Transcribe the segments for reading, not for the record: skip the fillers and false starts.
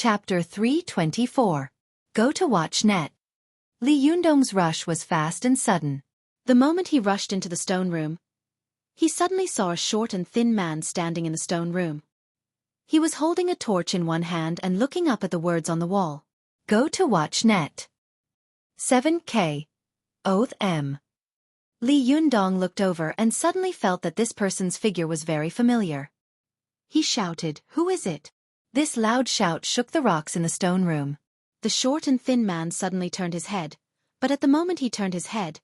Chapter 324. Go to watch net. Li Yundong's rush was fast and sudden. The moment he rushed into the stone room, he suddenly saw a short and thin man standing in the stone room. He was holding a torch in one hand and looking up at the words on the wall. Go to watch net. 7K. Oath M. Li Yundong looked over and suddenly felt that this person's figure was very familiar. He shouted, "Who is it?" This loud shout shook the rocks in the stone room. The short and thin man suddenly turned his head, but at the moment he turned his head,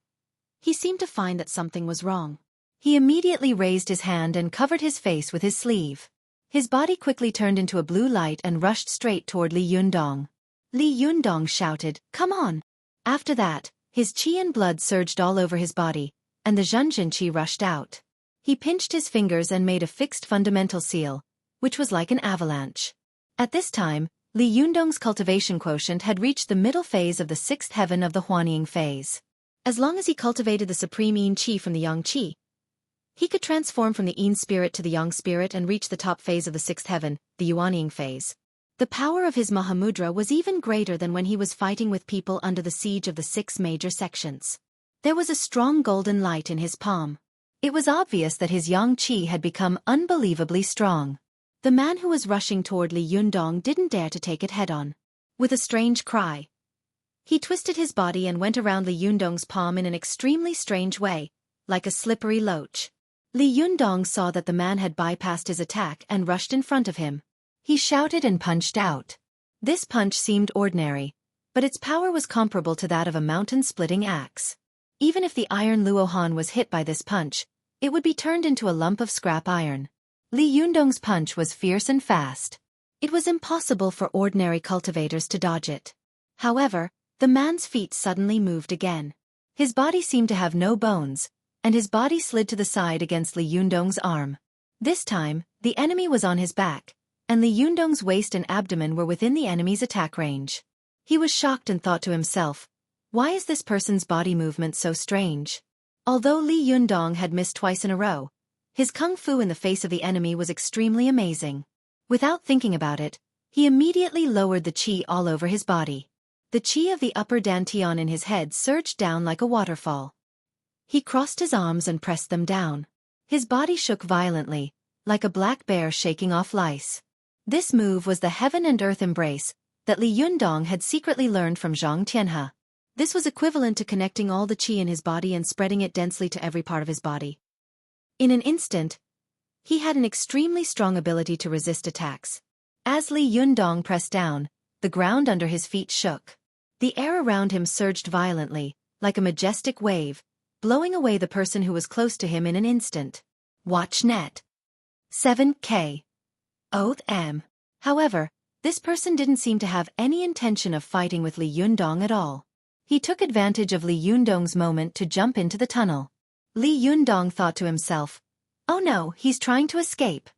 he seemed to find that something was wrong. He immediately raised his hand and covered his face with his sleeve. His body quickly turned into a blue light and rushed straight toward Li Yundong. Li Yundong shouted, "Come on!" After that, his qi and blood surged all over his body, and the Zhenjin qi rushed out. He pinched his fingers and made a fixed fundamental seal, which was like an avalanche. At this time, Li Yundong's cultivation quotient had reached the middle phase of the sixth heaven of the Huanying phase. As long as he cultivated the supreme yin qi from the yang qi, he could transform from the yin spirit to the yang spirit and reach the top phase of the sixth heaven, the Yuanying phase. The power of his Mahamudra was even greater than when he was fighting with people under the siege of the 6 major sections. There was a strong golden light in his palm. It was obvious that his yang qi had become unbelievably strong. The man who was rushing toward Li Yundong didn't dare to take it head-on. With a strange cry, he twisted his body and went around Li Yundong's palm in an extremely strange way, like a slippery loach. Li Yundong saw that the man had bypassed his attack and rushed in front of him. He shouted and punched out. This punch seemed ordinary, but its power was comparable to that of a mountain-splitting axe. Even if the iron Luohan was hit by this punch, it would be turned into a lump of scrap iron. Li Yundong's punch was fierce and fast. It was impossible for ordinary cultivators to dodge it. However, the man's feet suddenly moved again. His body seemed to have no bones, and his body slid to the side against Li Yundong's arm. This time, the enemy was on his back, and Li Yundong's waist and abdomen were within the enemy's attack range. He was shocked and thought to himself, why is this person's body movement so strange? Although Li Yundong had missed twice in a row, his kung fu in the face of the enemy was extremely amazing. Without thinking about it, he immediately lowered the qi all over his body. The qi of the upper dantian in his head surged down like a waterfall. He crossed his arms and pressed them down. His body shook violently, like a black bear shaking off lice. This move was the heaven and earth embrace that Li Yundong had secretly learned from Zhang Tianhe. This was equivalent to connecting all the qi in his body and spreading it densely to every part of his body. In an instant, he had an extremely strong ability to resist attacks. As Li Yundong pressed down, the ground under his feet shook. The air around him surged violently, like a majestic wave, blowing away the person who was close to him in an instant. Watch net. 7K. Oath M. However, this person didn't seem to have any intention of fighting with Li Yundong at all. He took advantage of Li Yundong's moment to jump into the tunnel. Li Yundong thought to himself, oh no, he's trying to escape.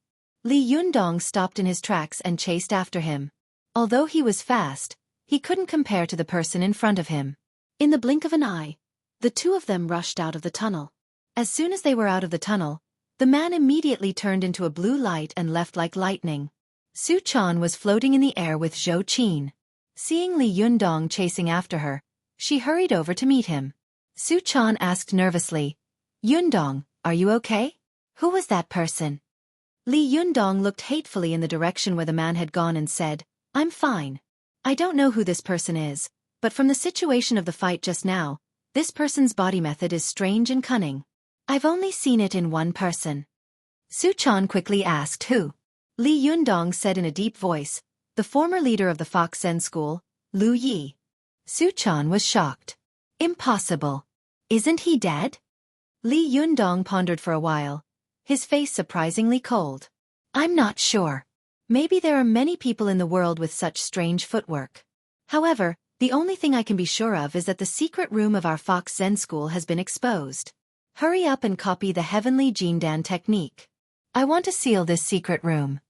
Li Yundong stopped in his tracks and chased after him. Although he was fast, he couldn't compare to the person in front of him. In the blink of an eye, the two of them rushed out of the tunnel. As soon as they were out of the tunnel, the man immediately turned into a blue light and left like lightning. Su Chan was floating in the air with Zhou Qin. Seeing Li Yundong chasing after her, she hurried over to meet him. Su Chan asked nervously, Yundong, are you okay? Who was that person? Li Yundong looked hatefully in the direction where the man had gone and said, I'm fine. I don't know who this person is, but from the situation of the fight just now, this person's body method is strange and cunning. I've only seen it in one person. Su Chan quickly asked who. Li Yundong said in a deep voice, the former leader of the Fox Zen school, Lu Yi. Su Chan was shocked. Impossible. Isn't he dead? Li Yundong pondered for a while, his face surprisingly cold. I'm not sure. Maybe there are many people in the world with such strange footwork. However, the only thing I can be sure of is that the secret room of our Fox Zen school has been exposed. Hurry up and copy the heavenly Jindan technique. I want to seal this secret room.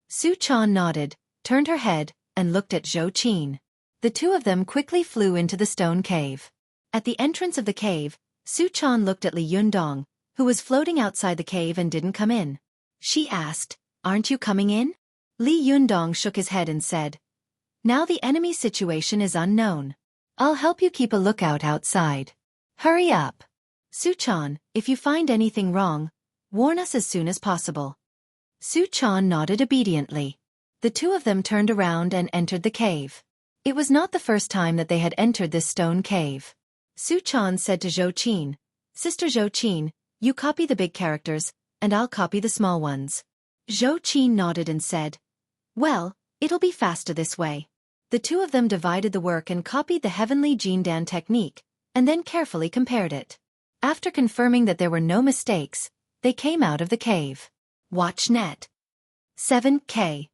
Su Chan nodded, turned her head, and looked at Zhou Qin. The two of them quickly flew into the stone cave. At the entrance of the cave, Su Chan looked at Li Yundong, who was floating outside the cave and didn't come in. She asked, aren't you coming in? Li Yundong shook his head and said, Now the enemy situation is unknown. I'll help you keep a lookout outside. Hurry up. Xueqi, if you find anything wrong, warn us as soon as possible. Xueqi nodded obediently. The two of them turned around and entered the cave. It was not the first time that they had entered this stone cave. Xueqi said to Xueqi, Sister Xueqi, you copy the big characters, and I'll copy the small ones. Xueqi nodded and said, well, it'll be faster this way. The two of them divided the work and copied the heavenly Jindan technique, and then carefully compared it. After confirming that there were no mistakes, they came out of the cave. Watch net. 7K.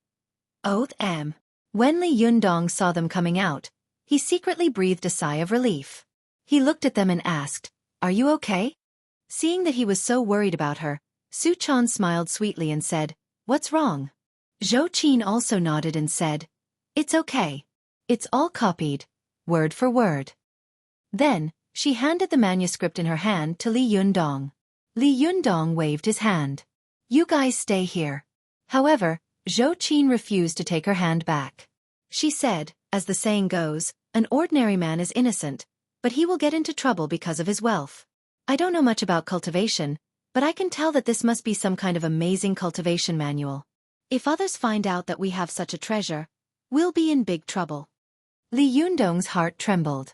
Oath M. When Li Yundong saw them coming out, he secretly breathed a sigh of relief. He looked at them and asked, are you okay? Seeing that he was so worried about her, Xueqi smiled sweetly and said, what's wrong? Xueqi also nodded and said, it's okay. It's all copied, word for word. Then, she handed the manuscript in her hand to Li Yundong. Li Yundong waved his hand. You guys stay here. However, Xueqi refused to take her hand back. She said, as the saying goes, an ordinary man is innocent, but he will get into trouble because of his wealth. I don't know much about cultivation, but I can tell that this must be some kind of amazing cultivation manual. If others find out that we have such a treasure, we'll be in big trouble. Li Yundong's heart trembled.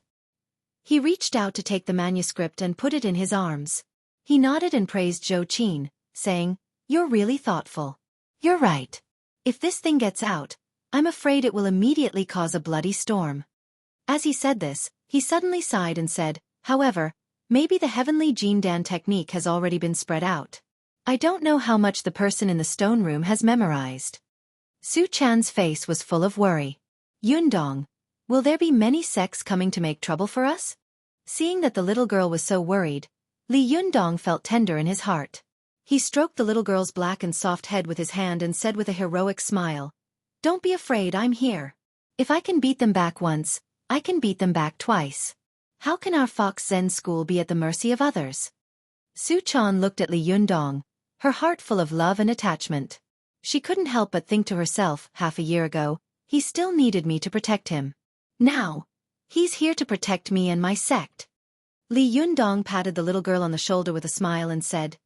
He reached out to take the manuscript and put it in his arms. He nodded and praised Xueqi, saying, you're really thoughtful. You're right. If this thing gets out, I'm afraid it will immediately cause a bloody storm. As he said this, he suddenly sighed and said, however, maybe the heavenly Jindan technique has already been spread out. I don't know how much the person in the stone room has memorized. Xueqi's face was full of worry. Yundong, will there be many sects coming to make trouble for us? Seeing that the little girl was so worried, Li Yundong felt tender in his heart. He stroked the little girl's black and soft head with his hand and said with a heroic smile, don't be afraid, I'm here. If I can beat them back once, I can beat them back twice. How can our Fox Zen school be at the mercy of others? Xueqi looked at Li Yundong, her heart full of love and attachment. She couldn't help but think to herself, half a year ago, he still needed me to protect him. Now, he's here to protect me and my sect. Li Yundong patted the little girl on the shoulder with a smile and said,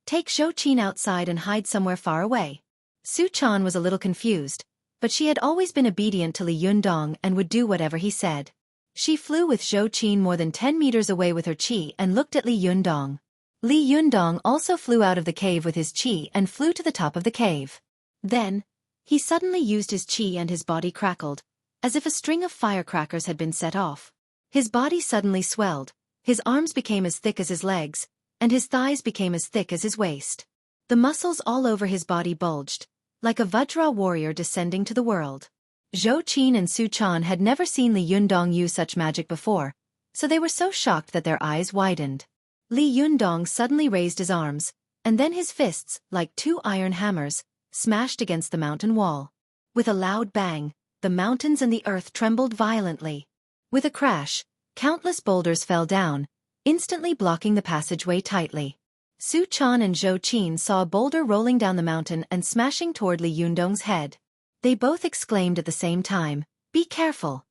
take Xueqi outside and hide somewhere far away. Xueqi was a little confused, but she had always been obedient to Li Yundong and would do whatever he said. She flew with Xueqi more than 10 meters away with her qi and looked at Li Yundong. Li Yundong also flew out of the cave with his qi and flew to the top of the cave. Then, he suddenly used his qi and his body crackled, as if a string of firecrackers had been set off. His body suddenly swelled, his arms became as thick as his legs, and his thighs became as thick as his waist. The muscles all over his body bulged, like a Vajra warrior descending to the world. Xueqi and Xueqi had never seen Li Yundong use such magic before, so they were so shocked that their eyes widened. Li Yundong suddenly raised his arms, and then his fists, like two iron hammers, smashed against the mountain wall. With a loud bang, the mountains and the earth trembled violently. With a crash, countless boulders fell down, instantly blocking the passageway tightly. Xueqi and Xueqi saw a boulder rolling down the mountain and smashing toward Li Yundong's head. They both exclaimed at the same time, be careful.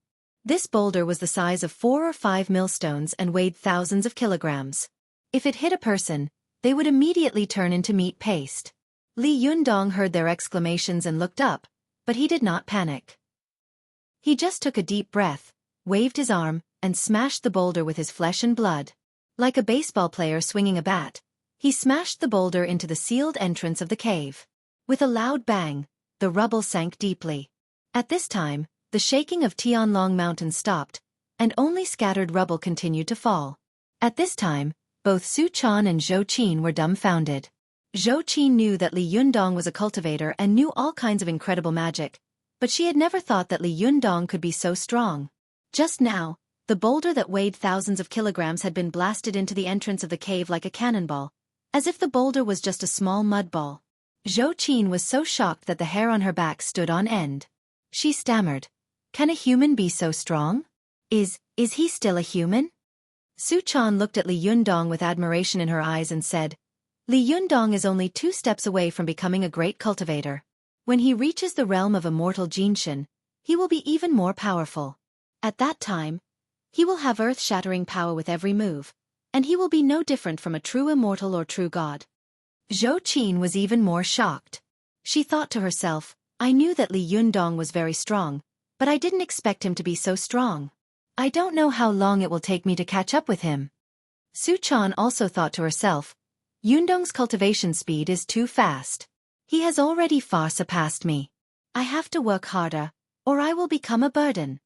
This boulder was the size of 4 or 5 millstones and weighed thousands of kilograms. If it hit a person, they would immediately turn into meat paste. Li Yundong heard their exclamations and looked up, but he did not panic. He just took a deep breath, waved his arm, and smashed the boulder with his flesh and blood. Like a baseball player swinging a bat, he smashed the boulder into the sealed entrance of the cave. With a loud bang, the rubble sank deeply. At this time, the shaking of Tianlong Mountain stopped, and only scattered rubble continued to fall. At this time, both Xueqi and Xueqi were dumbfounded. Xueqi knew that Li Yundong was a cultivator and knew all kinds of incredible magic, but she had never thought that Li Yundong could be so strong. Just now, the boulder that weighed thousands of kilograms had been blasted into the entrance of the cave like a cannonball, as if the boulder was just a small mud ball. Xueqi was so shocked that the hair on her back stood on end. She stammered, can a human be so strong? Is he still a human? Xueqi looked at Li Yundong with admiration in her eyes and said, Li Yundong is only 2 steps away from becoming a great cultivator. When he reaches the realm of immortal Jinshin, he will be even more powerful. At that time, he will have earth-shattering power with every move, and he will be no different from a true immortal or true god. Xueqi was even more shocked. She thought to herself, I knew that Li Yundong was very strong, but I didn't expect him to be so strong. I don't know how long it will take me to catch up with him. Xueqi also thought to herself, Yundong's cultivation speed is too fast. He has already far surpassed me. I have to work harder, or I will become a burden.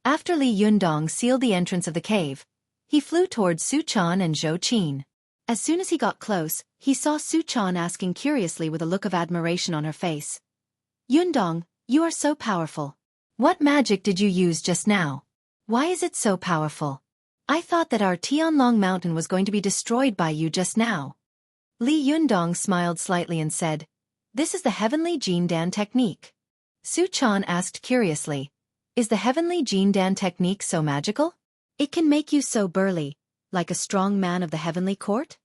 After Li Yundong sealed the entrance of the cave, he flew towards Xueqi and Xueqi. As soon as he got close, he saw Xueqi asking curiously with a look of admiration on her face. Yundong, you are so powerful. What magic did you use just now? Why is it so powerful? I thought that our Tianlong mountain was going to be destroyed by you just now. Li Yundong smiled slightly and said, This is the heavenly Jindan technique. Xueqi asked curiously, Is the heavenly Jindan technique so magical? It can make you so burly, like a strong man of the heavenly court?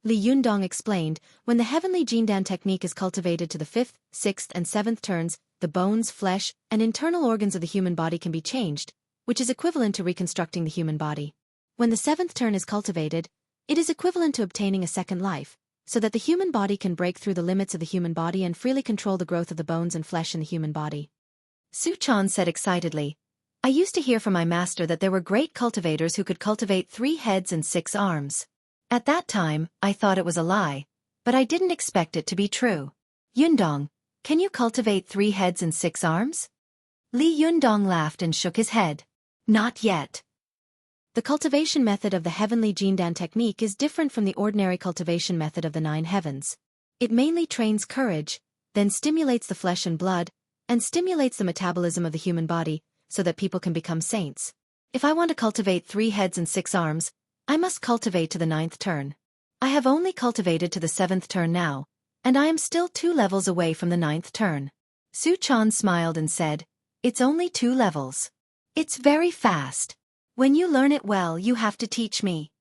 Li Yundong explained, when the heavenly Jindan technique is cultivated to the 5th, 6th and 7th turns, the bones, flesh, and internal organs of the human body can be changed, which is equivalent to reconstructing the human body. When the 7th turn is cultivated, it is equivalent to obtaining a second life, so that the human body can break through the limits of the human body and freely control the growth of the bones and flesh in the human body. Xueqi said excitedly, I used to hear from my master that there were great cultivators who could cultivate 3 heads and 6 arms. At that time, I thought it was a lie, but I didn't expect it to be true. Yundong, can you cultivate 3 heads and 6 arms? Li Yundong laughed and shook his head. Not yet. The cultivation method of the heavenly Jindan technique is different from the ordinary cultivation method of the 9 heavens. It mainly trains courage, then stimulates the flesh and blood, and stimulates the metabolism of the human body, so that people can become saints. If I want to cultivate 3 heads and 6 arms, I must cultivate to the 9th turn. I have only cultivated to the 7th turn now, and I am still 2 levels away from the 9th turn. Xueqi smiled and said, It's only 2 levels. It's very fast. When you learn it well, you have to teach me.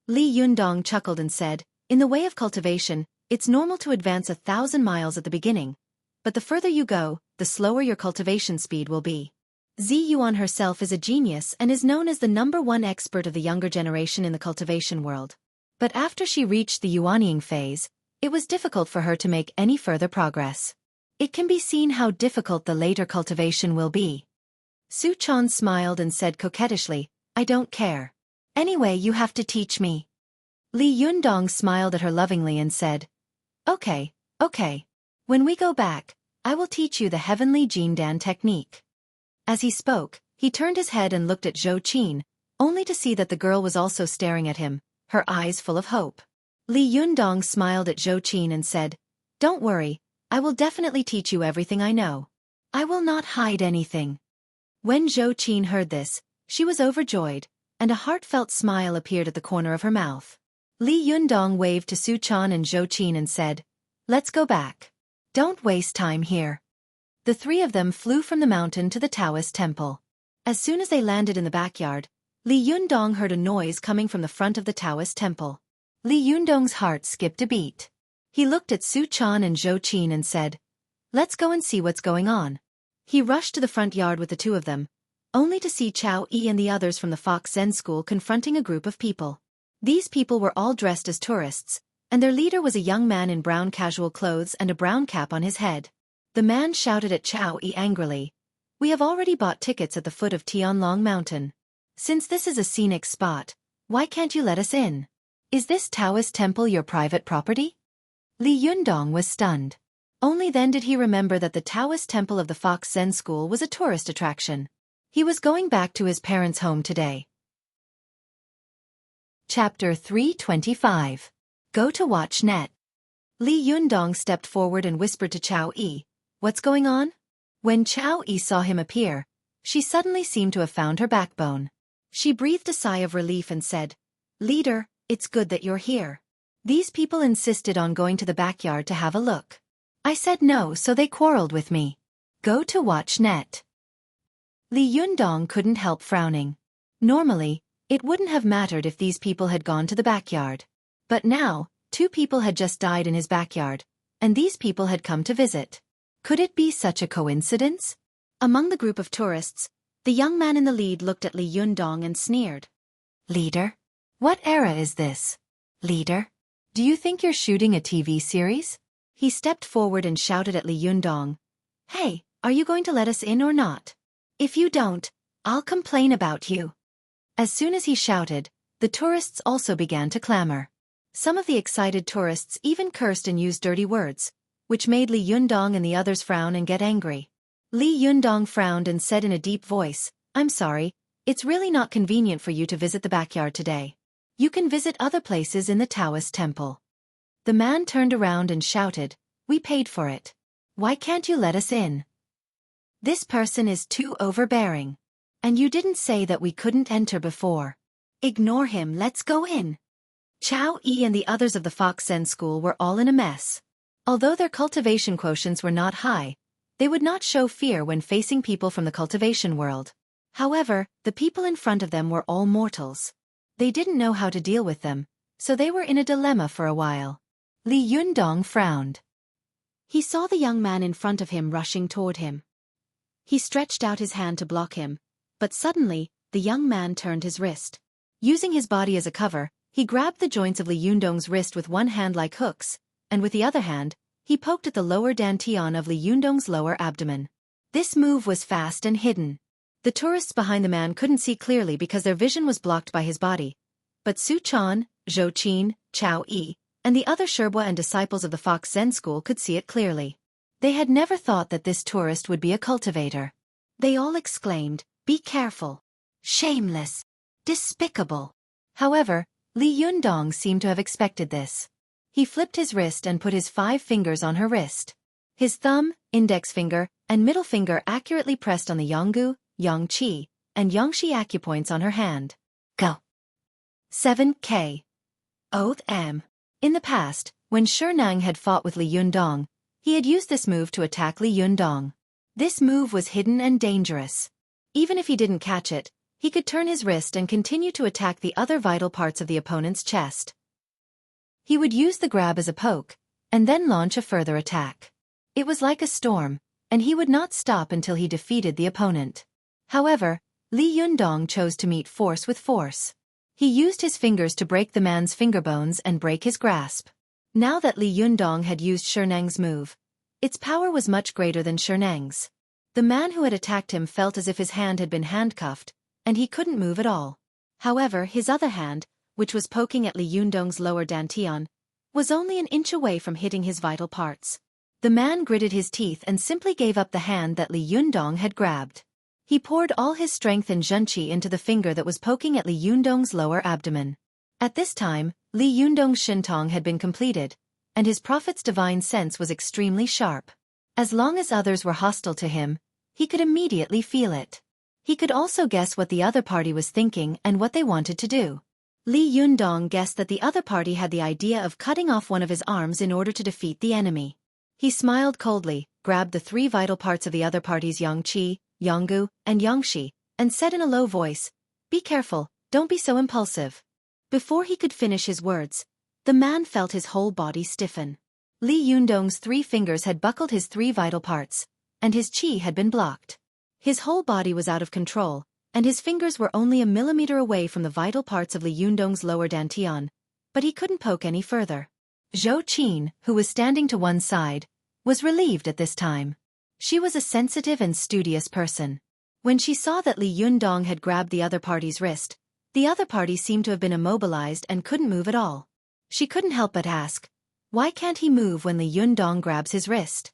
Li Yundong chuckled and said, In the way of cultivation, it's normal to advance 1,000 miles at the beginning, but the further you go, the slower your cultivation speed will be. Zi Yuan herself is a genius and is known as the #1 expert of the younger generation in the cultivation world. But after she reached the yuanying phase, it was difficult for her to make any further progress. It can be seen how difficult the later cultivation will be. Xueqi smiled and said coquettishly, I don't care. Anyway, you have to teach me. Li Yundong smiled at her lovingly and said, Okay. When we go back, I will teach you the heavenly Jindan technique. As he spoke, he turned his head and looked at Xueqi, only to see that the girl was also staring at him, her eyes full of hope. Li Yundong smiled at Xueqi and said, Don't worry, I will definitely teach you everything I know. I will not hide anything. When Xueqi heard this, she was overjoyed, and a heartfelt smile appeared at the corner of her mouth. Li Yundong waved to Xueqi and Xueqi and said, Let's go back. Don't waste time here. The 3 of them flew from the mountain to the Taoist temple. As soon as they landed in the backyard, Li Yundong heard a noise coming from the front of the Taoist temple. Li Yundong's heart skipped a beat. He looked at Xueqi and Xueqi and said, Let's go and see what's going on. He rushed to the front yard with the 2 of them, only to see Xueqi and the others from the Fox Zen school confronting a group of people. These people were all dressed as tourists, and their leader was a young man in brown casual clothes and a brown cap on his head. The man shouted at Xueqi angrily, We have already bought tickets at the foot of Tianlong Mountain. Since this is a scenic spot, why can't you let us in? Is this Taoist temple your private property? Li Yundong was stunned. Only then did he remember that the Taoist temple of the Fox Zen school was a tourist attraction. He was going back to his parents' home today. Chapter 325. Go to watch net. Li Yundong stepped forward and whispered to Xueqi, What's going on? When Xueqi saw him appear, she suddenly seemed to have found her backbone. She breathed a sigh of relief and said, Leader, it's good that you're here. These people insisted on going to the backyard to have a look. I said no, so they quarreled with me. Go to watch net. Li Yundong couldn't help frowning. Normally, it wouldn't have mattered if these people had gone to the backyard. But now, 2 people had just died in his backyard, and these people had come to visit. Could it be such a coincidence? Among the group of tourists, the young man in the lead looked at Li Yundong and sneered. Leader? What era is this? Leader? Do you think you're shooting a TV series? He stepped forward and shouted at Li Yundong. Hey, are you going to let us in or not? If you don't, I'll complain about you. As soon as he shouted, the tourists also began to clamor. Some of the excited tourists even cursed and used dirty words, which made Li Yundong and the others frown and get angry. Li Yundong frowned and said in a deep voice, I'm sorry, it's really not convenient for you to visit the backyard today. You can visit other places in the Taoist temple. The man turned around and shouted, we paid for it. Why can't you let us in? This person is too overbearing. And you didn't say that we couldn't enter before. Ignore him, let's go in. Xueqi and the others of the Fox Zen school were all in a mess. Although their cultivation quotients were not high, they would not show fear when facing people from the cultivation world. However, the people in front of them were all mortals. They didn't know how to deal with them, so they were in a dilemma for a while. Li Yundong frowned. He saw the young man in front of him rushing toward him. He stretched out his hand to block him, but suddenly, the young man turned his wrist. Using his body as a cover, he grabbed the joints of Li Yundong's wrist with one hand like hooks, and with the other hand, he poked at the lower dantian of Li Yundong's lower abdomen. This move was fast and hidden. The tourists behind the man couldn't see clearly because their vision was blocked by his body. But Xueqi, Xueqi, Xueqi, and the other Sherpa and disciples of the Fox Zen school could see it clearly. They had never thought that this tourist would be a cultivator. They all exclaimed, be careful. Shameless. Despicable. However, Li Yundong seemed to have expected this. He flipped his wrist and put his 5 fingers on her wrist. His thumb, index finger, and middle finger accurately pressed on the Yonggu, Yongqi, and Yongxi acupoints on her hand. Go. 7K. Oath M. In the past, when Shernang had fought with Li Yundong, he had used this move to attack Li Yundong. This move was hidden and dangerous. Even if he didn't catch it, he could turn his wrist and continue to attack the other vital parts of the opponent's chest. He would use the grab as a poke, and then launch a further attack. It was like a storm, and he would not stop until he defeated the opponent. However, Li Yundong chose to meet force with force. He used his fingers to break the man's finger bones and break his grasp. Now that Li Yundong had used Shernang's move, its power was much greater than Shernang's. The man who had attacked him felt as if his hand had been handcuffed, and he couldn't move at all. However, his other hand, which was poking at Li Yundong's lower dantian, was only an inch away from hitting his vital parts. The man gritted his teeth and simply gave up the hand that Li Yundong had grabbed. He poured all his strength and zhenqi into the finger that was poking at Li Yundong's lower abdomen. At this time, Li Yundong's shintong had been completed, and his prophet's divine sense was extremely sharp. As long as others were hostile to him, he could immediately feel it. He could also guess what the other party was thinking and what they wanted to do. Li Yundong guessed that the other party had the idea of cutting off one of his arms in order to defeat the enemy. He smiled coldly, grabbed the 3 vital parts of the other party's Yongqi, Yonggu, and Yongxi, and said in a low voice, be careful, don't be so impulsive. Before he could finish his words, the man felt his whole body stiffen. Li Yundong's 3 fingers had buckled his 3 vital parts, and his qi had been blocked. His whole body was out of control, and his fingers were only a millimeter away from the vital parts of Li Yundong's lower dantian, but he couldn't poke any further. Xueqi, who was standing to one side, was relieved at this time. She was a sensitive and studious person. When she saw that Li Yundong had grabbed the other party's wrist, the other party seemed to have been immobilized and couldn't move at all. She couldn't help but ask, why can't he move when Li Yundong grabs his wrist?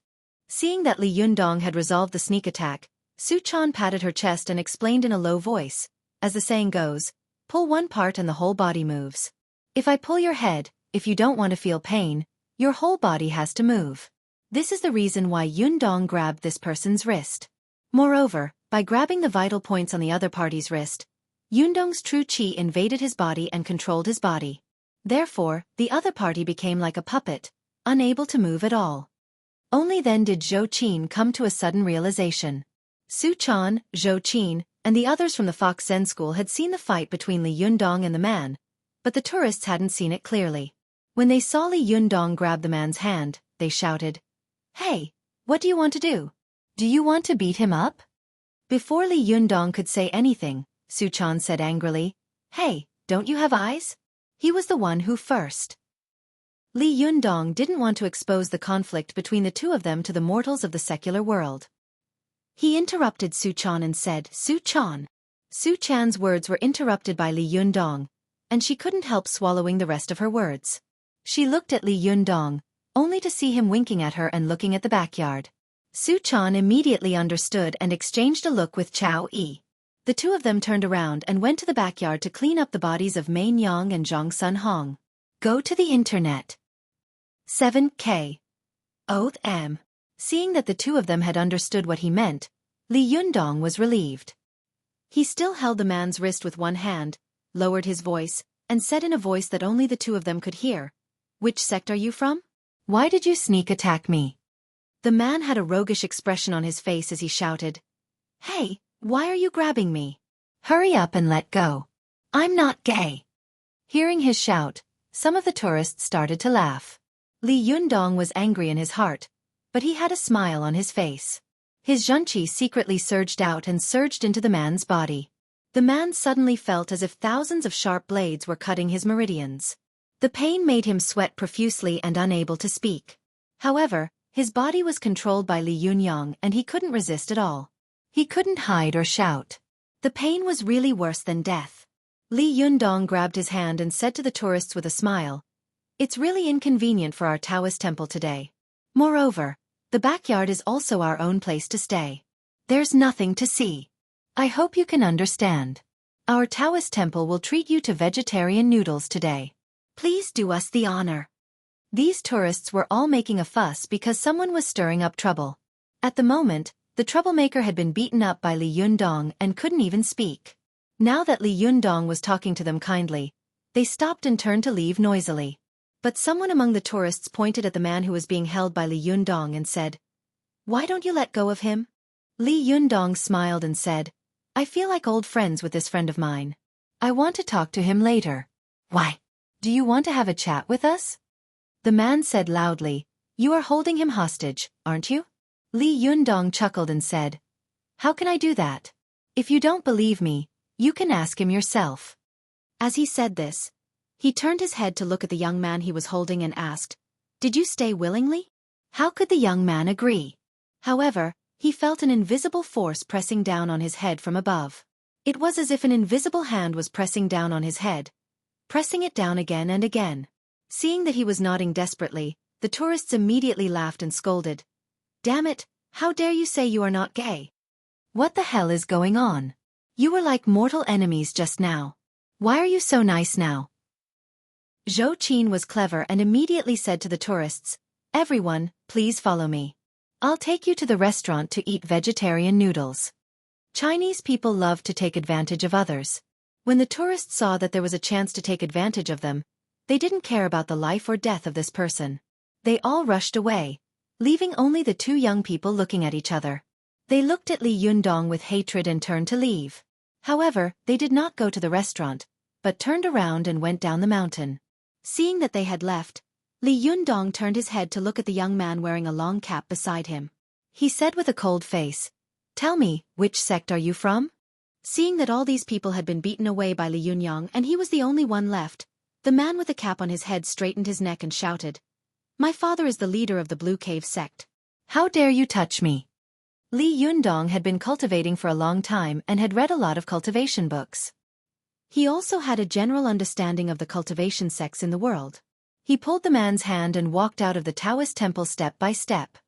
Seeing that Li Yundong had resolved the sneak attack, Xueqi patted her chest and explained in a low voice, as the saying goes, pull one part and the whole body moves. If I pull your head, if you don't want to feel pain, your whole body has to move. This is the reason why Yundong grabbed this person's wrist. Moreover, by grabbing the vital points on the other party's wrist, Yundong's true qi invaded his body and controlled his body. Therefore, the other party became like a puppet, unable to move at all. Only then did Xueqi come to a sudden realization. Xueqi, Xueqi, and the others from the Fox Zen school had seen the fight between Li Yundong and the man, but the tourists hadn't seen it clearly. When they saw Li Yundong grab the man's hand, they shouted, "Hey, what do you want to do? Do you want to beat him up?" Before Li Yundong could say anything, Xueqi said angrily, "Hey, don't you have eyes?" He was the one who first. Li Yundong didn't want to expose the conflict between the two of them to the mortals of the secular world. He interrupted Xueqi and said, "Xueqi." Xueqi's words were interrupted by Li Yundong, and she couldn't help swallowing the rest of her words. She looked at Li Yundong, only to see him winking at her and looking at the backyard. Xueqi immediately understood and exchanged a look with Xueqi. The two of them turned around and went to the backyard to clean up the bodies of Mei Yang and Zhang Sun Hong. Go to the internet. 7K. Oath M. Seeing that the two of them had understood what he meant, Li Yundong was relieved. He still held the man's wrist with one hand, lowered his voice, and said in a voice that only the two of them could hear, "Which sect are you from? Why did you sneak attack me?" The man had a roguish expression on his face as he shouted, "Hey, why are you grabbing me? Hurry up and let go. I'm not gay." Hearing his shout, some of the tourists started to laugh. Li Yundong was angry in his heart, but he had a smile on his face. His zhenqi secretly surged out and surged into the man's body. The man suddenly felt as if thousands of sharp blades were cutting his meridians. The pain made him sweat profusely and unable to speak. However, his body was controlled by Li Yundong and he couldn't resist at all. He couldn't hide or shout. The pain was really worse than death. Li Yundong grabbed his hand and said to the tourists with a smile, "It's really inconvenient for our Taoist temple today. Moreover, the backyard is also our own place to stay. There's nothing to see. I hope you can understand. Our Taoist temple will treat you to vegetarian noodles today. Please do us the honor." These tourists were all making a fuss because someone was stirring up trouble. At the moment, the troublemaker had been beaten up by Li Yundong and couldn't even speak. Now that Li Yundong was talking to them kindly, they stopped and turned to leave noisily. But someone among the tourists pointed at the man who was being held by Li Yundong and said, "Why don't you let go of him?" Li Yundong smiled and said, "I feel like old friends with this friend of mine. I want to talk to him later." "Why? Do you want to have a chat with us?" The man said loudly, "You are holding him hostage, aren't you?" Li Yundong chuckled and said, "How can I do that? If you don't believe me, you can ask him yourself." As he said this, he turned his head to look at the young man he was holding and asked, "Did you stay willingly?" How could the young man agree? However, he felt an invisible force pressing down on his head from above. It was as if an invisible hand was pressing down on his head, pressing it down again and again. Seeing that he was nodding desperately, the tourists immediately laughed and scolded, "Damn it, how dare you say you are not gay? What the hell is going on? You were like mortal enemies just now. Why are you so nice now?" Xueqi was clever and immediately said to the tourists, "Everyone, please follow me. I'll take you to the restaurant to eat vegetarian noodles." Chinese people love to take advantage of others. When the tourists saw that there was a chance to take advantage of them, they didn't care about the life or death of this person. They all rushed away, leaving only the two young people looking at each other. They looked at Li Yundong with hatred and turned to leave. However, they did not go to the restaurant, but turned around and went down the mountain. Seeing that they had left, Li Yundong turned his head to look at the young man wearing a long cap beside him. He said with a cold face, "Tell me, which sect are you from?" Seeing that all these people had been beaten away by Li Yundong and he was the only one left, the man with the cap on his head straightened his neck and shouted, "My father is the leader of the Blue Cave sect. How dare you touch me?" Li Yundong had been cultivating for a long time and had read a lot of cultivation books. He also had a general understanding of the cultivation sects in the world. He pulled the man's hand and walked out of the Taoist temple step by step.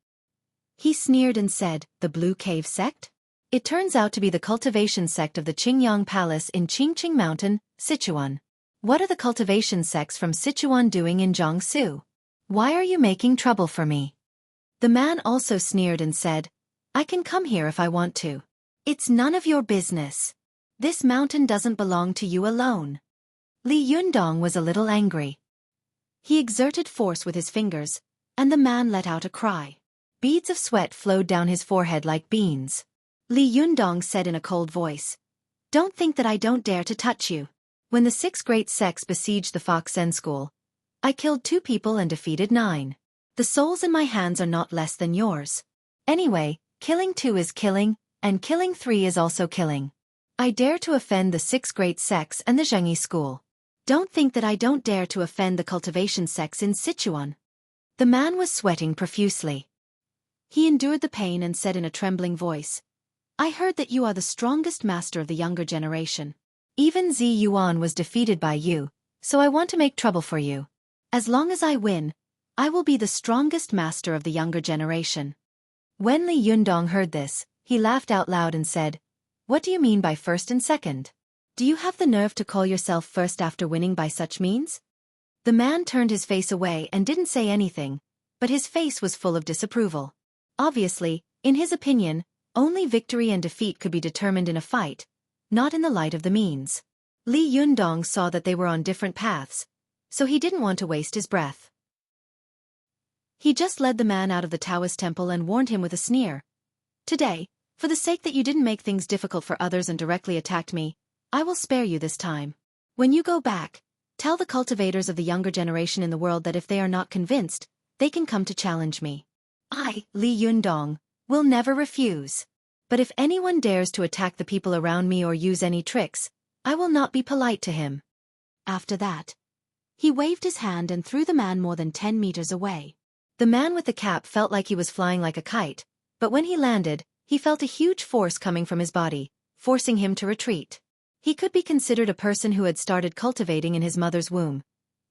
He sneered and said, "The Blue Cave sect? It turns out to be the cultivation sect of the Qingyang Palace in Qingqing Mountain, Sichuan. What are the cultivation sects from Sichuan doing in Jiangsu? Why are you making trouble for me?" The man also sneered and said, "I can come here if I want to. It's none of your business. This mountain doesn't belong to you alone." Li Yundong was a little angry. He exerted force with his fingers, and the man let out a cry. Beads of sweat flowed down his forehead like beans. Li Yundong said in a cold voice, "Don't think that I don't dare to touch you. When the 6 great sects besieged the Foxen school, I killed 2 people and defeated 9. The souls in my hands are not less than yours. Anyway, killing 2 is killing, and killing 3 is also killing. I dare to offend the 6 great sects and the Zhengyi school. Don't think that I don't dare to offend the cultivation sects in Sichuan. The man was sweating profusely. He endured the pain and said in a trembling voice, I heard that you are the strongest master of the younger generation. Even Zi Yuan was defeated by you, so I want to make trouble for you. As long as I win, I will be the strongest master of the younger generation. When Li Yundong heard this, he laughed out loud and said, What do you mean by first and second? Do you have the nerve to call yourself first after winning by such means? The man turned his face away and didn't say anything, but his face was full of disapproval. Obviously, in his opinion, only victory and defeat could be determined in a fight, not in the light of the means. Li Yundong saw that they were on different paths, so he didn't want to waste his breath. He just led the man out of the Taoist temple and warned him with a sneer. Today, for the sake that you didn't make things difficult for others and directly attacked me, I will spare you this time. When you go back, tell the cultivators of the younger generation in the world that if they are not convinced, they can come to challenge me. I, Li Yundong, will never refuse. But if anyone dares to attack the people around me or use any tricks, I will not be polite to him. After that, he waved his hand and threw the man more than 10 meters away. The man with the cap felt like he was flying like a kite, but when he landed, he felt a huge force coming from his body, forcing him to retreat. He could be considered a person who had started cultivating in his mother's womb,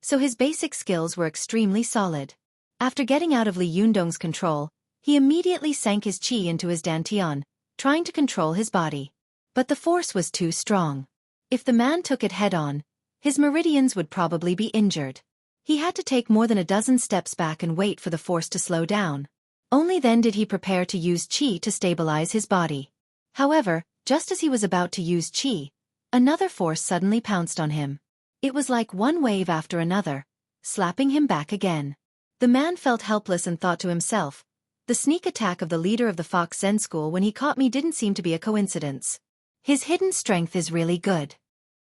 so his basic skills were extremely solid. After getting out of Li Yundong's control, he immediately sank his qi into his dantian, trying to control his body. But the force was too strong. If the man took it head-on, his meridians would probably be injured. He had to take more than a dozen steps back and wait for the force to slow down. Only then did he prepare to use qi to stabilize his body. However, just as he was about to use qi, another force suddenly pounced on him. It was like one wave after another, slapping him back again. The man felt helpless and thought to himself, the sneak attack of the leader of the Fox Zen school when he caught me didn't seem to be a coincidence. His hidden strength is really good.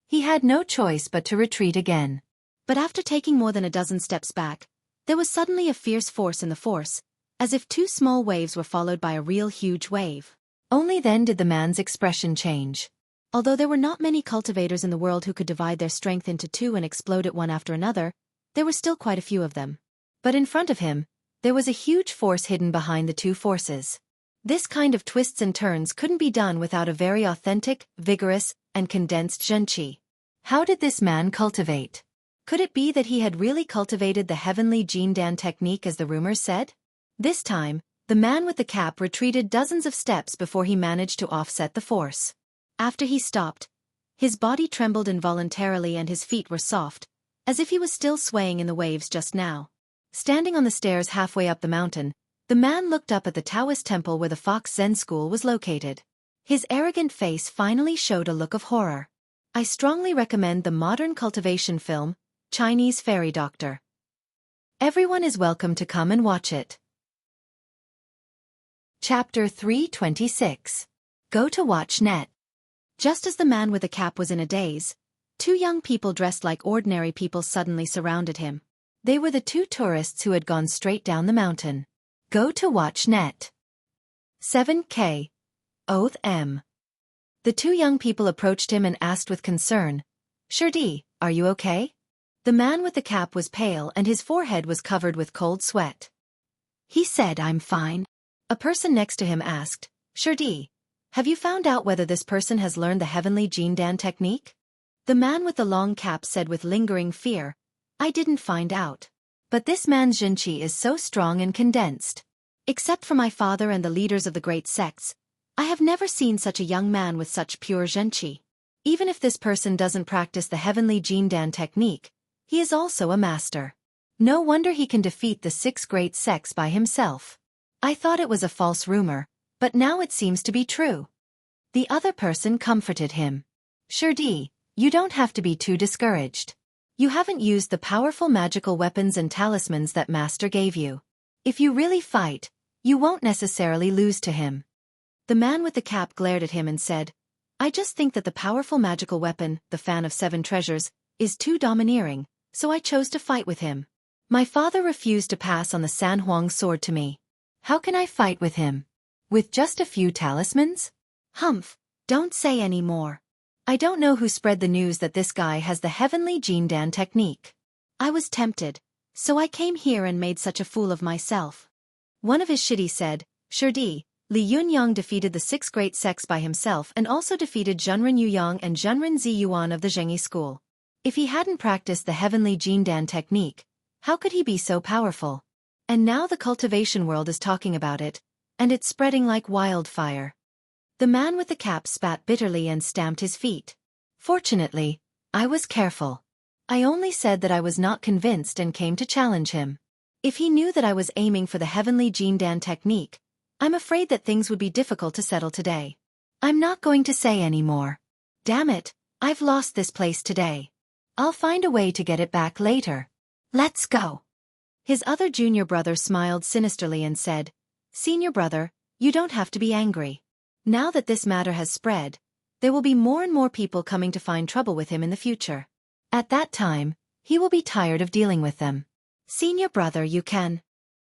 He had no choice but to retreat again. But after taking more than a dozen steps back, there was suddenly a fierce force in the force, as if 2 small waves were followed by a real huge wave. Only then did the man's expression change. Although there were not many cultivators in the world who could divide their strength into 2 and explode it one after another, there were still quite a few of them. But in front of him, there was a huge force hidden behind the 2 forces. This kind of twists and turns couldn't be done without a very authentic, vigorous, and condensed zhenqi. How did this man cultivate? Could it be that he had really cultivated the heavenly Jindan technique as the rumors said? This time, the man with the cap retreated dozens of steps before he managed to offset the force. After he stopped, his body trembled involuntarily and his feet were soft, as if he was still swaying in the waves just now. Standing on the stairs halfway up the mountain, the man looked up at the Taoist temple where the Fox Zen school was located. His arrogant face finally showed a look of horror. I strongly recommend the modern cultivation film, Chinese Fairy Doctor. Everyone is welcome to come and watch it. Chapter 326. Go to watch net. Just as the man with the cap was in a daze, 2 young people dressed like ordinary people suddenly surrounded him. They were the 2 tourists who had gone straight down the mountain. Go to watch net. 7K. Oath M. The 2 young people approached him and asked with concern, Xueqi, are you okay? The man with the cap was pale and his forehead was covered with cold sweat. He said, I'm fine. A person next to him asked, Xueqi, have you found out whether this person has learned the heavenly Jindan technique? The man with the long cap said with lingering fear, I didn't find out. But this man's zhenqi is so strong and condensed. Except for my father and the leaders of the great sects, I have never seen such a young man with such pure zhenqi. Even if this person doesn't practice the heavenly Jindan technique, he is also a master. No wonder he can defeat the 6 great sects by himself. I thought it was a false rumor, but now it seems to be true. The other person comforted him. Xueqi, you don't have to be too discouraged. You haven't used the powerful magical weapons and talismans that Master gave you. If you really fight, you won't necessarily lose to him. The man with the cap glared at him and said, I just think that the powerful magical weapon, the Fan of 7 Treasures, is too domineering, so I chose to fight with him. My father refused to pass on the San Huang sword to me. How can I fight with him? With just a few talismans? Humph, don't say any more. I don't know who spread the news that this guy has the heavenly Jindan technique. I was tempted, so I came here and made such a fool of myself. One of his shitty said, Xueqi, Li Yunyang defeated the 6 great sects by himself and also defeated Zhenren Yuyang and Zhenren Ziyuan of the Zhengyi school. If he hadn't practiced the heavenly Jindan technique, how could he be so powerful? And now the cultivation world is talking about it, and it's spreading like wildfire. The man with the cap spat bitterly and stamped his feet. Fortunately, I was careful. I only said that I was not convinced and came to challenge him. If he knew that I was aiming for the heavenly Jindan technique, I'm afraid that things would be difficult to settle today. I'm not going to say any more. Damn it, I've lost this place today. I'll find a way to get it back later. Let's go. His other junior brother smiled sinisterly and said, Senior brother, you don't have to be angry. Now that this matter has spread, there will be more and more people coming to find trouble with him in the future. At that time, he will be tired of dealing with them. Senior brother, you can.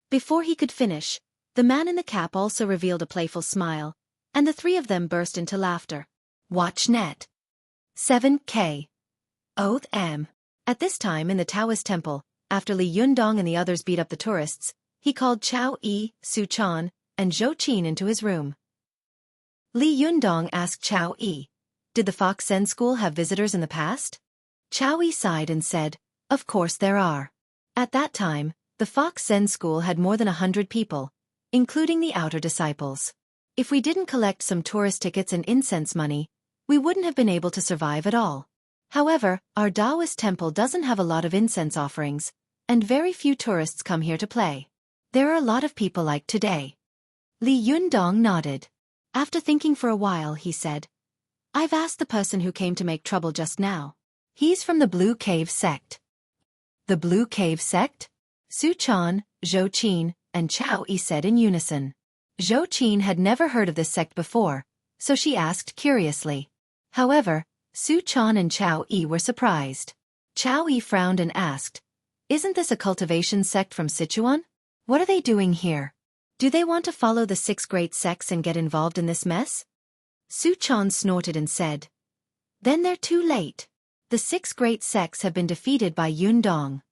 Before he could finish, the man in the cap also revealed a playful smile, and the 3 of them burst into laughter. Watch net. 7K. Oath M. At this time in the Taoist temple, after Li Yundong and the others beat up the tourists, he called Xueqi, Xueqi, and Xueqi into his room. Li Yundong asked Xueqi, did the Fox Zen school have visitors in the past? Xueqi sighed and said, of course there are. At that time, the Fox Zen school had more than 100 people, including the outer disciples. If we didn't collect some tourist tickets and incense money, we wouldn't have been able to survive at all. However, our Taoist temple doesn't have a lot of incense offerings, and very few tourists come here to play. There are a lot of people like today. Li Yundong nodded. After thinking for a while, he said, I've asked the person who came to make trouble just now. He's from the Blue Cave sect. The Blue Cave sect? Xueqi, Xueqi, and Xueqi said in unison. Xueqi had never heard of this sect before, so she asked curiously. However, Xueqi and Xueqi were surprised. Xueqi frowned and asked, isn't this a cultivation sect from Sichuan? What are they doing here? Do they want to follow the 6 great sects and get involved in this mess? Xueqi snorted and said, then they're too late. The 6 great sects have been defeated by Yundong.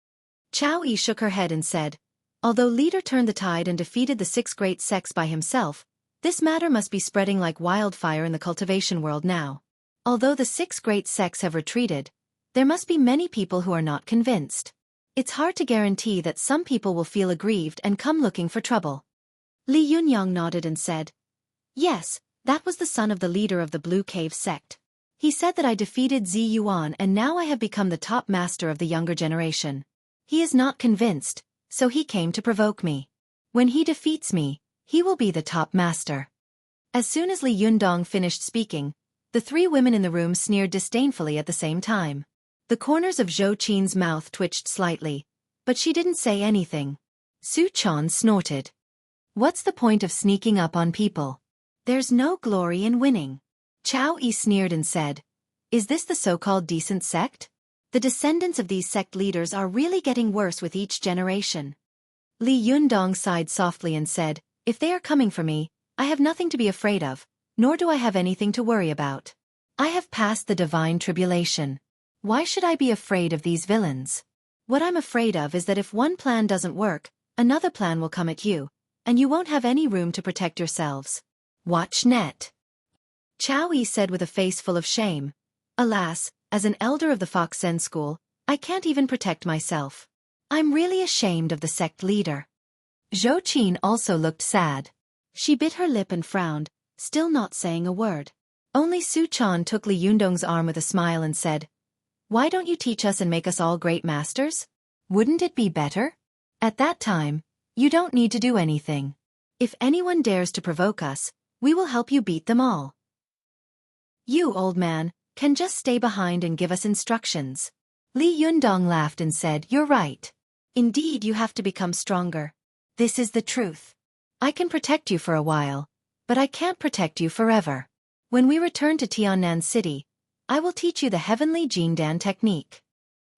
Xueqi shook her head and said, although leader turned the tide and defeated the 6 great sects by himself, this matter must be spreading like wildfire in the cultivation world now. Although the 6 great sects have retreated, there must be many people who are not convinced. It's hard to guarantee that some people will feel aggrieved and come looking for trouble. Li Yunyang nodded and said, yes, that was the son of the leader of the Blue Cave sect. He said that I defeated Zi Yuan and now I have become the top master of the younger generation. He is not convinced, so he came to provoke me. When he defeats me, he will be the top master. As soon as Li Yundong finished speaking, the 3 women in the room sneered disdainfully at the same time. The corners of Xueqi's mouth twitched slightly, but she didn't say anything. Xueqi snorted. What's the point of sneaking up on people? There's no glory in winning. Xueqi sneered and said, is this the so-called decent sect? The descendants of these sect leaders are really getting worse with each generation. Li Yundong sighed softly and said, if they are coming for me, I have nothing to be afraid of, nor do I have anything to worry about. I have passed the divine tribulation. Why should I be afraid of these villains? What I'm afraid of is that if one plan doesn't work, another plan will come at you, and you won't have any room to protect yourselves. Watch net. Xueqi said with a face full of shame, alas, as an elder of the Fox Zen school, I can't even protect myself. I'm really ashamed of the sect leader. Xueqi also looked sad. She bit her lip and frowned, still not saying a word. Only Xueqi took Li Yundong's arm with a smile and said, why don't you teach us and make us all great masters? Wouldn't it be better? At that time, you don't need to do anything. If anyone dares to provoke us, we will help you beat them all. You, old man, can just stay behind and give us instructions. Li Yundong laughed and said, you're right. Indeed, you have to become stronger. This is the truth. I can protect you for a while, but I can't protect you forever. When we return to Tiannan City, I will teach you the heavenly Jindan technique.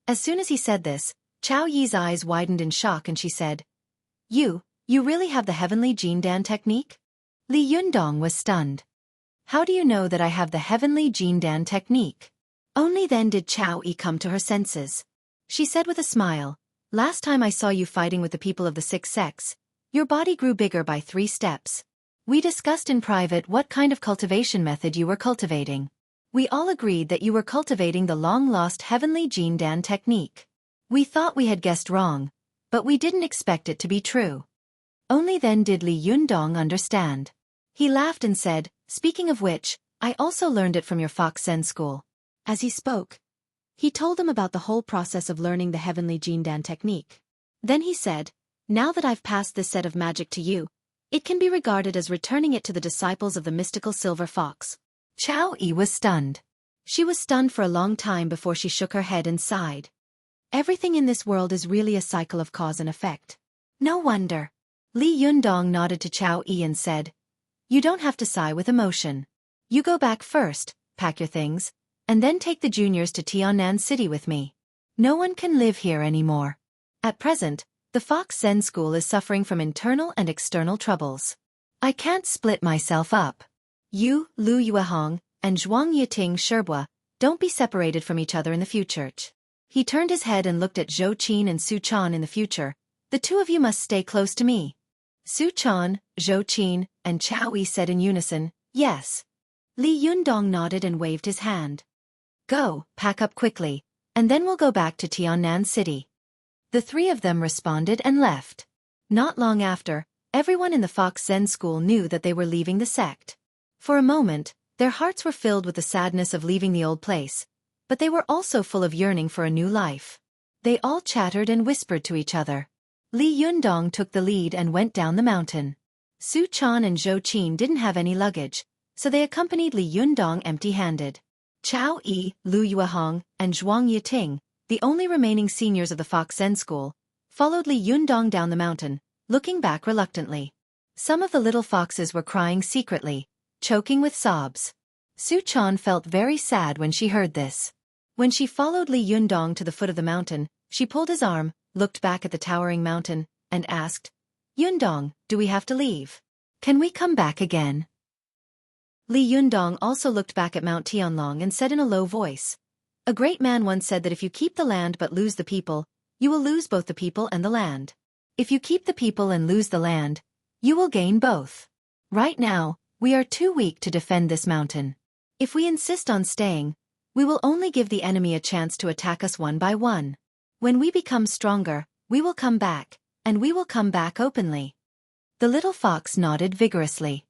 As soon as he said this, Xueqi's eyes widened in shock and she said, you really have the heavenly Jindan technique? Li Yundong was stunned. How do you know that I have the heavenly Jindan technique? Only then did Xueqi come to her senses. She said with a smile, last time I saw you fighting with the people of the sixth sex, your body grew bigger by 3 steps. We discussed in private what kind of cultivation method you were cultivating. We all agreed that you were cultivating the long-lost heavenly Jindan technique. We thought we had guessed wrong, but we didn't expect it to be true. Only then did Li Yundong understand. He laughed and said, speaking of which, I also learned it from your Fox Zen school. As he spoke, he told them about the whole process of learning the heavenly Jindan technique. Then he said, now that I've passed this set of magic to you, it can be regarded as returning it to the disciples of the mystical silver fox. Xueqi was stunned. She was stunned for a long time before she shook her head and sighed. Everything in this world is really a cycle of cause and effect. No wonder. Li Yundong nodded to Xueqi and said, you don't have to sigh with emotion. You go back first, pack your things, and then take the juniors to Tiannan City with me. No one can live here anymore. At present, the Fox Zen School is suffering from internal and external troubles. I can't split myself up. You, Lu Yuehong, and Zhuang Yiting Sherbua, don't be separated from each other in the future. He turned his head and looked at Zhou Qin and Su Chan in the future. The 2 of you must stay close to me. Su Chan, Zhou Qin, and Xueqi said in unison, yes. Li Yundong nodded and waved his hand. Go, pack up quickly, and then we'll go back to Tiannan City. The 3 of them responded and left. Not long after, everyone in the Fox Zen School knew that they were leaving the sect. For a moment, their hearts were filled with the sadness of leaving the old place, but they were also full of yearning for a new life. They all chattered and whispered to each other. Li Yundong took the lead and went down the mountain. Su Chan and Zhou Qin didn't have any luggage, so they accompanied Li Yundong empty-handed. Xueqi, Lu Yuehong, and Zhuang Yiting, the only remaining seniors of the Fox Zen School, followed Li Yundong down the mountain, looking back reluctantly. Some of the little foxes were crying secretly, choking with sobs. Su Chan felt very sad when she heard this. When she followed Li Yundong to the foot of the mountain, she pulled his arm, looked back at the towering mountain, and asked, Yundong, do we have to leave? Can we come back again? Li Yundong also looked back at Mount Tianlong and said in a low voice, a great man once said that if you keep the land but lose the people, you will lose both the people and the land. If you keep the people and lose the land, you will gain both. Right now, we are too weak to defend this mountain. If we insist on staying, we will only give the enemy a chance to attack us one by one. When we become stronger, we will come back, and we will come back openly. The little fox nodded vigorously.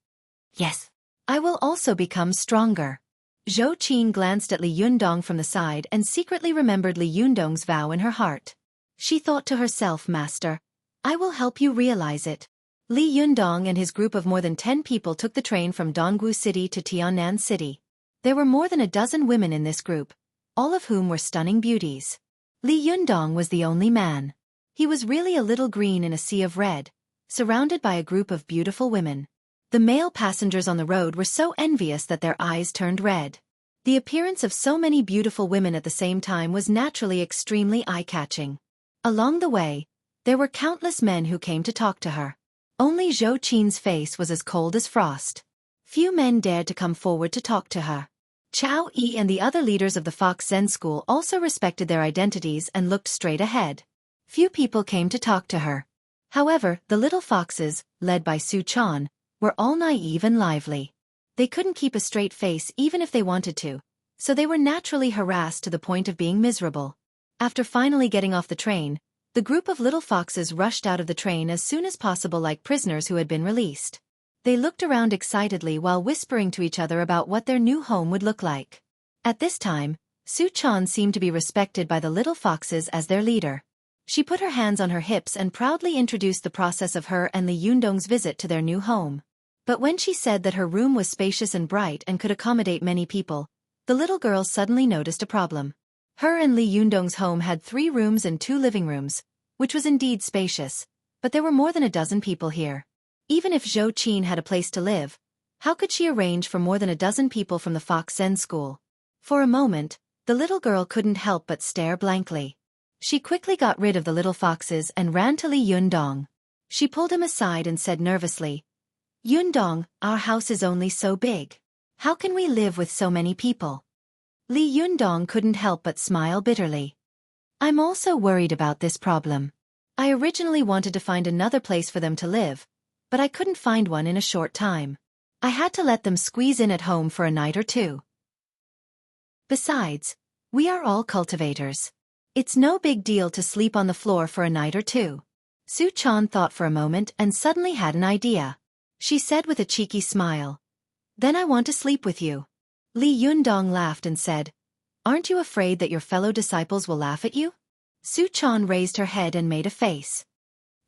Yes, I will also become stronger. Zhou Qin glanced at Li Yundong from the side and secretly remembered Li Yundong's vow in her heart. She thought to herself, Master, I will help you realize it. Li Yundong and his group of more than 10 people took the train from Dongwu City to Tiannan City. There were more than a dozen women in this group, all of whom were stunning beauties. Li Yundong was the only man. He was really a little green in a sea of red, surrounded by a group of beautiful women. The male passengers on the road were so envious that their eyes turned red. The appearance of so many beautiful women at the same time was naturally extremely eye-catching. Along the way, there were countless men who came to talk to her. Only Zhou Qin's face was as cold as frost. Few men dared to come forward to talk to her. Xueqi and the other leaders of the Fox Zen School also respected their identities and looked straight ahead. Few people came to talk to her. However, the little foxes, led by Su Chan, were all naive and lively. They couldn't keep a straight face even if they wanted to, so they were naturally harassed to the point of being miserable. After finally getting off the train, the group of little foxes rushed out of the train as soon as possible like prisoners who had been released. They looked around excitedly while whispering to each other about what their new home would look like. At this time, Su Chan seemed to be respected by the little foxes as their leader. She put her hands on her hips and proudly introduced the process of her and Li Yundong's visit to their new home. But when she said that her room was spacious and bright and could accommodate many people, the little girl suddenly noticed a problem. Her and Li Yundong's home had 3 rooms and 2 living rooms, which was indeed spacious, but there were more than a dozen people here. Even if Zhou Qin had a place to live, how could she arrange for more than a dozen people from the Fox Zen School? For a moment, the little girl couldn't help but stare blankly. She quickly got rid of the little foxes and ran to Li Yundong. She pulled him aside and said nervously, Yundong, our house is only so big. How can we live with so many people? Li Yundong couldn't help but smile bitterly. I'm also worried about this problem. I originally wanted to find another place for them to live, but I couldn't find one in a short time. I had to let them squeeze in at home for a night or two. Besides, we are all cultivators. It's no big deal to sleep on the floor for a night or two. Xueqi thought for a moment and suddenly had an idea. She said with a cheeky smile, "Then I want to sleep with you." Li Yundong laughed and said, "Aren't you afraid that your fellow disciples will laugh at you?" Xueqi raised her head and made a face.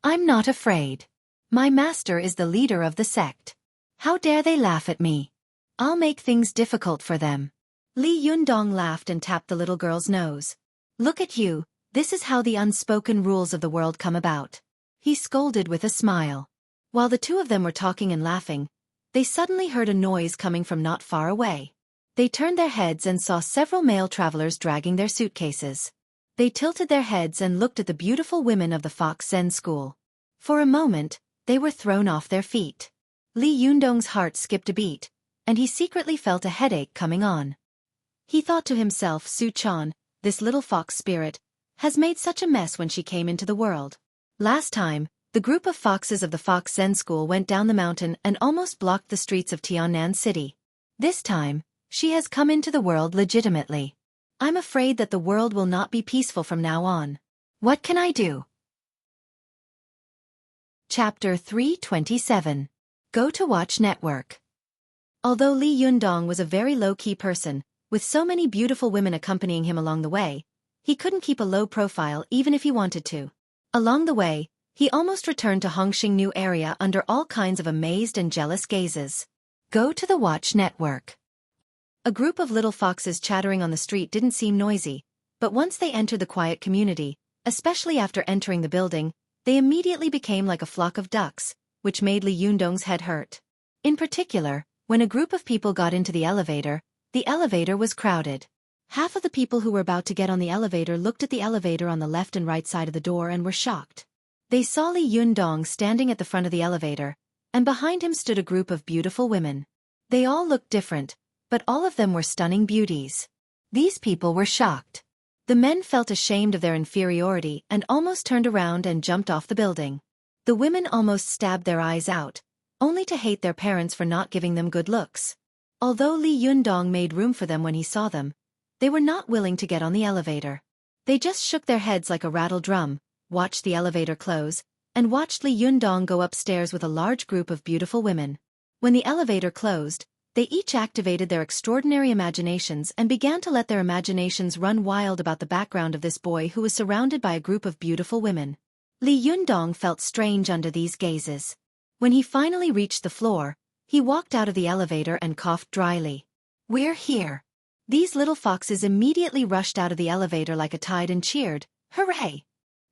"I'm not afraid. My master is the leader of the sect. How dare they laugh at me? I'll make things difficult for them." Li Yundong laughed and tapped the little girl's nose. "Look at you, this is how the unspoken rules of the world come about," he scolded with a smile. While the two of them were talking and laughing, they suddenly heard a noise coming from not far away. They turned their heads and saw several male travelers dragging their suitcases. They tilted their heads and looked at the beautiful women of the Fox Zen school. For a moment, they were thrown off their feet. Li Yundong's heart skipped a beat, and he secretly felt a headache coming on. He thought to himself, Xueqi, this little fox spirit, has made such a mess when she came into the world. Last time, the group of foxes of the Fox Zen school went down the mountain and almost blocked the streets of Tiannan City. This time, she has come into the world legitimately. I'm afraid that the world will not be peaceful from now on. What can I do? Chapter 327. Go to Watch Network. Although Li Yundong was a very low-key person, with so many beautiful women accompanying him along the way, he couldn't keep a low profile even if he wanted to. Along the way, he almost returned to Hongxing area under all kinds of amazed and jealous gazes. Go to the Watch Network. A group of little foxes chattering on the street didn't seem noisy, but once they entered the quiet community, especially after entering the building, they immediately became like a flock of ducks, which made Li Yundong's head hurt. In particular, when a group of people got into the elevator was crowded. Half of the people who were about to get on the elevator looked at the elevator on the left and right side of the door and were shocked. They saw Li Yundong standing at the front of the elevator, and behind him stood a group of beautiful women. They all looked different, but all of them were stunning beauties. These people were shocked. The men felt ashamed of their inferiority and almost turned around and jumped off the building. The women almost stabbed their eyes out, only to hate their parents for not giving them good looks. Although Li Yundong made room for them when he saw them, they were not willing to get on the elevator. They just shook their heads like a rattle drum, watched the elevator close, and watched Li Yundong go upstairs with a large group of beautiful women. When the elevator closed, they each activated their extraordinary imaginations and began to let their imaginations run wild about the background of this boy who was surrounded by a group of beautiful women. Li Yundong felt strange under these gazes. When he finally reached the floor, he walked out of the elevator and coughed dryly. "We're here." These little foxes immediately rushed out of the elevator like a tide and cheered, "Hooray!"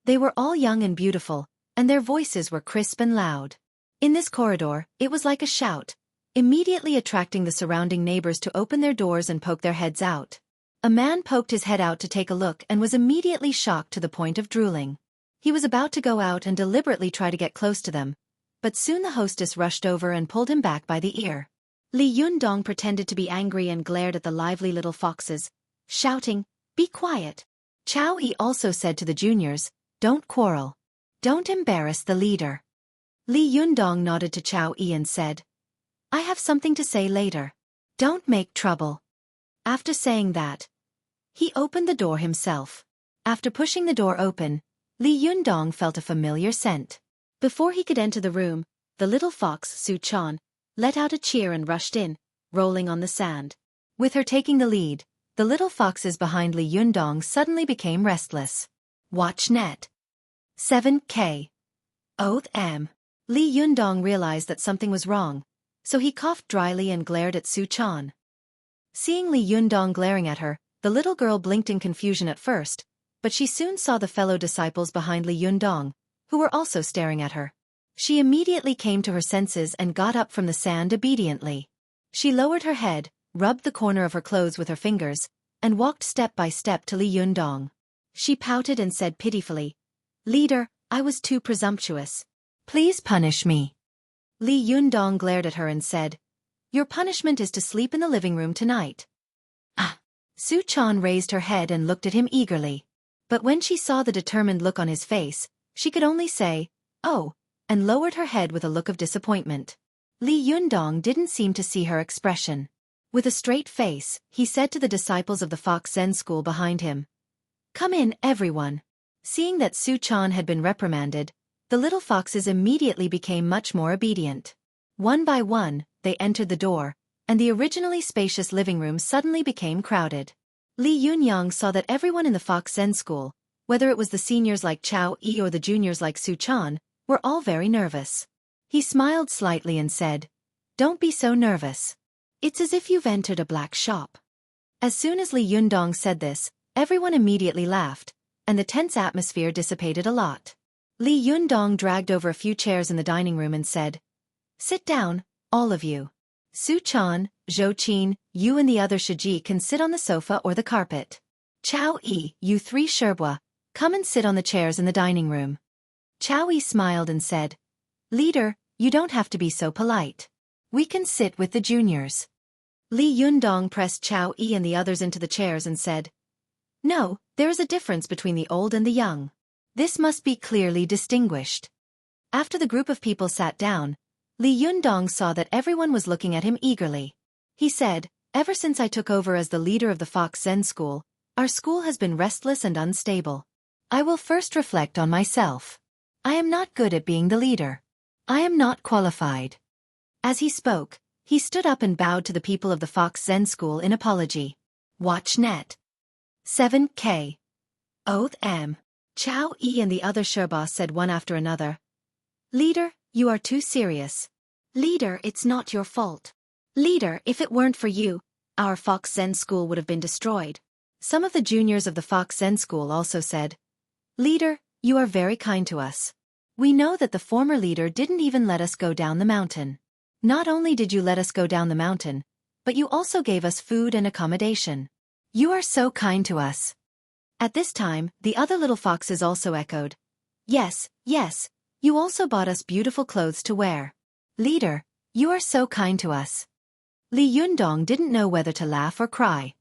They were all young and beautiful, and their voices were crisp and loud. In this corridor, it was like a shout, immediately attracting the surrounding neighbors to open their doors and poke their heads out. A man poked his head out to take a look and was immediately shocked to the point of drooling. He was about to go out and deliberately try to get close to them, but soon the hostess rushed over and pulled him back by the ear. Li Yundong pretended to be angry and glared at the lively little foxes, shouting, "Be quiet." Xueqi also said to the juniors, "Don't quarrel. Don't embarrass the leader." Li Yundong nodded to Xueqi and said, "I have something to say later. Don't make trouble." After saying that, he opened the door himself. After pushing the door open, Li Yundong felt a familiar scent. Before he could enter the room, the little fox, Xueqi, let out a cheer and rushed in, rolling on the sand. With her taking the lead, the little foxes behind Li Yundong suddenly became restless. Watch net. 7K. Oath M. Li Yundong realized that something was wrong, so he coughed dryly and glared at Xueqi. Seeing Li Yundong glaring at her, the little girl blinked in confusion at first, but she soon saw the fellow disciples behind Li Yundong, who were also staring at her. She immediately came to her senses and got up from the sand obediently. She lowered her head, rubbed the corner of her clothes with her fingers, and walked step by step to Li Yundong. She pouted and said pitifully, "Leader, I was too presumptuous. Please punish me." Li Yundong glared at her and said, Your punishment is to sleep in the living room tonight. Ah! Su-chan raised her head and looked at him eagerly. But when she saw the determined look on his face, she could only say, "Oh," and lowered her head with a look of disappointment. Li Yundong didn't seem to see her expression. With a straight face, he said to the disciples of the Fox Zen school behind him, "Come in, everyone." Seeing that Su-chan had been reprimanded, the little foxes immediately became much more obedient. One by one, they entered the door, and the originally spacious living room suddenly became crowded. Li Yunyang saw that everyone in the Fox Zen school, whether it was the seniors like Xueqi or the juniors like Su-chan, were all very nervous. He smiled slightly and said, "Don't be so nervous. It's as if you've entered a black shop." As soon as Li Yundong said this, everyone immediately laughed, and the tense atmosphere dissipated a lot. Li Yundong dragged over a few chairs in the dining room and said, "Sit down, all of you. Su-chan, Zhou-chin, you and the other Xueqi can sit on the sofa or the carpet. Chao-yi, you three Sherbua, come and sit on the chairs in the dining room." Chao-yi smiled and said, "Leader, you don't have to be so polite. We can sit with the juniors." Li Yundong pressed Chao-yi and the others into the chairs and said, "No, there is a difference between the old and the young. This must be clearly distinguished." After the group of people sat down, Li Yundong saw that everyone was looking at him eagerly. He said, "Ever since I took over as the leader of the Fox Zen school, our school has been restless and unstable. I will first reflect on myself. I am not good at being the leader. I am not qualified." As he spoke, he stood up and bowed to the people of the Fox Zen school in apology. Watch net. 7K. Oath M. Chao Yi and the other Sherbas said one after another, "Leader, you are too serious. Leader, it's not your fault. Leader, if it weren't for you, our Fox Zen school would have been destroyed." Some of the juniors of the Fox Zen school also said, "Leader, you are very kind to us. We know that the former leader didn't even let us go down the mountain. Not only did you let us go down the mountain, but you also gave us food and accommodation. You are so kind to us." At this time, the other little foxes also echoed, "Yes, yes, you also bought us beautiful clothes to wear. Leader, you are so kind to us." Li Yundong didn't know whether to laugh or cry.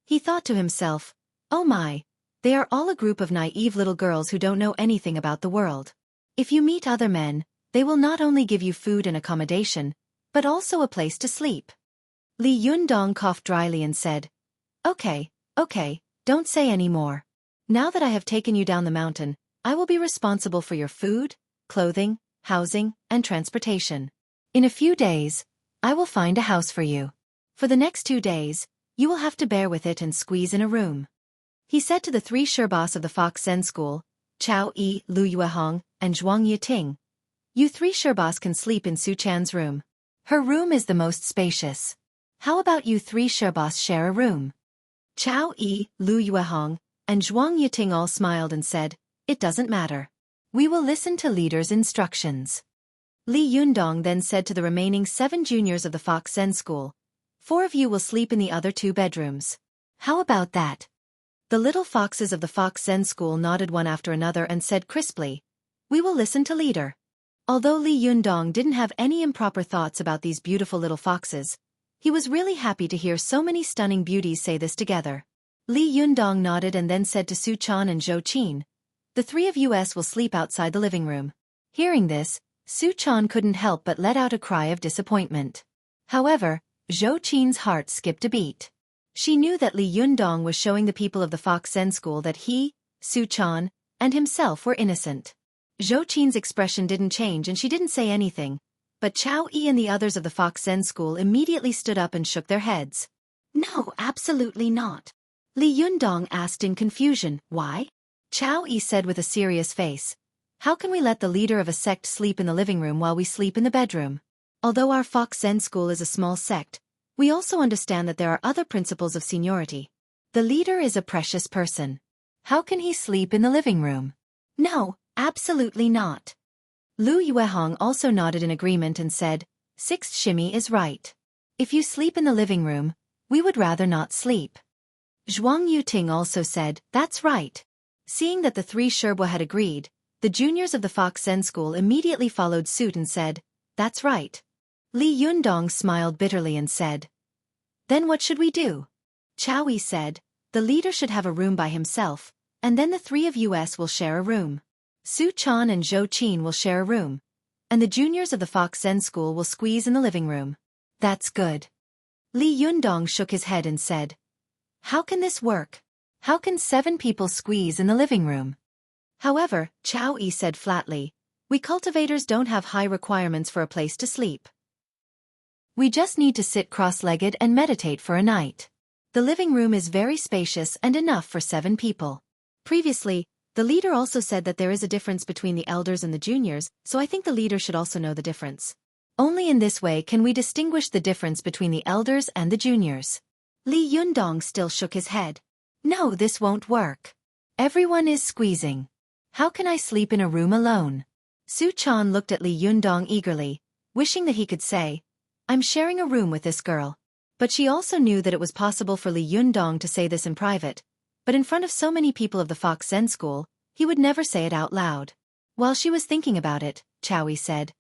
He thought to himself, "Oh my, they are all a group of naive little girls who don't know anything about the world. If you meet other men, they will not only give you food and accommodation, but also a place to sleep." Li Yundong coughed dryly and said, Okay, don't say any more. Now that I have taken you down the mountain, I will be responsible for your food, clothing, housing, and transportation. In a few days, I will find a house for you. For the next 2 days, you will have to bear with it and squeeze in a room." He said to the 3 Sherbas of the Fox Zen school, Chao Yi, Lu Yuehong, and Zhuang Yiting, "You 3 Sherbas can sleep in Su-chan's room. Her room is the most spacious. How about you 3 Sherbas share a room?" Chao Yi, Lu Yuehong, and Zhuang Yiting all smiled and said, "It doesn't matter. We will listen to leader's instructions." Li Yundong then said to the remaining 7 juniors of the Fox Zen school, "4 of you will sleep in the other 2 bedrooms. How about that?" The little foxes of the Fox Zen school nodded one after another and said crisply, "We will listen to leader." Although Li Yundong didn't have any improper thoughts about these beautiful little foxes, he was really happy to hear so many stunning beauties say this together. Li Yundong nodded and then said to Su-chan and Zhou-chin, "The 3 of us will sleep outside the living room." Hearing this, Su-chan couldn't help but let out a cry of disappointment. However, Zhou-chin's heart skipped a beat. She knew that Li Yundong was showing the people of the Fox Zen school that he, Su-chan, and himself were innocent. Zhou-chin's expression didn't change and she didn't say anything, but Chao-yi and the others of the Fox Zen school immediately stood up and shook their heads. "No, absolutely not." Li Yundong asked in confusion, "Why?" Chao-yi said with a serious face, "How can we let the leader of a sect sleep in the living room while we sleep in the bedroom? Although our Fox Zen school is a small sect, we also understand that there are other principles of seniority. The leader is a precious person. How can he sleep in the living room? No, absolutely not." Lu Yuehong also nodded in agreement and said, "Sixth Shimmy is right. If you sleep in the living room, we would rather not sleep." Zhuang Yuting also said, "That's right." Seeing that the 3 Sherbua had agreed, the juniors of the Fox Zen school immediately followed suit and said, "That's right. Li Yundong smiled bitterly and said. Then what should we do? Xueqi said, the leader should have a room by himself, and then the three of us will share a room. Su Chan and Zhou Qin will share a room, and the juniors of the Fox Zen School will squeeze in the living room. That's good. Li Yundong shook his head and said. How can this work? How can 7 people squeeze in the living room? However, Xueqi said flatly, we cultivators don't have high requirements for a place to sleep. We just need to sit cross-legged and meditate for a night. The living room is very spacious and enough for 7 people. Previously, the leader also said that there is a difference between the elders and the juniors, so I think the leader should also know the difference. Only in this way can we distinguish the difference between the elders and the juniors. Li Yundong still shook his head. No, this won't work. Everyone is squeezing. How can I sleep in a room alone? Su Chan looked at Li Yundong eagerly, wishing that he could say, I'm sharing a room with this girl. But she also knew that it was possible for Li Yundong to say this in private, but in front of so many people of the Fox Zen School, he would never say it out loud. While she was thinking about it, Xueqi said,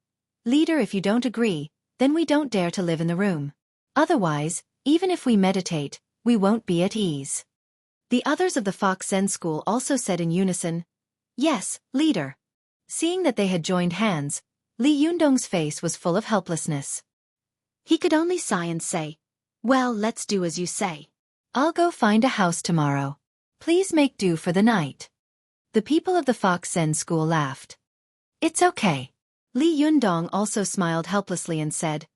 Leader, if you don't agree, then we don't dare to live in the room. Otherwise, even if we meditate, we won't be at ease. The others of the Fox Zen School also said in unison, Yes, leader. Seeing that they had joined hands, Li Yundong's face was full of helplessness. He could only sigh and say, Well, let's do as you say. I'll go find a house tomorrow. Please make do for the night. The people of the Fox Zen School laughed. It's okay. Li Yundong also smiled helplessly and said,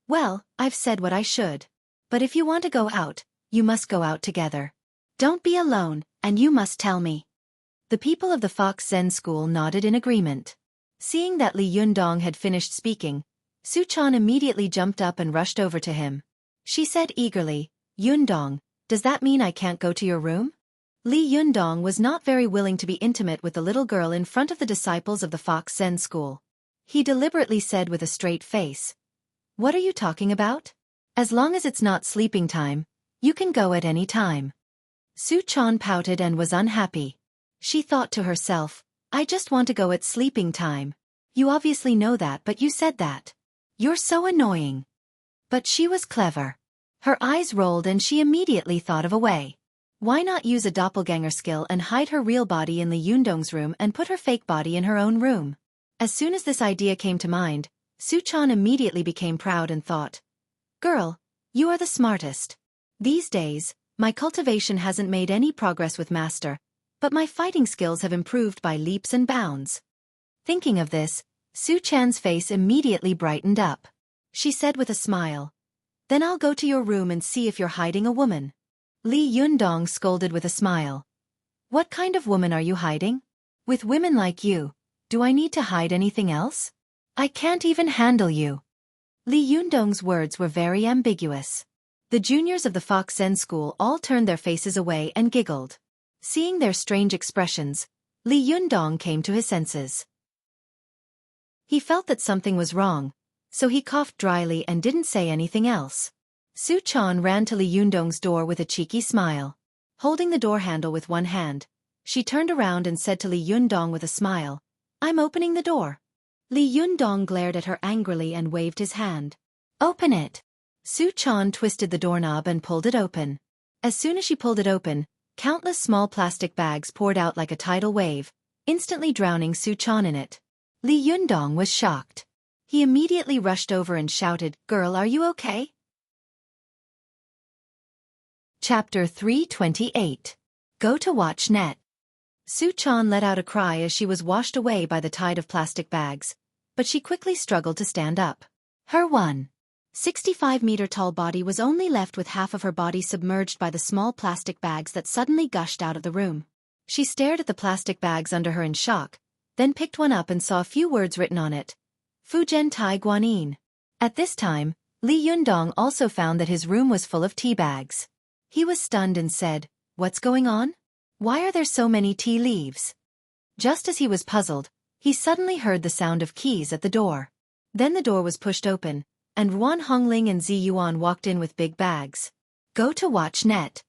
Well, I've said what I should. But if you want to go out, you must go out together. Don't be alone, and you must tell me. The people of the Fox Zen School nodded in agreement. Seeing that Li Yundong had finished speaking, Su Chan immediately jumped up and rushed over to him. She said eagerly, Yundong, does that mean I can't go to your room? Li Yundong was not very willing to be intimate with the little girl in front of the disciples of the Fox Zen School. He deliberately said with a straight face, What are you talking about? As long as it's not sleeping time, you can go at any time. Su Chan pouted and was unhappy. She thought to herself, I just want to go at sleeping time. You obviously know that, but you said that. You're so annoying. But she was clever. Her eyes rolled and she immediately thought of a way. Why not use a doppelganger skill and hide her real body in Li Yundong's room and put her fake body in her own room? As soon as this idea came to mind, Su Chan immediately became proud and thought, Girl, you are the smartest. These days, my cultivation hasn't made any progress with master, but my fighting skills have improved by leaps and bounds. Thinking of this, Su Chan's face immediately brightened up. She said with a smile, Then I'll go to your room and see if you're hiding a woman. Li Yundong scolded with a smile. What kind of woman are you hiding? With women like you, do I need to hide anything else? I can't even handle you. Li Yundong's words were very ambiguous. The juniors of the Fox Zen School all turned their faces away and giggled. Seeing their strange expressions, Li Yundong came to his senses. He felt that something was wrong, so he coughed dryly and didn't say anything else. Su Chan ran to Li Yundong's door with a cheeky smile. Holding the door handle with one hand, she turned around and said to Li Yundong with a smile, I'm opening the door. Li Yundong glared at her angrily and waved his hand. Open it. Su Chan twisted the doorknob and pulled it open. As soon as she pulled it open, countless small plastic bags poured out like a tidal wave, instantly drowning Su Chan in it. Li Yundong was shocked. He immediately rushed over and shouted, Girl, are you okay? Chapter 328. Go to watch net. Su Chan let out a cry as she was washed away by the tide of plastic bags, but she quickly struggled to stand up. Her 1.65-meter-tall body was only left with half of her body submerged by the small plastic bags that suddenly gushed out of the room. She stared at the plastic bags under her in shock, then picked one up and saw a few words written on it. Fujian Tai Guanyin. At this time, Li Yundong also found that his room was full of tea bags. He was stunned and said, What's going on? Why are there so many tea leaves? Just as he was puzzled, he suddenly heard the sound of keys at the door. Then the door was pushed open, and Ruan Hongling and Zi Yuan walked in with big bags. Go to watch net.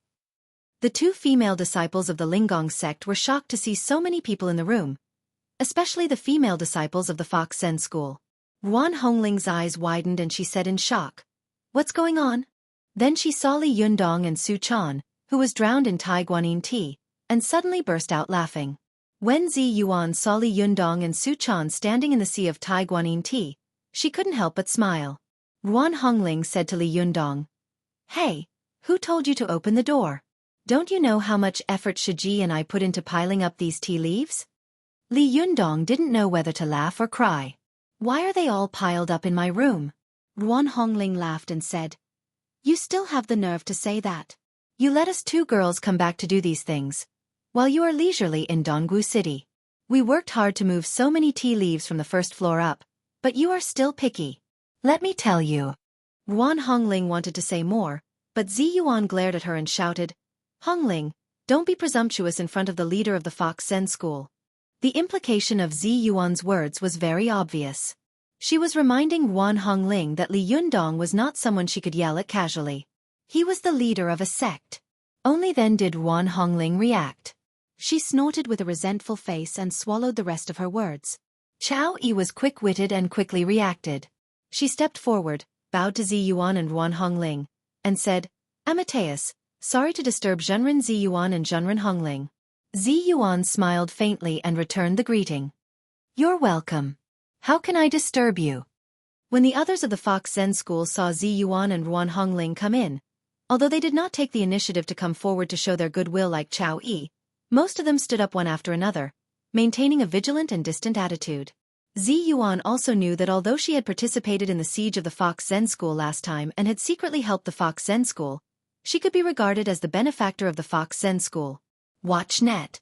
The 2 female disciples of the Linggong sect were shocked to see so many people in the room, especially the female disciples of the Fox Zen School. Ruan Hongling's eyes widened and she said in shock, "What's going on?" Then she saw Li Yundong and Su Chan, who was drowned in Tai Guanyin tea, and suddenly burst out laughing. When Zi Yuan saw Li Yundong and Su Chan standing in the sea of Tai Guanyin tea, she couldn't help but smile. Ruan Hongling said to Li Yundong, "Hey, who told you to open the door? Don't you know how much effort Xueqi and I put into piling up these tea leaves?" Li Yundong didn't know whether to laugh or cry. "Why are they all piled up in my room?" Ruan Hongling laughed and said, "You still have the nerve to say that. You let us two girls come back to do these things, while you are leisurely in Dongwu City. We worked hard to move so many tea leaves from the first floor up, but you are still picky. Let me tell you." Ruan Hongling wanted to say more, but Zi Yuan glared at her and shouted, "Hongling, don't be presumptuous in front of the leader of the Fox Zen school." The implication of Zi Yuan's words was very obvious. She was reminding Ruan Hongling that Li Yundong was not someone she could yell at casually. He was the leader of a sect. Only then did Ruan Hongling react. She snorted with a resentful face and swallowed the rest of her words. Xueqi was quick-witted and quickly reacted. She stepped forward, bowed to Zi Yuan and Ruan Hongling, and said, "Amateus, sorry to disturb Zhenren Zi Yuan and Zhenren Hongling." Zi Yuan smiled faintly and returned the greeting. "You're welcome. How can I disturb you?" When the others of the Fox Zen school saw Zi Yuan and Ruan Hongling come in, although they did not take the initiative to come forward to show their goodwill like Xueqi, most of them stood up one after another, maintaining a vigilant and distant attitude. Zi Yuan also knew that although she had participated in the siege of the Fox Zen school last time and had secretly helped the Fox Zen school, she could be regarded as the benefactor of the Fox Zen school. WatchNet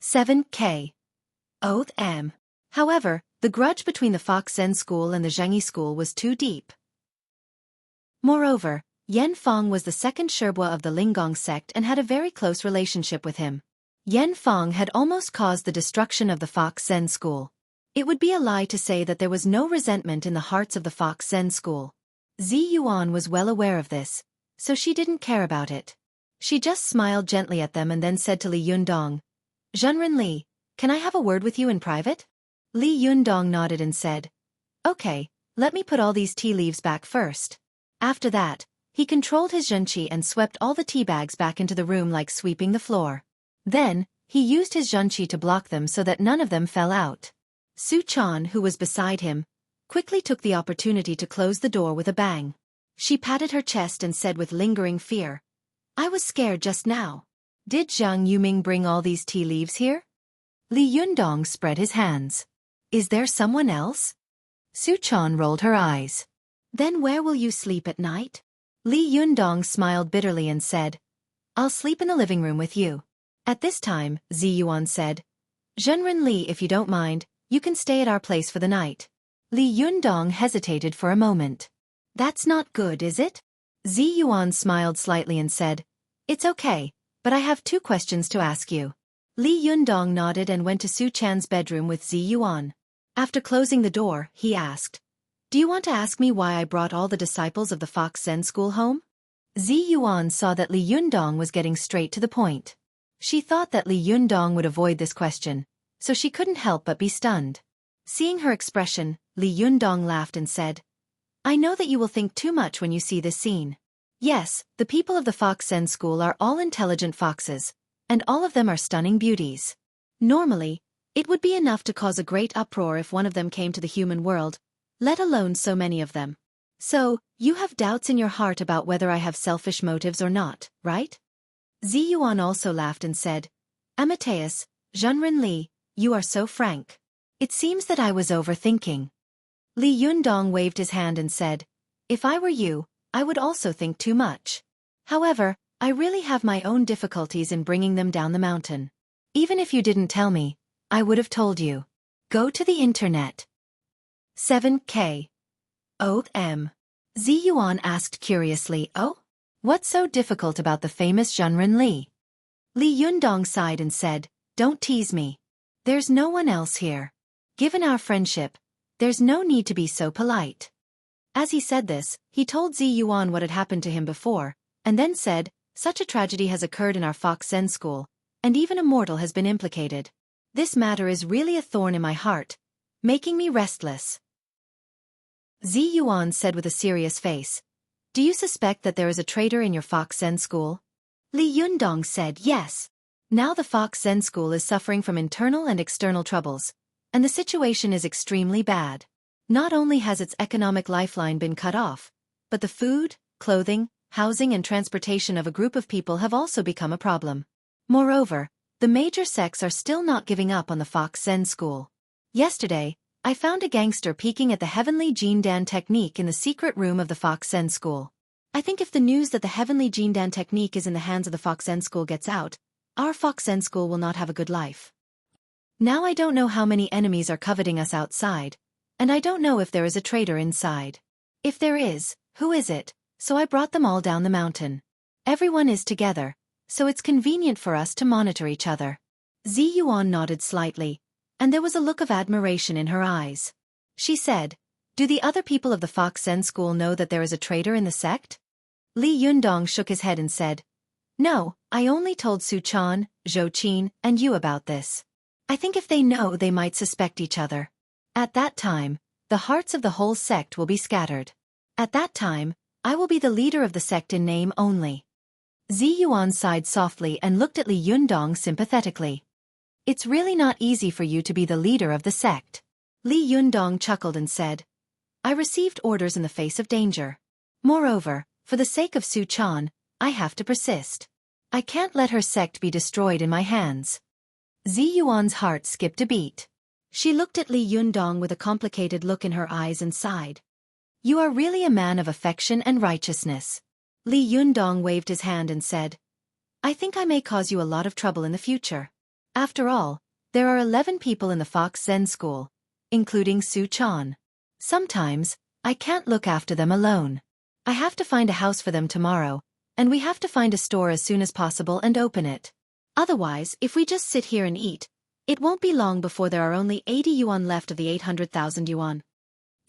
7K Oath M. However, the grudge between the Fox Zen school and the Zhengyi school was too deep. Moreover, Yan Fong was the second Sherbua of the Linggong sect and had a very close relationship with him. Yan Fong had almost caused the destruction of the Fox Zen school. It would be a lie to say that there was no resentment in the hearts of the Fox Zen school. Zi Yuan was well aware of this, so she didn't care about it. She just smiled gently at them and then said to Li Yundong, "Zhenren Li, can I have a word with you in private?" Li Yundong nodded and said, "Okay, let me put all these tea leaves back first." After that, he controlled his zhenqi and swept all the tea bags back into the room like sweeping the floor. Then, he used his zhenqi to block them so that none of them fell out. Su Chan, who was beside him, quickly took the opportunity to close the door with a bang. She patted her chest and said with lingering fear, "I was scared just now. Did Zhang Yuming bring all these tea leaves here?" Li Yundong spread his hands. "Is there someone else?" Su Chan rolled her eyes. "Then where will you sleep at night?" Li Yundong smiled bitterly and said, "I'll sleep in the living room with you." At this time, Zi Yuan said, "Zhenren Li, if you don't mind, you can stay at our place for the night." Li Yundong hesitated for a moment. "That's not good, is it?" Zi Yuan smiled slightly and said, "It's okay, but I have 2 questions to ask you." Li Yundong nodded and went to Su Chan's bedroom with Zi Yuan. After closing the door, he asked, "Do you want to ask me why I brought all the disciples of the Fox Zen school home?" Zi Yuan saw that Li Yundong was getting straight to the point. She thought that Li Yundong would avoid this question, so she couldn't help but be stunned. Seeing her expression, Li Yundong laughed and said, "I know that you will think too much when you see this scene. Yes, the people of the Fox Zen school are all intelligent foxes, and all of them are stunning beauties. Normally, it would be enough to cause a great uproar if one of them came to the human world, let alone so many of them. So, you have doubts in your heart about whether I have selfish motives or not, right?" Zi Yuan also laughed and said, "Amateus, Zhenren Li, you are so frank. It seems that I was overthinking." Li Yundong waved his hand and said, "If I were you, I would also think too much. However, I really have my own difficulties in bringing them down the mountain. Even if you didn't tell me, I would have told you. Go to the internet." 7K Oath M. Zi Yuan asked curiously, "Oh? What's so difficult about the famous Zhenren Li?" Li Yundong sighed and said, "Don't tease me. There's no one else here. Given our friendship, there's no need to be so polite." As he said this, he told Zi Yuan what had happened to him before, and then said, "Such a tragedy has occurred in our Fox Zen school, and even a mortal has been implicated. This matter is really a thorn in my heart, making me restless." Zi Yuan said with a serious face. Do you suspect that there is a traitor in your Fox Zen school? Li Yundong said yes. Now the Fox Zen school is suffering from internal and external troubles, and the situation is extremely bad. Not only has its economic lifeline been cut off, but the food, clothing, housing and transportation of a group of people have also become a problem. Moreover, the major sects are still not giving up on the Fox Zen school. Yesterday, I found a gangster peeking at the heavenly Jindan technique in the secret room of the Fox Zen school. I think if the news that the heavenly Jindan technique is in the hands of the Fox Zen school gets out, our Fox Zen school will not have a good life. Now I don't know how many enemies are coveting us outside, and I don't know if there is a traitor inside. If there is, who is it? So I brought them all down the mountain. Everyone is together, so it's convenient for us to monitor each other. Zi Yuan nodded slightly, and there was a look of admiration in her eyes. She said, do the other people of the Fox Zen school know that there is a traitor in the sect? Li Yundong shook his head and said, no, I only told Su Chan, Zhou Qin, and you about this. I think if they know they might suspect each other. At that time, the hearts of the whole sect will be scattered. At that time, I will be the leader of the sect in name only. Zi Yuan sighed softly and looked at Li Yundong sympathetically. It's really not easy for you to be the leader of the sect. Li Yundong chuckled and said, I received orders in the face of danger. Moreover, for the sake of Su Chan, I have to persist. I can't let her sect be destroyed in my hands. Zi Yuan's heart skipped a beat. She looked at Li Yundong with a complicated look in her eyes and sighed. You are really a man of affection and righteousness. Li Yundong waved his hand and said, I think I may cause you a lot of trouble in the future. After all, there are 11 people in the Fox Zen school, including Su Chan. Sometimes, I can't look after them alone. I have to find a house for them tomorrow, and we have to find a store as soon as possible and open it. Otherwise, if we just sit here and eat, it won't be long before there are only 80 yuan left of the 800,000 yuan.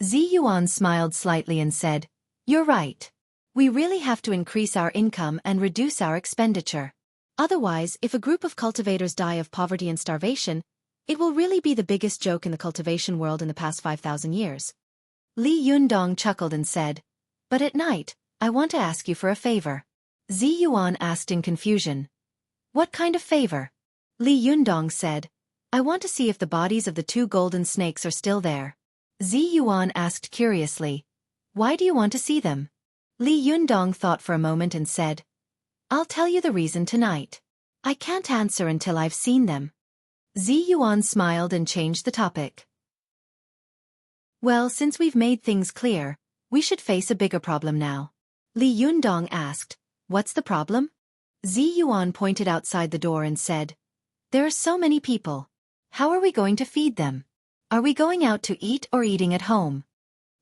Zi Yuan smiled slightly and said, You're right. We really have to increase our income and reduce our expenditure. Otherwise, if a group of cultivators die of poverty and starvation, it will really be the biggest joke in the cultivation world in the past 5,000 years. Li Yundong chuckled and said, But at night, I want to ask you for a favor. Zi Yuan asked in confusion. What kind of favor? Li Yundong said, I want to see if the bodies of the 2 golden snakes are still there. Zi Yuan asked curiously, Why do you want to see them? Li Yundong thought for a moment and said, I'll tell you the reason tonight. I can't answer until I've seen them. Zi Yuan smiled and changed the topic. Well, since we've made things clear, we should face a bigger problem now. Li Yundong asked, What's the problem? Zi Yuan pointed outside the door and said, There are so many people. How are we going to feed them? Are we going out to eat or eating at home?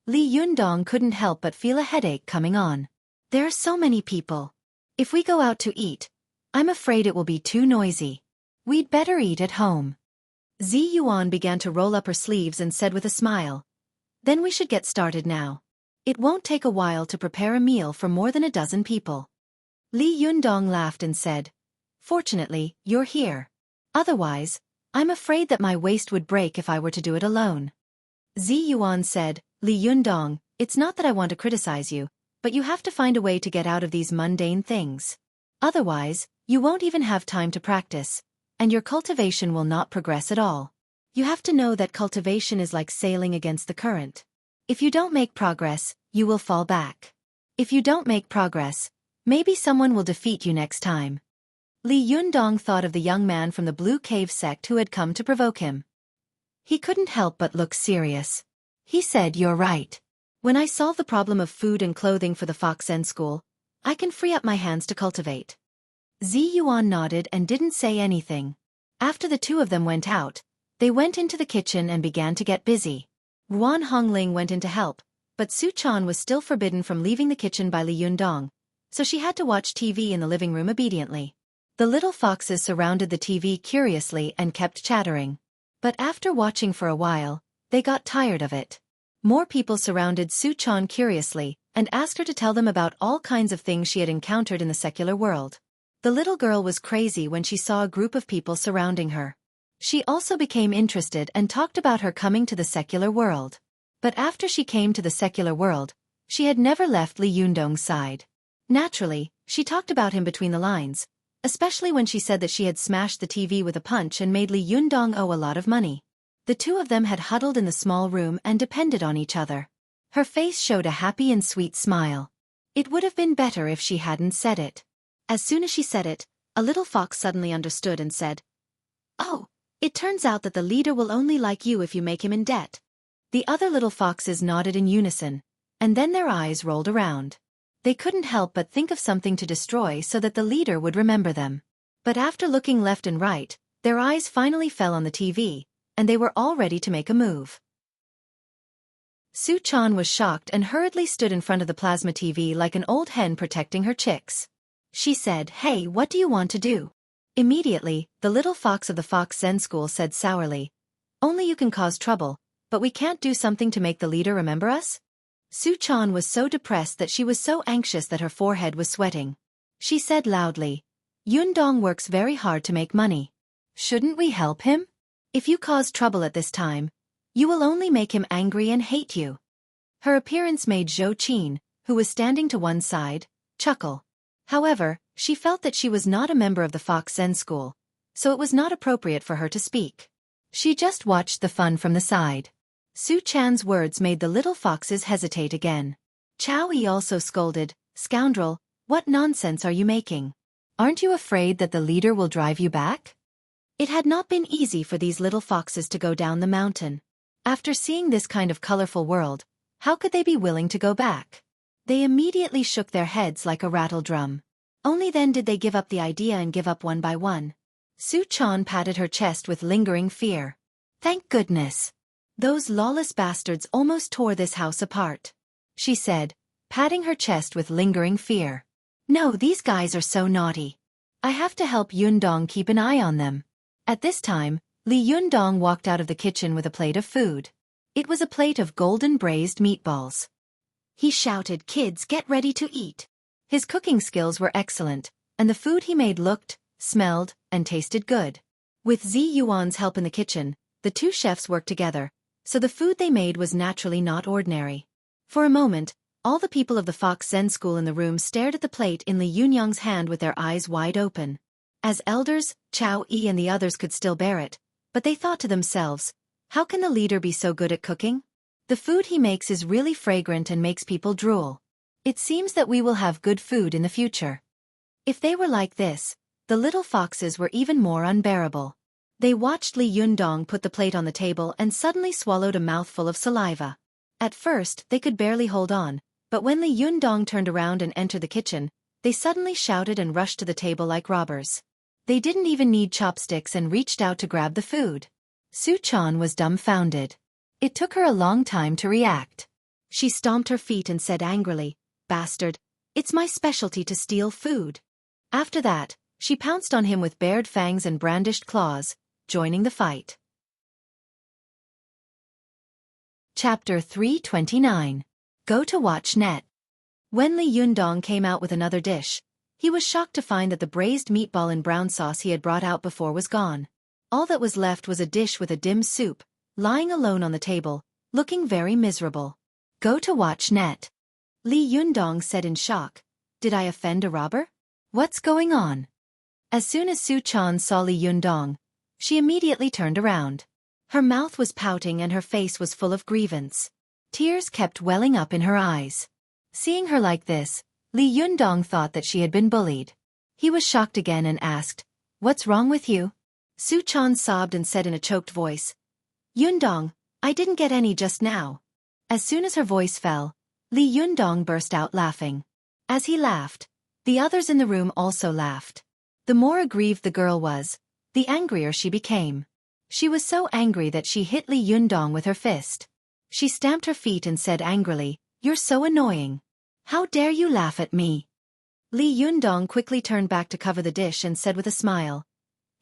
Li Yundong couldn't help but feel a headache coming on. There are so many people. If we go out to eat, I'm afraid it will be too noisy. We'd better eat at home. Zi Yuan began to roll up her sleeves and said with a smile, Then we should get started now. It won't take a while to prepare a meal for more than a dozen people. Li Yundong laughed and said, Fortunately, you're here. Otherwise, I'm afraid that my waist would break if I were to do it alone. Zi Yuan said, Li Yundong, it's not that I want to criticize you, but you have to find a way to get out of these mundane things. Otherwise, you won't even have time to practice, and your cultivation will not progress at all. You have to know that cultivation is like sailing against the current. If you don't make progress, you will fall back. If you don't make progress, maybe someone will defeat you next time. Li Yundong thought of the young man from the Blue Cave sect who had come to provoke him. He couldn't help but look serious. He said, You're right. When I solve the problem of food and clothing for the Fox Zen school, I can free up my hands to cultivate. Zi Yuan nodded and didn't say anything. After the 2 of them went out, they went into the kitchen and began to get busy. Ruan Hongling went in to help, but Su Chan was still forbidden from leaving the kitchen by Li Yundong, so she had to watch TV in the living room obediently. The little foxes surrounded the TV curiously and kept chattering. But after watching for a while, they got tired of it. More people surrounded Su Chan curiously and asked her to tell them about all kinds of things she had encountered in the secular world. The little girl was crazy when she saw a group of people surrounding her. She also became interested and talked about her coming to the secular world. But after she came to the secular world, she had never left Li Yundong's side. Naturally, she talked about him between the lines, especially when she said that she had smashed the TV with a punch and made Li Yundong owe a lot of money. The two of them had huddled in the small room and depended on each other. Her face showed a happy and sweet smile. It would have been better if she hadn't said it. As soon as she said it, a little fox suddenly understood and said, "Oh, it turns out that the leader will only like you if you make him in debt." The other little foxes nodded in unison, and then their eyes rolled around. They couldn't help but think of something to destroy so that the leader would remember them. But after looking left and right, their eyes finally fell on the TV, and they were all ready to make a move. Xueqi was shocked and hurriedly stood in front of the plasma TV like an old hen protecting her chicks. She said, "Hey, what do you want to do?" Immediately, the little fox of the Fox Zen School said sourly, "Only you can cause trouble, but we can't do something to make the leader remember us?" Xueqi was so depressed that she was so anxious that her forehead was sweating. She said loudly, "Yundong works very hard to make money. Shouldn't we help him? If you cause trouble at this time, you will only make him angry and hate you." Her appearance made Xueqi, who was standing to one side, chuckle. However, she felt that she was not a member of the Fox Zen School, so it was not appropriate for her to speak. She just watched the fun from the side. Xueqi's words made the little foxes hesitate again. Xueqi also scolded, "Scoundrel, what nonsense are you making? Aren't you afraid that the leader will drive you back?" It had not been easy for these little foxes to go down the mountain. After seeing this kind of colorful world, how could they be willing to go back? They immediately shook their heads like a rattle drum. Only then did they give up the idea and give up one by one. Xueqi patted her chest with lingering fear. "Thank goodness. Those lawless bastards almost tore this house apart," she said, patting her chest with lingering fear. "No, these guys are so naughty. I have to help Yundong keep an eye on them." At this time, Li Yundong walked out of the kitchen with a plate of food. It was a plate of golden braised meatballs. He shouted, "Kids, get ready to eat." His cooking skills were excellent, and the food he made looked, smelled, and tasted good. With Zi Yuan's help in the kitchen, the two chefs worked together, so the food they made was naturally not ordinary. For a moment, all the people of the Fox Zen School in the room stared at the plate in Li Yunyang's hand with their eyes wide open. As elders, Xueqi and the others could still bear it, but they thought to themselves, "How can the leader be so good at cooking? The food he makes is really fragrant and makes people drool. It seems that we will have good food in the future." If they were like this, the little foxes were even more unbearable. They watched Li Yundong put the plate on the table and suddenly swallowed a mouthful of saliva. At first, they could barely hold on, but when Li Yundong turned around and entered the kitchen, they suddenly shouted and rushed to the table like robbers. They didn't even need chopsticks and reached out to grab the food. Xueqi was dumbfounded. It took her a long time to react. She stomped her feet and said angrily, "Bastard, it's my specialty to steal food." After that, she pounced on him with bared fangs and brandished claws, joining the fight. Chapter 329. Go to watch net. When Li Yundong came out with another dish, he was shocked to find that the braised meatball in brown sauce he had brought out before was gone. All that was left was a dish with a dim soup, lying alone on the table, looking very miserable. "Go to watch net." Li Yundong said in shock, "Did I offend a robber? What's going on?" As soon as Xueqi saw Li Yundong, she immediately turned around. Her mouth was pouting and her face was full of grievance. Tears kept welling up in her eyes. Seeing her like this, Li Yundong thought that she had been bullied. He was shocked again and asked, "What's wrong with you?" Xueqi sobbed and said in a choked voice, "Yundong, I didn't get any just now." As soon as her voice fell, Li Yundong burst out laughing. As he laughed, the others in the room also laughed. The more aggrieved the girl was, the angrier she became. She was so angry that she hit Li Yundong with her fist. She stamped her feet and said angrily, "You're so annoying. How dare you laugh at me?" Li Yundong quickly turned back to cover the dish and said with a smile,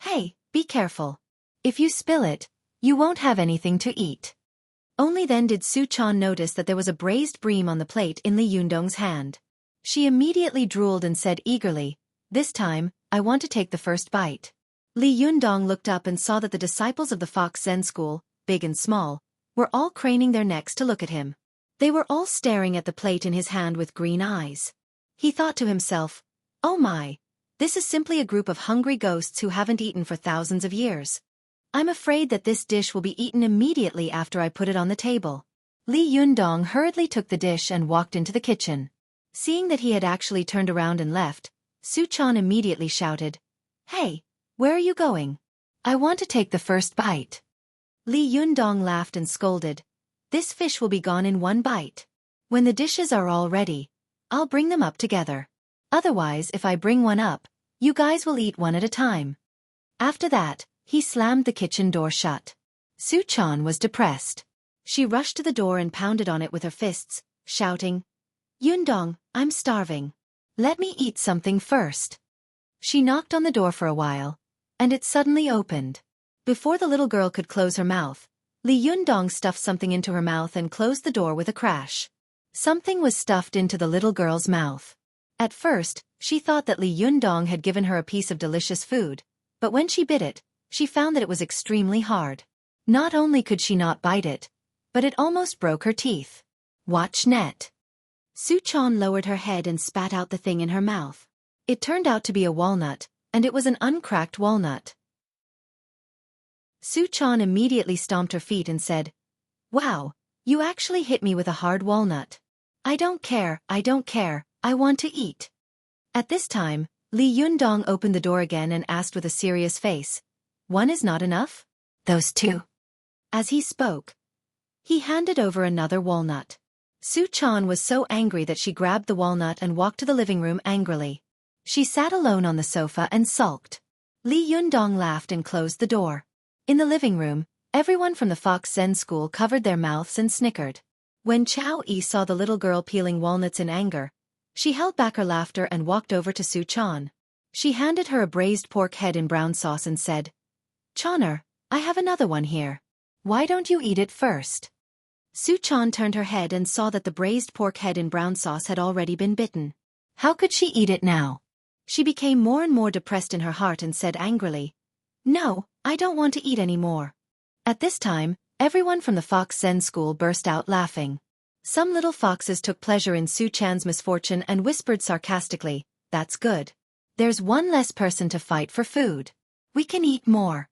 "Hey, be careful. If you spill it, you won't have anything to eat." Only then did Xueqi notice that there was a braised bream on the plate in Li Yundong's hand. She immediately drooled and said eagerly, "This time, I want to take the first bite." Li Yundong looked up and saw that the disciples of the Fox Zen School, big and small, were all craning their necks to look at him. They were all staring at the plate in his hand with green eyes. He thought to himself, "Oh my, this is simply a group of hungry ghosts who haven't eaten for thousands of years. I'm afraid that this dish will be eaten immediately after I put it on the table." Li Yundong hurriedly took the dish and walked into the kitchen. Seeing that he had actually turned around and left, Xueqi immediately shouted, "Hey, where are you going? I want to take the first bite." Li Yundong laughed and scolded, "This fish will be gone in one bite. When the dishes are all ready, I'll bring them up together. Otherwise, if I bring one up, you guys will eat one at a time." After that, he slammed the kitchen door shut. Xueqi was depressed. She rushed to the door and pounded on it with her fists, shouting, "Yundong, I'm starving. Let me eat something first." She knocked on the door for a while, and it suddenly opened. Before the little girl could close her mouth, Li Yundong stuffed something into her mouth and closed the door with a crash. Something was stuffed into the little girl's mouth. At first, she thought that Li Yundong had given her a piece of delicious food, but when she bit it, she found that it was extremely hard. Not only could she not bite it, but it almost broke her teeth. Watch net. Xueqi lowered her head and spat out the thing in her mouth. It turned out to be a walnut, and it was an uncracked walnut. Xueqi immediately stomped her feet and said, "Wow, you actually hit me with a hard walnut. I don't care, I want to eat." At this time, Li Yundong opened the door again and asked with a serious face, "One is not enough? Those two?" As he spoke, he handed over another walnut. Xueqi was so angry that she grabbed the walnut and walked to the living room angrily. She sat alone on the sofa and sulked. Li Yundong laughed and closed the door. In the living room, everyone from the Fox Zen school covered their mouths and snickered. When Xueqi saw the little girl peeling walnuts in anger, she held back her laughter and walked over to Xueqi. She handed her a braised pork head in brown sauce and said, "Choner, I have another one here. Why don't you eat it first?" Xueqi turned her head and saw that the braised pork head in brown sauce had already been bitten. How could she eat it now? She became more and more depressed in her heart and said angrily, "No, I don't want to eat any more." At this time, everyone from the Fox Zen school burst out laughing. Some little foxes took pleasure in Xueqi's misfortune and whispered sarcastically, "That's good. There's one less person to fight for food. We can eat more."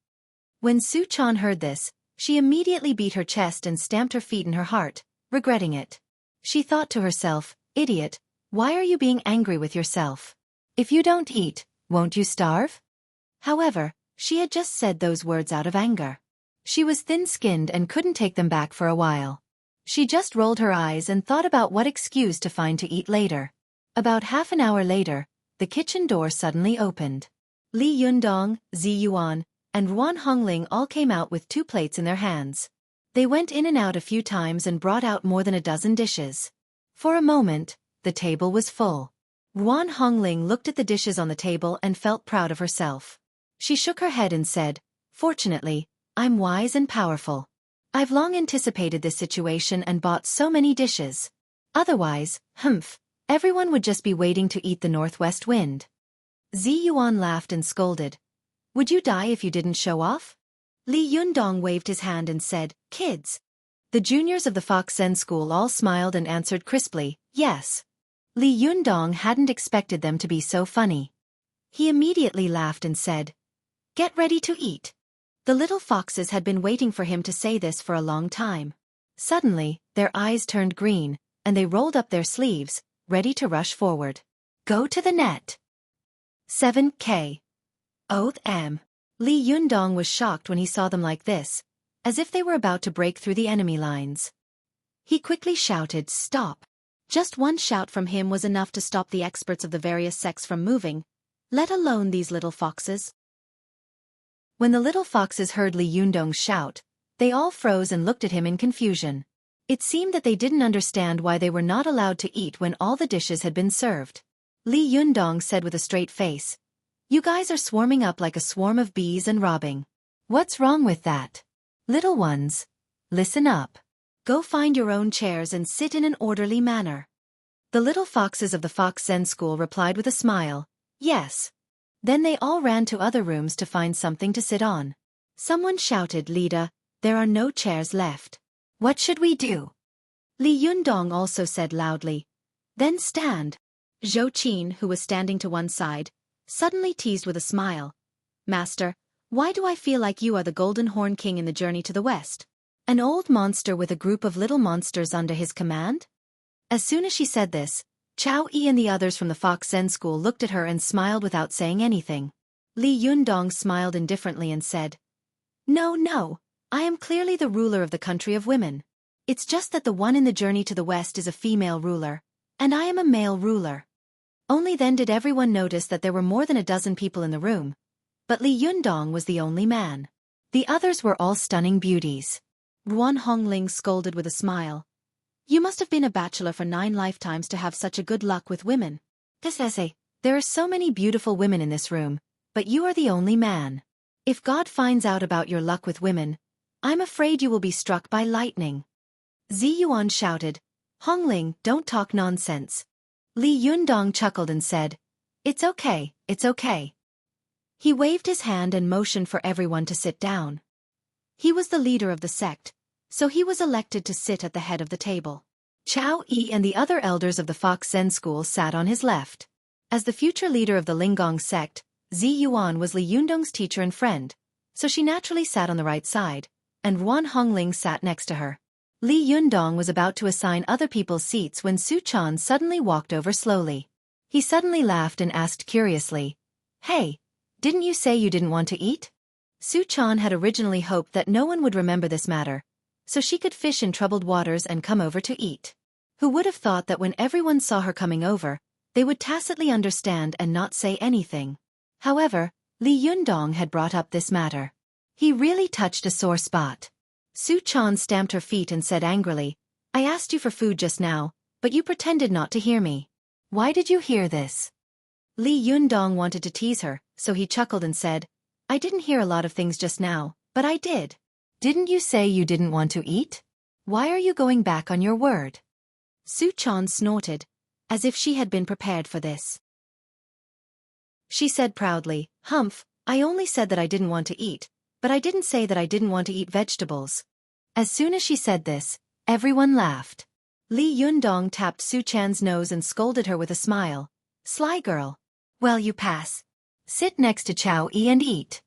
When Xueqi heard this, she immediately beat her chest and stamped her feet in her heart, regretting it. She thought to herself, "Idiot, why are you being angry with yourself? If you don't eat, won't you starve?" However, she had just said those words out of anger. She was thin-skinned and couldn't take them back for a while. She just rolled her eyes and thought about what excuse to find to eat later. About half an hour later, the kitchen door suddenly opened. Li Yundong, Zi Yuan, and Ruan Hongling all came out with 2 plates in their hands. They went in and out a few times and brought out more than a dozen dishes. For a moment, the table was full. Ruan Hongling looked at the dishes on the table and felt proud of herself. She shook her head and said, "Fortunately, I'm wise and powerful. I've long anticipated this situation and bought so many dishes. Otherwise, everyone would just be waiting to eat the northwest wind." Zi Yuan laughed and scolded, "Would you die if you didn't show off?" Li Yundong waved his hand and said, "Kids." The juniors of the Fox Zen school all smiled and answered crisply, "Yes." Li Yundong hadn't expected them to be so funny. He immediately laughed and said, "Get ready to eat." The little foxes had been waiting for him to say this for a long time. Suddenly, their eyes turned green, and they rolled up their sleeves, ready to rush forward. "Go to the net." 7K. Oath M. Li Yundong was shocked when he saw them like this, as if they were about to break through the enemy lines. He quickly shouted, "Stop." Just one shout from him was enough to stop the experts of the various sects from moving, let alone these little foxes. When the little foxes heard Li Yundong's shout, they all froze and looked at him in confusion. It seemed that they didn't understand why they were not allowed to eat when all the dishes had been served. Li Yundong said with a straight face, "You guys are swarming up like a swarm of bees and robbing. What's wrong with that? Little ones, listen up. Go find your own chairs and sit in an orderly manner." The little foxes of the Fox Zen school replied with a smile, "Yes." Then they all ran to other rooms to find something to sit on. Someone shouted, "Lida, there are no chairs left. What should we do? Li Yundong also said loudly. Then stand. Zhou Qin, who was standing to one side, suddenly teased with a smile. Master, why do I feel like you are the Golden Horn King in the journey to the west? An old monster with a group of little monsters under his command? As soon as she said this, Xueqi and the others from the Fox Zen school looked at her and smiled without saying anything. Li Yundong smiled indifferently and said, No, I am clearly the ruler of the country of women. It's just that the one in the journey to the west is a female ruler, and I am a male ruler. Only then did everyone notice that there were more than a dozen people in the room, but Li Yundong was the only man. The others were all stunning beauties. Ruan Hongling scolded with a smile. You must have been a bachelor for 9 lifetimes to have such a good luck with women. There are so many beautiful women in this room, but you are the only man. If God finds out about your luck with women, I'm afraid you will be struck by lightning. Zi Yuan shouted, Hongling, don't talk nonsense. Li Yundong chuckled and said, It's okay. He waved his hand and motioned for everyone to sit down. He was the leader of the sect, so he was elected to sit at the head of the table. Xueqi and the other elders of the Fox Zen school sat on his left. As the future leader of the Linggong sect, Zi Yuan was Li Yundong's teacher and friend, so she naturally sat on the right side, and Ruan Hongling sat next to her. Li Yundong was about to assign other people's seats when Xueqi suddenly walked over slowly. He suddenly laughed and asked curiously, Hey, didn't you say you didn't want to eat? Xueqi had originally hoped that no one would remember this matter, so she could fish in troubled waters and come over to eat. Who would have thought that when everyone saw her coming over, they would tacitly understand and not say anything? However, Li Yundong had brought up this matter. He really touched a sore spot. Xueqi stamped her feet and said angrily, I asked you for food just now, but you pretended not to hear me. Why did you hear this? Li Yundong wanted to tease her, so he chuckled and said, I didn't hear a lot of things just now, but I did. Didn't you say you didn't want to eat? Why are you going back on your word? Xueqi snorted, as if she had been prepared for this. She said proudly, Humph, I only said that I didn't want to eat, but I didn't say that I didn't want to eat vegetables. As soon as she said this, everyone laughed. Li Yundong tapped Xueqi's nose and scolded her with a smile. Sly girl. Well, you pass. Sit next to Xueqi and eat.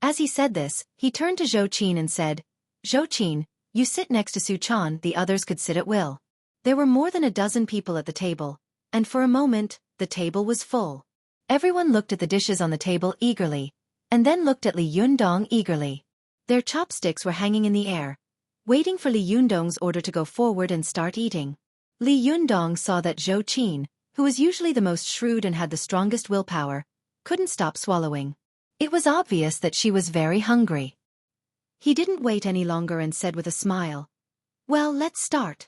As he said this, he turned to Zhou Qin and said, Zhou Qin, you sit next to Xueqi, the others could sit at will. There were more than a dozen people at the table, and for a moment, the table was full. Everyone looked at the dishes on the table eagerly, and then looked at Li Yundong eagerly. Their chopsticks were hanging in the air, waiting for Li Yundong's order to go forward and start eating. Li Yundong saw that Zhou Qin, who was usually the most shrewd and had the strongest willpower, couldn't stop swallowing. It was obvious that she was very hungry. He didn't wait any longer and said with a smile, Well, let's start.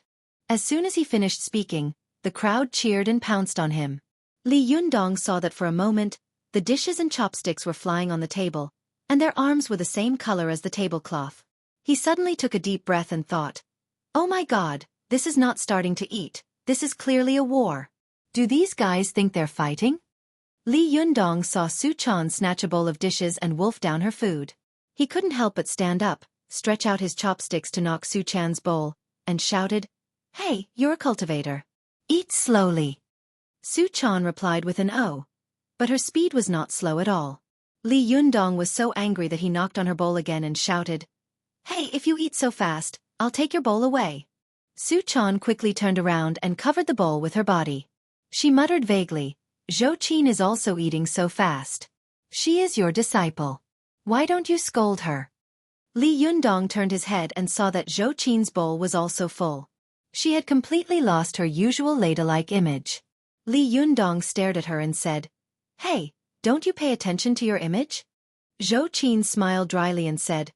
As soon as he finished speaking, the crowd cheered and pounced on him. Li Yundong saw that for a moment, the dishes and chopsticks were flying on the table, and their arms were the same color as the tablecloth. He suddenly took a deep breath and thought, Oh my God, this is not starting to eat, this is clearly a war. Do these guys think they're fighting? Li Yundong saw Xueqi snatch a bowl of dishes and wolf down her food. He couldn't help but stand up, stretch out his chopsticks to knock Xueqi's bowl, and shouted, Hey, you're a cultivator. Eat slowly. Xueqi replied with an "Oh." But her speed was not slow at all. Li Yundong was so angry that he knocked on her bowl again and shouted, Hey, if you eat so fast, I'll take your bowl away. Xueqi quickly turned around and covered the bowl with her body. She muttered vaguely, Zhou Qin is also eating so fast. She is your disciple. Why don't you scold her? Li Yundong turned his head and saw that Zhou Qin's bowl was also full. She had completely lost her usual ladylike image. Li Yundong stared at her and said, Hey, don't you pay attention to your image? Zhou Qin smiled dryly and said,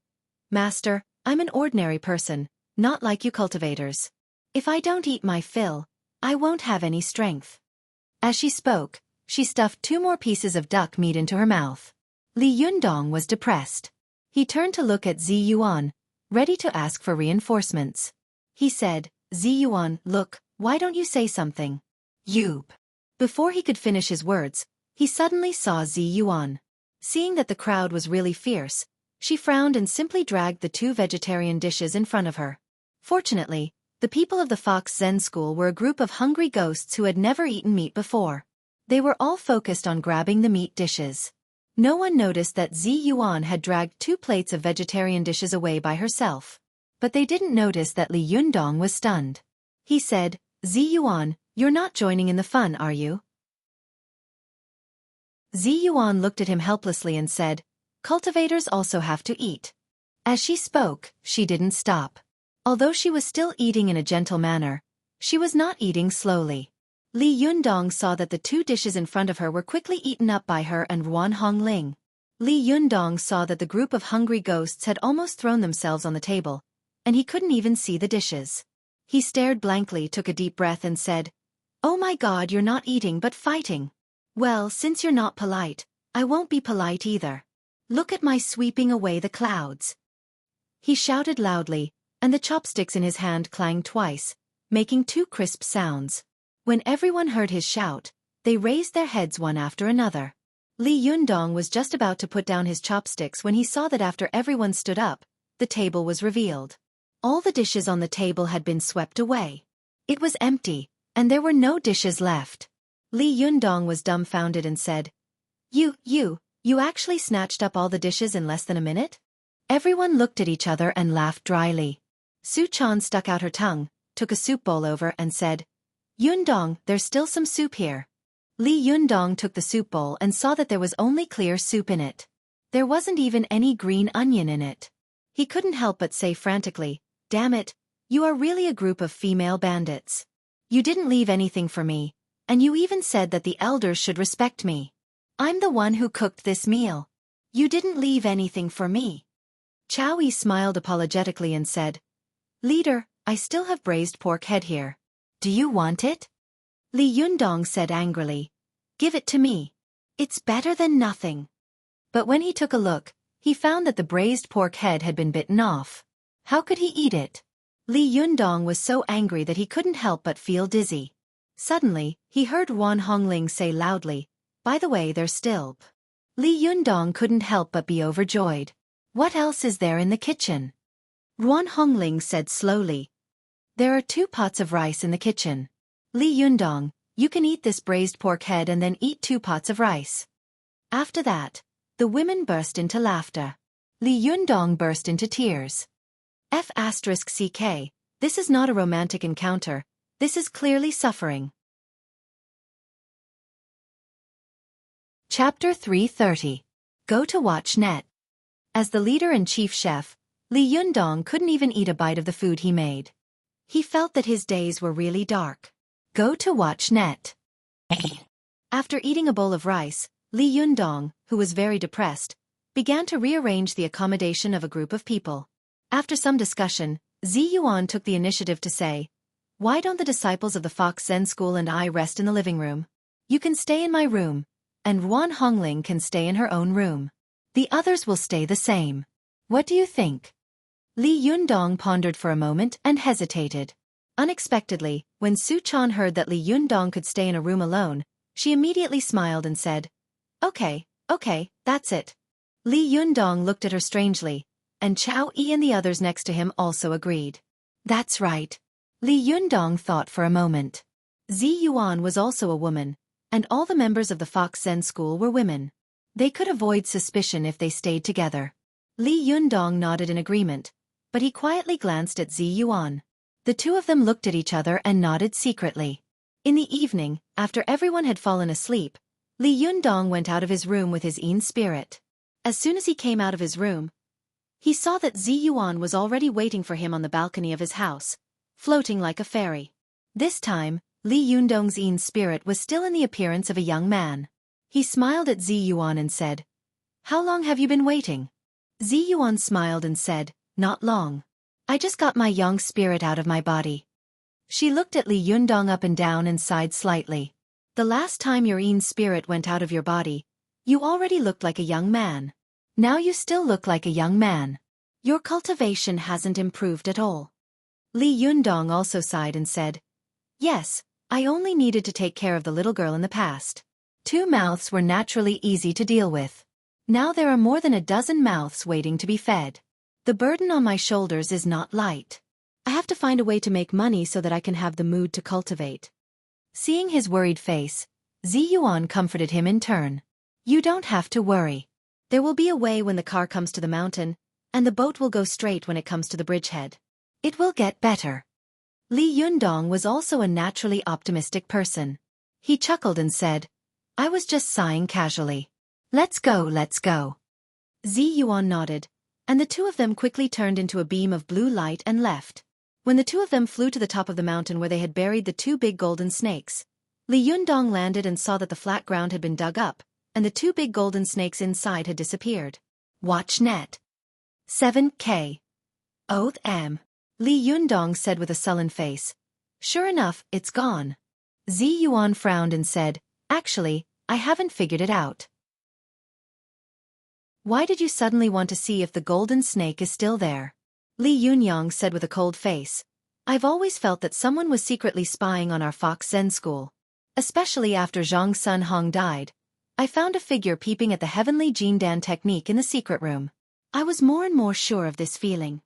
Master, I'm an ordinary person, not like you cultivators. If I don't eat my fill, I won't have any strength. As she spoke, she stuffed 2 more pieces of duck meat into her mouth. Li Yundong was depressed. He turned to look at Zi Yuan, ready to ask for reinforcements. He said, Zi Yuan, look, why don't you say something? Yoop. Before he could finish his words, he suddenly saw Zi Yuan. Seeing that the crowd was really fierce, she frowned and simply dragged the 2 vegetarian dishes in front of her. Fortunately, the people of the Fox Zen School were a group of hungry ghosts who had never eaten meat before. They were all focused on grabbing the meat dishes. No one noticed that Zi Yuan had dragged 2 plates of vegetarian dishes away by herself. But they didn't notice that Li Yundong was stunned. He said, "Zi Yuan, you're not joining in the fun, are you?" Zi Yuan looked at him helplessly and said, "Cultivators also have to eat." As she spoke, she didn't stop. Although she was still eating in a gentle manner, she was not eating slowly. Li Yundong saw that the 2 dishes in front of her were quickly eaten up by her and Ruan Hongling. Li Yundong saw that the group of hungry ghosts had almost thrown themselves on the table, and he couldn't even see the dishes. He stared blankly, took a deep breath and said, "Oh my God, you're not eating but fighting. Well, since you're not polite, I won't be polite either. Look at my sweeping away the clouds." He shouted loudly, and the chopsticks in his hand clanged twice, making 2 crisp sounds. When everyone heard his shout, they raised their heads one after another. Li Yundong was just about to put down his chopsticks when he saw that after everyone stood up, the table was revealed. All the dishes on the table had been swept away. It was empty, and there were no dishes left. Li Yundong was dumbfounded and said, You actually snatched up all the dishes in less than a minute?" Everyone looked at each other and laughed dryly. Xueqi stuck out her tongue, took a soup bowl over and said, "Yundong, there's still some soup here." Li Yundong took the soup bowl and saw that there was only clear soup in it. There wasn't even any green onion in it. He couldn't help but say frantically, "Damn it, you are really a group of female bandits. You didn't leave anything for me, and you even said that the elders should respect me. I'm the one who cooked this meal. You didn't leave anything for me." Xueqi smiled apologetically and said, "Leader, I still have braised pork head here. Do you want it?" Li Yundong said angrily, "Give it to me. It's better than nothing." But when he took a look, he found that the braised pork head had been bitten off. How could he eat it? Li Yundong was so angry that he couldn't help but feel dizzy. Suddenly, he heard Ruan Hongling say loudly, "By the way, there's still." Li Yundong couldn't help but be overjoyed. "What else is there in the kitchen?" Ruan Hongling said slowly, "There are 2 pots of rice in the kitchen. Li Yundong, you can eat this braised pork head and then eat 2 pots of rice." After that, the women burst into laughter. Li Yundong burst into tears. F***CK, this is not a romantic encounter, this is clearly suffering. Chapter 330. Go to watch net. As the leader and chief chef, Li Yundong couldn't even eat a bite of the food he made. He felt that his days were really dark. Go to watch net. After eating a bowl of rice, Li Yundong, who was very depressed, began to rearrange the accommodation of a group of people. After some discussion, Zi Yuan took the initiative to say, "Why don't the disciples of the Fox Zen School and I rest in the living room? You can stay in my room, and Ruan Hongling can stay in her own room. The others will stay the same. What do you think?" Li Yundong pondered for a moment and hesitated. Unexpectedly, when Xueqi heard that Li Yundong could stay in a room alone, she immediately smiled and said, Okay, that's it." Li Yundong looked at her strangely, and Xueqi and the others next to him also agreed. "That's right." Li Yundong thought for a moment. Zi Yuan was also a woman, and all the members of the Fox Zen School were women. They could avoid suspicion if they stayed together. Li Yundong nodded in agreement, but he quietly glanced at Zi Yuan. The 2 of them looked at each other and nodded secretly. In the evening, after everyone had fallen asleep, Li Yundong went out of his room with his Yin spirit. As soon as he came out of his room, he saw that Zi Yuan was already waiting for him on the balcony of his house, floating like a fairy. This time, Li Yundong's Yin spirit was still in the appearance of a young man. He smiled at Zi Yuan and said, "How long have you been waiting?" Zi Yuan smiled and said, "Not long. I just got my young spirit out of my body." She looked at Li Yundong up and down and sighed slightly. "The last time your Yin spirit went out of your body, you already looked like a young man. Now you still look like a young man. Your cultivation hasn't improved at all." Li Yundong also sighed and said, "Yes, I only needed to take care of the little girl in the past. 2 mouths were naturally easy to deal with. Now there are more than a dozen mouths waiting to be fed. The burden on my shoulders is not light." I have to find a way to make money so that I can have the mood to cultivate. Seeing his worried face, Ziyuan comforted him in turn. You don't have to worry. There will be a way when the car comes to the mountain, and the boat will go straight when it comes to the bridgehead. It will get better. Li Yundong was also a naturally optimistic person. He chuckled and said, I was just sighing casually. Let's go, let's go. Ziyuan nodded, and the two of them quickly turned into a beam of blue light and left. When the two of them flew to the top of the mountain where they had buried the two big golden snakes, Li Yundong landed and saw that the flat ground had been dug up, and the two big golden snakes inside had disappeared. Watch net. 7K. Oath am. Li Yundong said with a sullen face. Sure enough, it's gone. Ziyuan frowned and said, Actually, I haven't figured it out. Why did you suddenly want to see if the golden snake is still there? Li Yunyang said with a cold face. I've always felt that someone was secretly spying on our Fox Zen school. Especially after Zhang Sun Hong died. I found a figure peeping at the heavenly Jindan technique in the secret room. I was more and more sure of this feeling.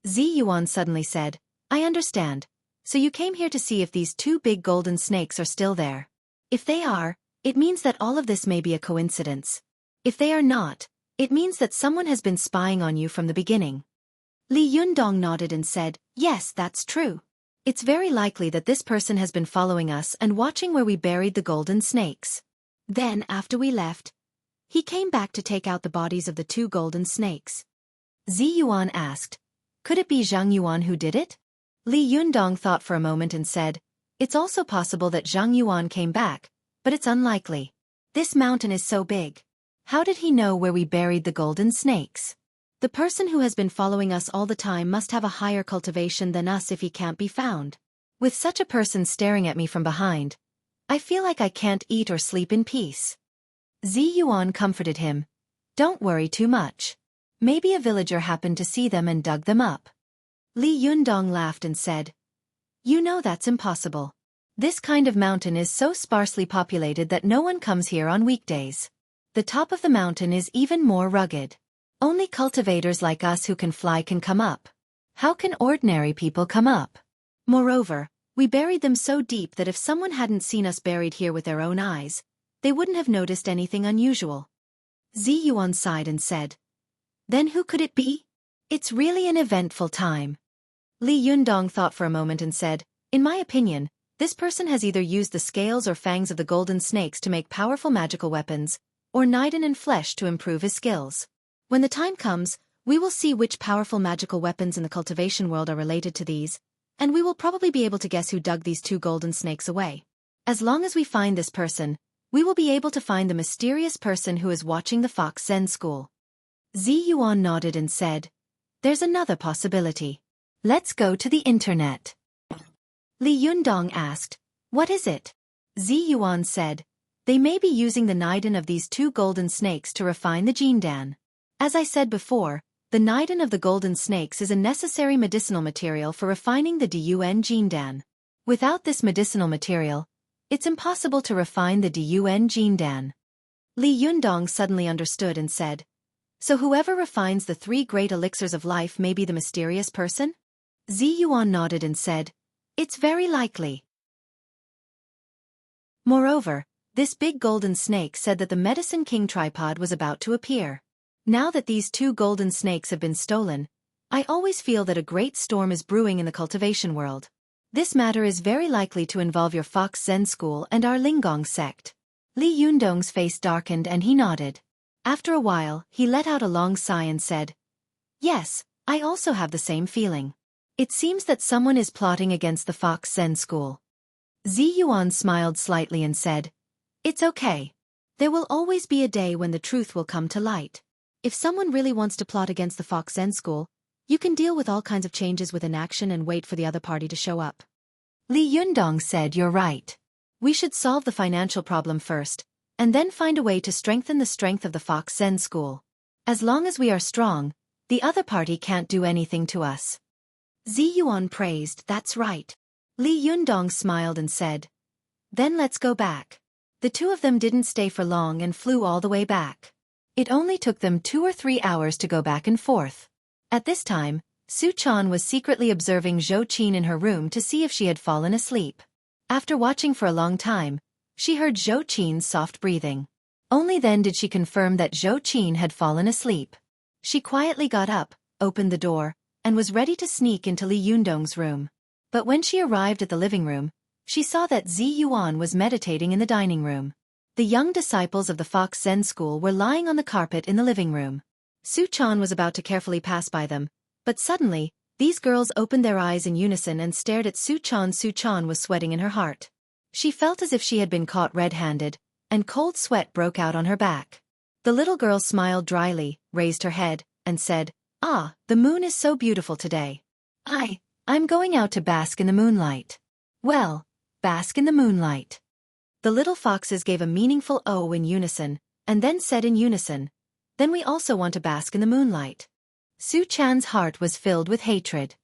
Ziyuan suddenly said, I understand. So you came here to see if these two big golden snakes are still there. If they are, it means that all of this may be a coincidence. If they are not, it means that someone has been spying on you from the beginning. Li Yundong nodded and said, Yes, that's true. It's very likely that this person has been following us and watching where we buried the golden snakes. Then, after we left, he came back to take out the bodies of the two golden snakes. Ziyuan asked, Could it be Zhang Yuan who did it? Li Yundong thought for a moment and said, It's also possible that Zhang Yuan came back, but it's unlikely. This mountain is so big. How did he know where we buried the golden snakes? The person who has been following us all the time must have a higher cultivation than us if he can't be found. With such a person staring at me from behind, I feel like I can't eat or sleep in peace. Ziyuan comforted him. Don't worry too much. Maybe a villager happened to see them and dug them up. Li Yundong laughed and said, You know that's impossible. This kind of mountain is so sparsely populated that no one comes here on weekdays. The top of the mountain is even more rugged. Only cultivators like us who can fly can come up. How can ordinary people come up? Moreover, we buried them so deep that if someone hadn't seen us buried here with their own eyes, they wouldn't have noticed anything unusual. Ziyuan sighed and said, Then who could it be? It's really an eventful time. Li Yundong thought for a moment and said, In my opinion, this person has either used the scales or fangs of the golden snakes to make powerful magical weapons, or Niden and flesh to improve his skills. When the time comes, we will see which powerful magical weapons in the cultivation world are related to these, and we will probably be able to guess who dug these two golden snakes away. As long as we find this person, we will be able to find the mysterious person who is watching the Fox Zen school. Ziyuan nodded and said, There's another possibility. Let's go to the internet. Li Yundong asked, What is it? Ziyuan said, They may be using the Niden of these two golden snakes to refine the Jindan. As I said before, the Niden of the golden snakes is a necessary medicinal material for refining the Dun Jindan. Without this medicinal material, it's impossible to refine the Dun Jindan. Li Yundong suddenly understood and said, So whoever refines the three great elixirs of life may be the mysterious person? Ziyuan nodded and said, It's very likely. Moreover, this big golden snake said that the Medicine King tripod was about to appear. Now that these two golden snakes have been stolen, I always feel that a great storm is brewing in the cultivation world. This matter is very likely to involve your Fox Zen school and our Linggong sect. Li Yundong's face darkened and he nodded. After a while, he let out a long sigh and said, Yes, I also have the same feeling. It seems that someone is plotting against the Fox Zen school. Ziyuan smiled slightly and said, It's okay. There will always be a day when the truth will come to light. If someone really wants to plot against the Fox Zen school, you can deal with all kinds of changes with inaction and wait for the other party to show up. Li Yundong said, You're right. We should solve the financial problem first, and then find a way to strengthen the strength of the Fox Zen school. As long as we are strong, the other party can't do anything to us. Ziyuan praised, That's right. Li Yundong smiled and said, Then let's go back. The two of them didn't stay for long and flew all the way back. It only took them 2 or 3 hours to go back and forth. At this time, Su-chan was secretly observing Xueqi in her room to see if she had fallen asleep. After watching for a long time, she heard Xueqi's soft breathing. Only then did she confirm that Xueqi had fallen asleep. She quietly got up, opened the door, and was ready to sneak into Li Yundong's room. But when she arrived at the living room, she saw that Zi Yuan was meditating in the dining room. The young disciples of the Fox Zen school were lying on the carpet in the living room. Su-chan was about to carefully pass by them, but suddenly, these girls opened their eyes in unison and stared at Su-chan. Su-chan was sweating in her heart. She felt as if she had been caught red-handed, and cold sweat broke out on her back. The little girl smiled dryly, raised her head, and said, "Ah, the moon is so beautiful today. I'm going out to bask in the moonlight." "Well, bask in the moonlight." The little foxes gave a meaningful "oh" in unison, and then said in unison, "Then we also want to bask in the moonlight." Su-chan's heart was filled with hatred.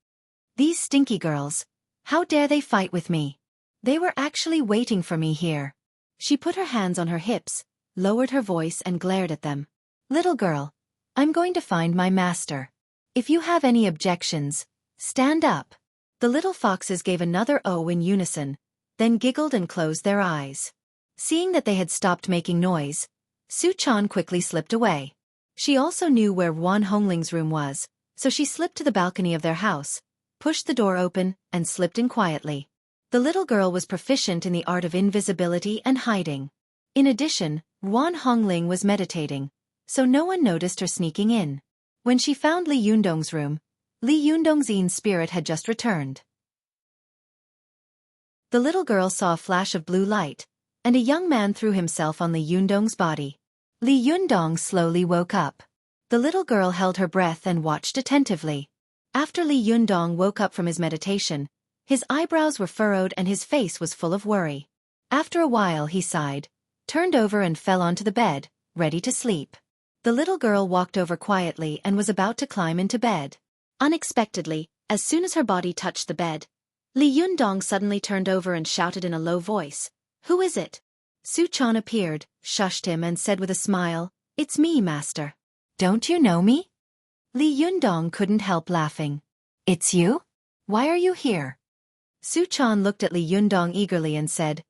These stinky girls, how dare they fight with me? They were actually waiting for me here. She put her hands on her hips, lowered her voice and glared at them. "Little girl, I'm going to find my master. If you have any objections, stand up." The little foxes gave another "oh" in unison, then giggled and closed their eyes. Seeing that they had stopped making noise, Su-chan quickly slipped away. She also knew where Wan Hongling's room was, so she slipped to the balcony of their house, pushed the door open, and slipped in quietly. The little girl was proficient in the art of invisibility and hiding. In addition, Wan Hongling was meditating, so no one noticed her sneaking in. When she found Li Yundong's room, Li Yundong's spirit had just returned. The little girl saw a flash of blue light, and a young man threw himself on Li Yundong's body. Li Yundong slowly woke up. The little girl held her breath and watched attentively. After Li Yundong woke up from his meditation, his eyebrows were furrowed and his face was full of worry. After a while he sighed, turned over and fell onto the bed, ready to sleep. The little girl walked over quietly and was about to climb into bed. Unexpectedly, as soon as her body touched the bed, Li Yundong suddenly turned over and shouted in a low voice, "Who is it?" Su-chan appeared, shushed him and said with a smile, "It's me, master." "Don't you know me?" Li Yundong couldn't help laughing. "It's you? Why are you here?" Su-chan looked at Li Yundong eagerly and said,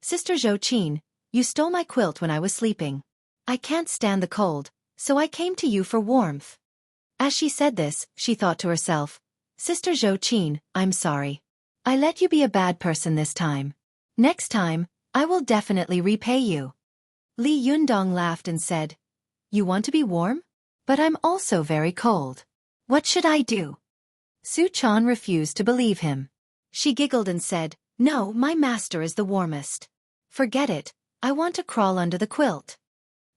"Sister Xueqi, you stole my quilt when I was sleeping. I can't stand the cold, so I came to you for warmth." As she said this, she thought to herself, "Sister Xueqi, I'm sorry. I let you be a bad person this time. Next time, I will definitely repay you." Li Yundong laughed and said, "You want to be warm? But I'm also very cold. What should I do?" Su-chan refused to believe him. She giggled and said, "No, my master is the warmest. Forget it, I want to crawl under the quilt."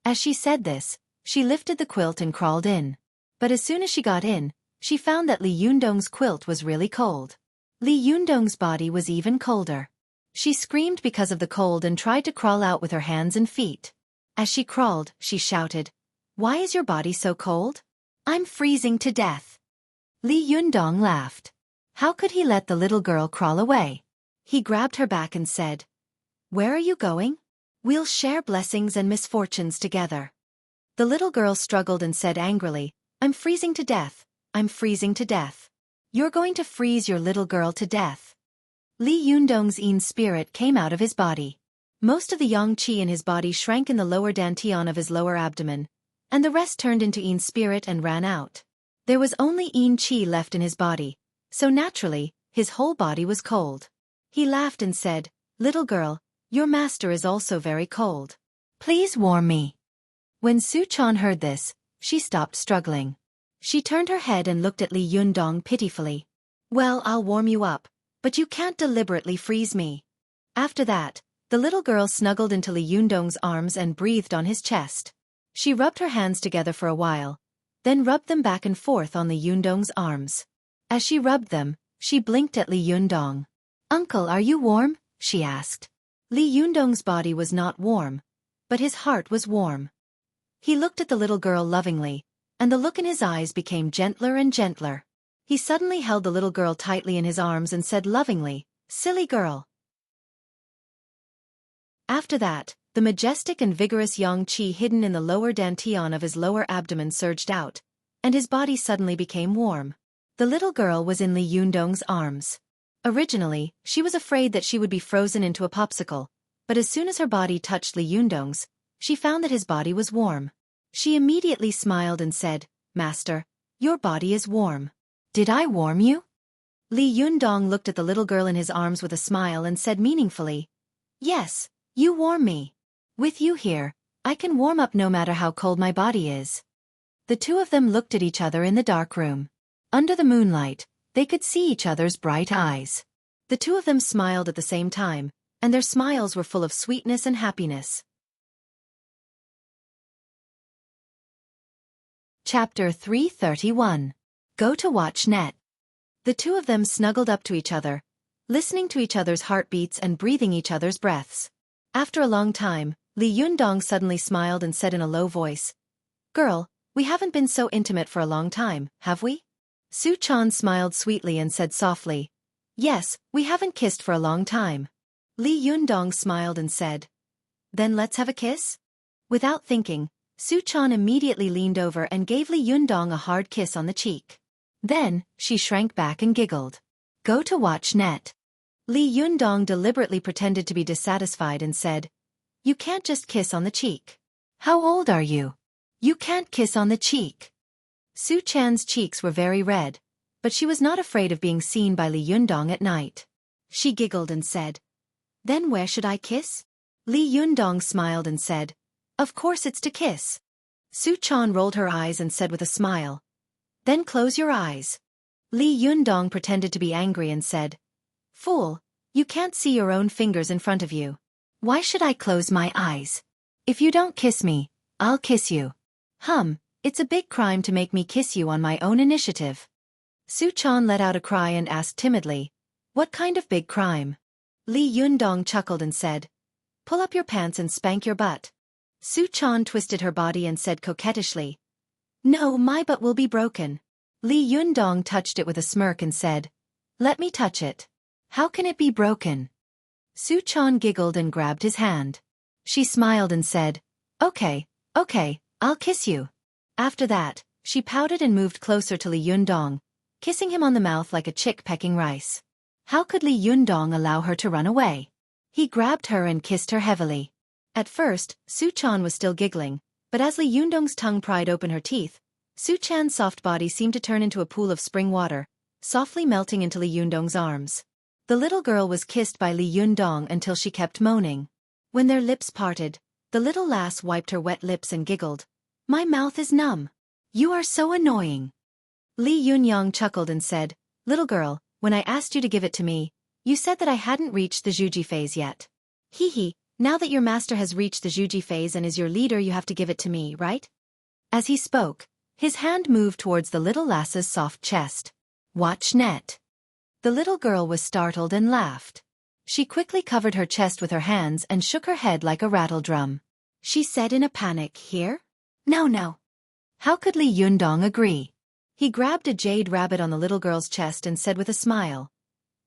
As she said this, she lifted the quilt and crawled in. But as soon as she got in, she found that Li Yundong's quilt was really cold. Li Yundong's body was even colder. She screamed because of the cold and tried to crawl out with her hands and feet. As she crawled, she shouted, "Why is your body so cold? I'm freezing to death." Li Yundong laughed. How could he let the little girl crawl away? He grabbed her back and said, "Where are you going? We'll share blessings and misfortunes together." The little girl struggled and said angrily, "I'm freezing to death, I'm freezing to death. You're going to freeze your little girl to death." Li Yundong's spirit came out of his body. Most of the yang qi in his body shrank in the lower dantian of his lower abdomen, and the rest turned into spirit and ran out. There was only qi left in his body, so naturally, his whole body was cold. He laughed and said, "Little girl, your master is also very cold. Please warm me." When Su-chan heard this, she stopped struggling. She turned her head and looked at Li Yundong pitifully. "Well, I'll warm you up, but you can't deliberately freeze me." After that, the little girl snuggled into Li Yundong's arms and breathed on his chest. She rubbed her hands together for a while, then rubbed them back and forth on Li Yundong's arms. As she rubbed them, she blinked at Li Yundong. "Uncle, are you warm?" she asked. Li Yundong's body was not warm, but his heart was warm. He looked at the little girl lovingly, and the look in his eyes became gentler and gentler. He suddenly held the little girl tightly in his arms and said lovingly, "Silly girl." After that, the majestic and vigorous yang qi hidden in the lower dantian of his lower abdomen surged out, and his body suddenly became warm. The little girl was in Li Yundong's arms. Originally, she was afraid that she would be frozen into a popsicle, but as soon as her body touched Li Yundong's, she found that his body was warm. She immediately smiled and said, "Master, your body is warm." "Did I warm you?" Li Yundong looked at the little girl in his arms with a smile and said meaningfully, "Yes, you warm me. With you here, I can warm up no matter how cold my body is." The two of them looked at each other in the dark room. Under the moonlight, they could see each other's bright eyes. The two of them smiled at the same time, and their smiles were full of sweetness and happiness. Chapter 331. Go to watch net. The two of them snuggled up to each other, listening to each other's heartbeats and breathing each other's breaths. After a long time, Li Yundong suddenly smiled and said in a low voice, "Girl, we haven't been so intimate for a long time, have we?" Xueqi smiled sweetly and said softly, "Yes, we haven't kissed for a long time." Li Yundong smiled and said, "Then let's have a kiss?" Without thinking, Xueqi immediately leaned over and gave Li Yundong a hard kiss on the cheek. Then, she shrank back and giggled. "Go to watch net." Li Yundong deliberately pretended to be dissatisfied and said, "You can't just kiss on the cheek." "How old are you? You can't kiss on the cheek." Xueqi's cheeks were very red, but she was not afraid of being seen by Li Yundong at night. She giggled and said, "Then where should I kiss?" Li Yundong smiled and said, "Of course it's to kiss." Xueqi rolled her eyes and said with a smile, "Then close your eyes." Li Yundong pretended to be angry and said, "Fool, you can't see your own fingers in front of you. Why should I close my eyes? If you don't kiss me, I'll kiss you." It's a big crime to make me kiss you on my own initiative." Xueqi let out a cry and asked timidly, "What kind of big crime?" Li Yundong chuckled and said, "Pull up your pants and spank your butt." Xueqi twisted her body and said coquettishly, "No, my butt will be broken." Li Yundong touched it with a smirk and said, "Let me touch it." "How can it be broken?" Xueqi giggled and grabbed his hand. She smiled and said, Okay, I'll kiss you." After that, she pouted and moved closer to Li Yundong, kissing him on the mouth like a chick pecking rice. How could Li Yundong allow her to run away? He grabbed her and kissed her heavily. At first, Xueqi was still giggling, but as Li Yundong's tongue pried open her teeth, Xueqi's soft body seemed to turn into a pool of spring water, softly melting into Li Yundong's arms. The little girl was kissed by Li Yundong until she kept moaning. When their lips parted, the little lass wiped her wet lips and giggled, "My mouth is numb. You are so annoying." Li Yundong chuckled and said, "Little girl, when I asked you to give it to me, you said that I hadn't reached the Xueqi phase yet. Hee, now that your master has reached the Xueqi phase and is your leader, you have to give it to me, right?" As he spoke, his hand moved towards the little lass's soft chest. "Watch net." The little girl was startled and laughed. She quickly covered her chest with her hands and shook her head like a rattle drum. She said in a panic, "Here? No." How could Li Yundong agree? He grabbed a jade rabbit on the little girl's chest and said with a smile,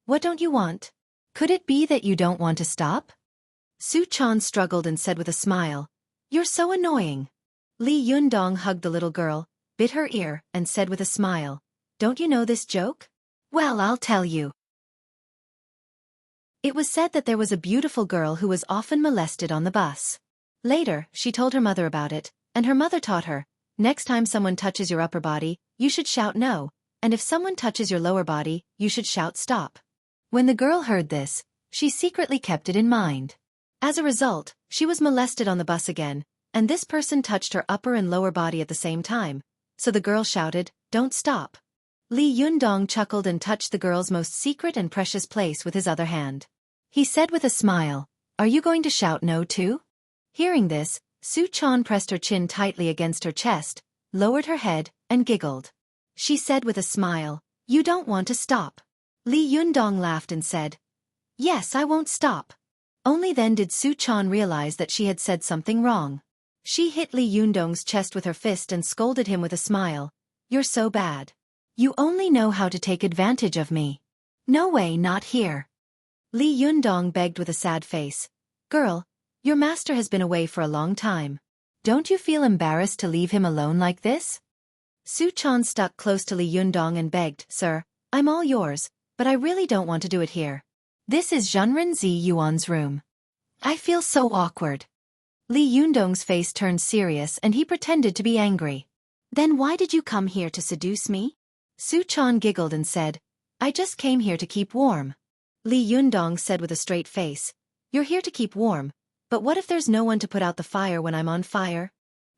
"What don't you want? Could it be that you don't want to stop?" Xueqi struggled and said with a smile, "You're so annoying." Li Yundong hugged the little girl, bit her ear, and said with a smile, "Don't you know this joke? Well, I'll tell you." It was said that there was a beautiful girl who was often molested on the bus. Later, she told her mother about it, and her mother taught her, next time someone touches your upper body, you should shout no, and if someone touches your lower body, you should shout stop. When the girl heard this, she secretly kept it in mind. As a result, she was molested on the bus again, and this person touched her upper and lower body at the same time, so the girl shouted, "Don't stop." Li Yundong chuckled and touched the girl's most secret and precious place with his other hand. He said with a smile, "Are you going to shout no too?" Hearing this, Xueqi pressed her chin tightly against her chest, lowered her head, and giggled. She said with a smile, "You don't want to stop." Li Yundong laughed and said, "Yes, I won't stop." Only then did Xueqi realize that she had said something wrong. She hit Li Yundong's chest with her fist and scolded him with a smile, "You're so bad. You only know how to take advantage of me. No way, not here." Li Yundong begged with a sad face, "Girl, your master has been away for a long time. Don't you feel embarrassed to leave him alone like this?" Su Chan stuck close to Li Yundong and begged, "Sir, I'm all yours, but I really don't want to do it here. This is Zhenren Zi Yuan's room. I feel so awkward." Li Yundong's face turned serious and he pretended to be angry. "Then why did you come here to seduce me?" Su Chan giggled and said, "I just came here to keep warm." Li Yundong said with a straight face, "You're here to keep warm, but what if there's no one to put out the fire when I'm on fire?"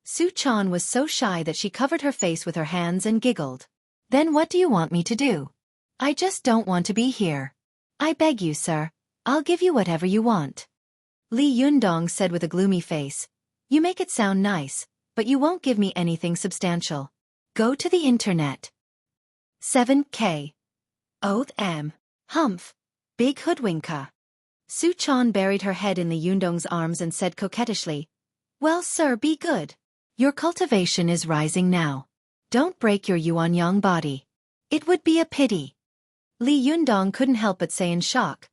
Su Chan was so shy that she covered her face with her hands and giggled. "Then what do you want me to do? I just don't want to be here. I beg you, sir, I'll give you whatever you want." Li Yundong said with a gloomy face, "You make it sound nice, but you won't give me anything substantial. Go to the internet." 7K. Oath M. Humph. Big hoodwinker. Su Chan buried her head in Li Yundong's arms and said coquettishly, "Well, sir, be good. Your cultivation is rising now. Don't break your Yuanyang body. It would be a pity." Li Yundong couldn't help but say in shock,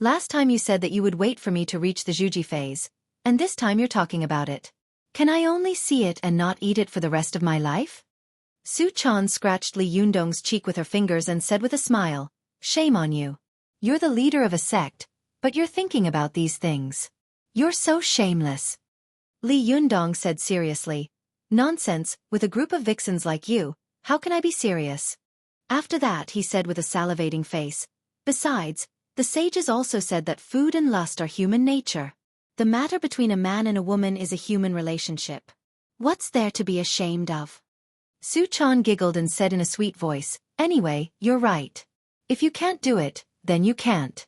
"Last time you said that you would wait for me to reach the Xueqi phase, and this time you're talking about it. Can I only see it and not eat it for the rest of my life?" Su Chan scratched Li Yundong's cheek with her fingers and said with a smile, "Shame on you. You're the leader of a sect, but you're thinking about these things. You're so shameless." Li Yundong said seriously, "Nonsense, with a group of vixens like you, how can I be serious?" After that he said with a salivating face, "Besides, the sages also said that food and lust are human nature. The matter between a man and a woman is a human relationship. What's there to be ashamed of?" Su Chan giggled and said in a sweet voice, "Anyway, you're right. If you can't do it, then you can't."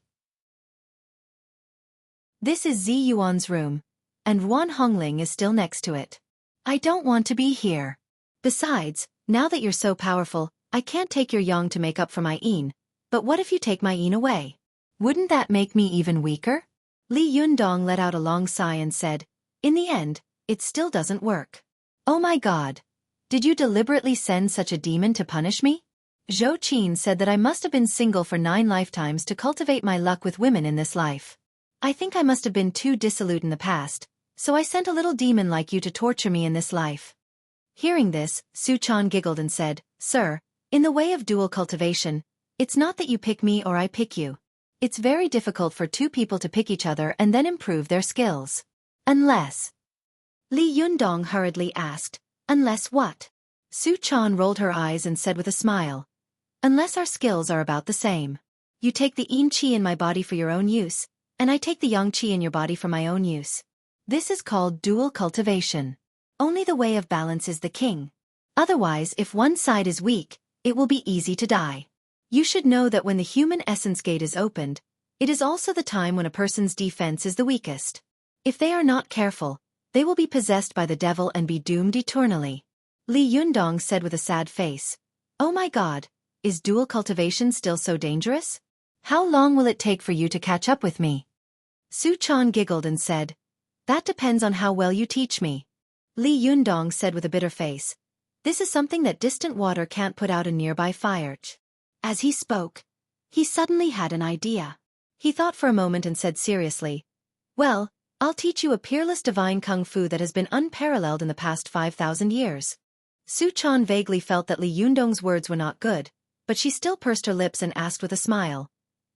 This is Zi Yuan's room, and Wan Hongling is still next to it. "I don't want to be here. Besides, now that you're so powerful, I can't take your yang to make up for my yin, but what if you take my yin away? Wouldn't that make me even weaker?" Li Yundong let out a long sigh and said, "In the end, it still doesn't work. Oh my God. Did you deliberately send such a demon to punish me?" Zhou Qin said that I must have been single for 9 lifetimes to cultivate my luck with women in this life. I think I must have been too dissolute in the past, so I sent a little demon like you to torture me in this life. Hearing this, Su Chan giggled and said, "Sir, in the way of dual cultivation, it's not that you pick me or I pick you. It's very difficult for 2 people to pick each other and then improve their skills. Unless..." Li Yundong hurriedly asked, "Unless what?" Su Chan rolled her eyes and said with a smile, "Unless our skills are about the same. You take the yin qi in my body for your own use, and I take the yang qi in your body for my own use. This is called dual cultivation. Only the way of balance is the king. Otherwise, if one side is weak, it will be easy to die. You should know that when the human essence gate is opened, it is also the time when a person's defense is the weakest. If they are not careful, they will be possessed by the devil and be doomed eternally." Li Yundong said with a sad face, "Oh my God, is dual cultivation still so dangerous? How long will it take for you to catch up with me?" Su Chan giggled and said, "That depends on how well you teach me." Li Yundong said with a bitter face, "This is something that distant water can't put out a nearby fire." As he spoke, he suddenly had an idea. He thought for a moment and said seriously, "Well, I'll teach you a peerless divine kung fu that has been unparalleled in the past 5,000 years." Su Chan vaguely felt that Li Yundong's words were not good, but she still pursed her lips and asked with a smile,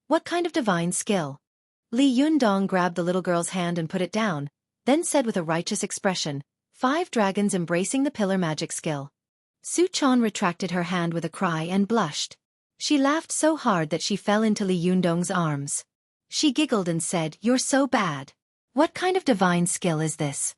"What kind of divine skill?" Li Yundong grabbed the little girl's hand and put it down, then said with a righteous expression, 5 dragons embracing the pillar magic skill." Su Chan retracted her hand with a cry and blushed. She laughed so hard that she fell into Li Yundong's arms. She giggled and said, "You're so bad. What kind of divine skill is this?"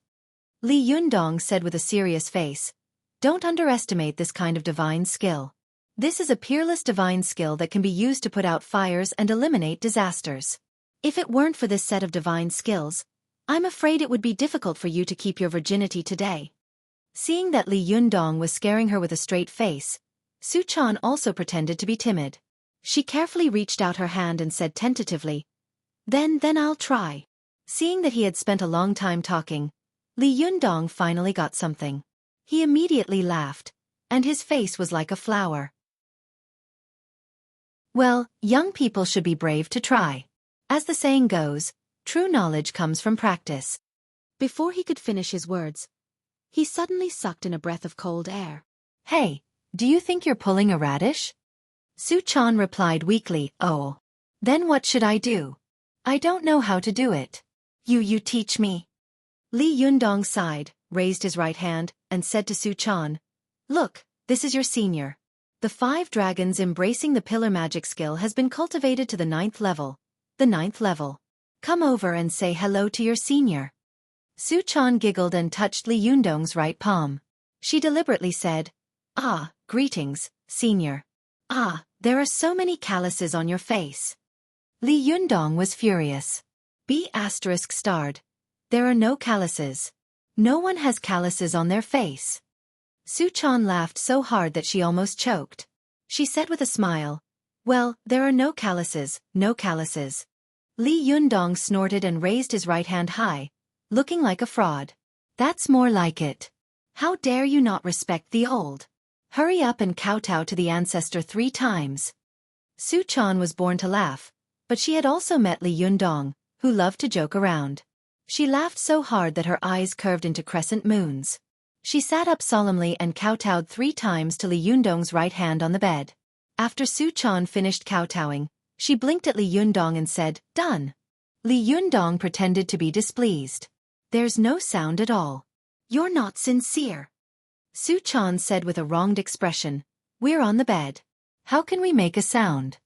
Li Yundong said with a serious face, "Don't underestimate this kind of divine skill. This is a peerless divine skill that can be used to put out fires and eliminate disasters. If it weren't for this set of divine skills, I'm afraid it would be difficult for you to keep your virginity today." Seeing that Li Yundong was scaring her with a straight face, Su Chan also pretended to be timid. She carefully reached out her hand and said tentatively, Then I'll try." Seeing that he had spent a long time talking, Li Yundong finally got something. He immediately laughed, and his face was like a flower. Well, young people should be brave to try. As the saying goes, true knowledge comes from practice. Before he could finish his words, he suddenly sucked in a breath of cold air. "Hey, Do you think you're pulling a radish? Su-chan replied weakly, oh. Then what should I do? I don't know how to do it. You teach me. Li Yundong sighed, raised his right hand, and said to Su-chan, look, this is your senior. The 5 dragons embracing the pillar magic skill has been cultivated to the 9th level. The 9th level. Come over and say hello to your senior. Su-chan giggled and touched Li Yundong's right palm. She deliberately said, ah, greetings, senior. Ah, there are so many calluses on your face. Li Yundong was furious. B****. There are no calluses. No one has calluses on their face. Su-chan laughed so hard that she almost choked. She said with a smile, well, there are no calluses, no calluses. Li Yundong snorted and raised his right hand high, looking like a fraud. That's more like it. How dare you not respect the old? Hurry up and kowtow to the ancestor 3 times. Su-chan was born to laugh, but she had also met Li Yundong, who loved to joke around. She laughed so hard that her eyes curved into crescent moons. She sat up solemnly and kowtowed 3 times to Li Yundong's right hand on the bed. After Su-chan finished kowtowing, she blinked at Li Yundong and said, done. Li Yundong pretended to be displeased. There's no sound at all. You're not sincere. Su-chan said with a wronged expression, we're on the bed. How can we make a sound?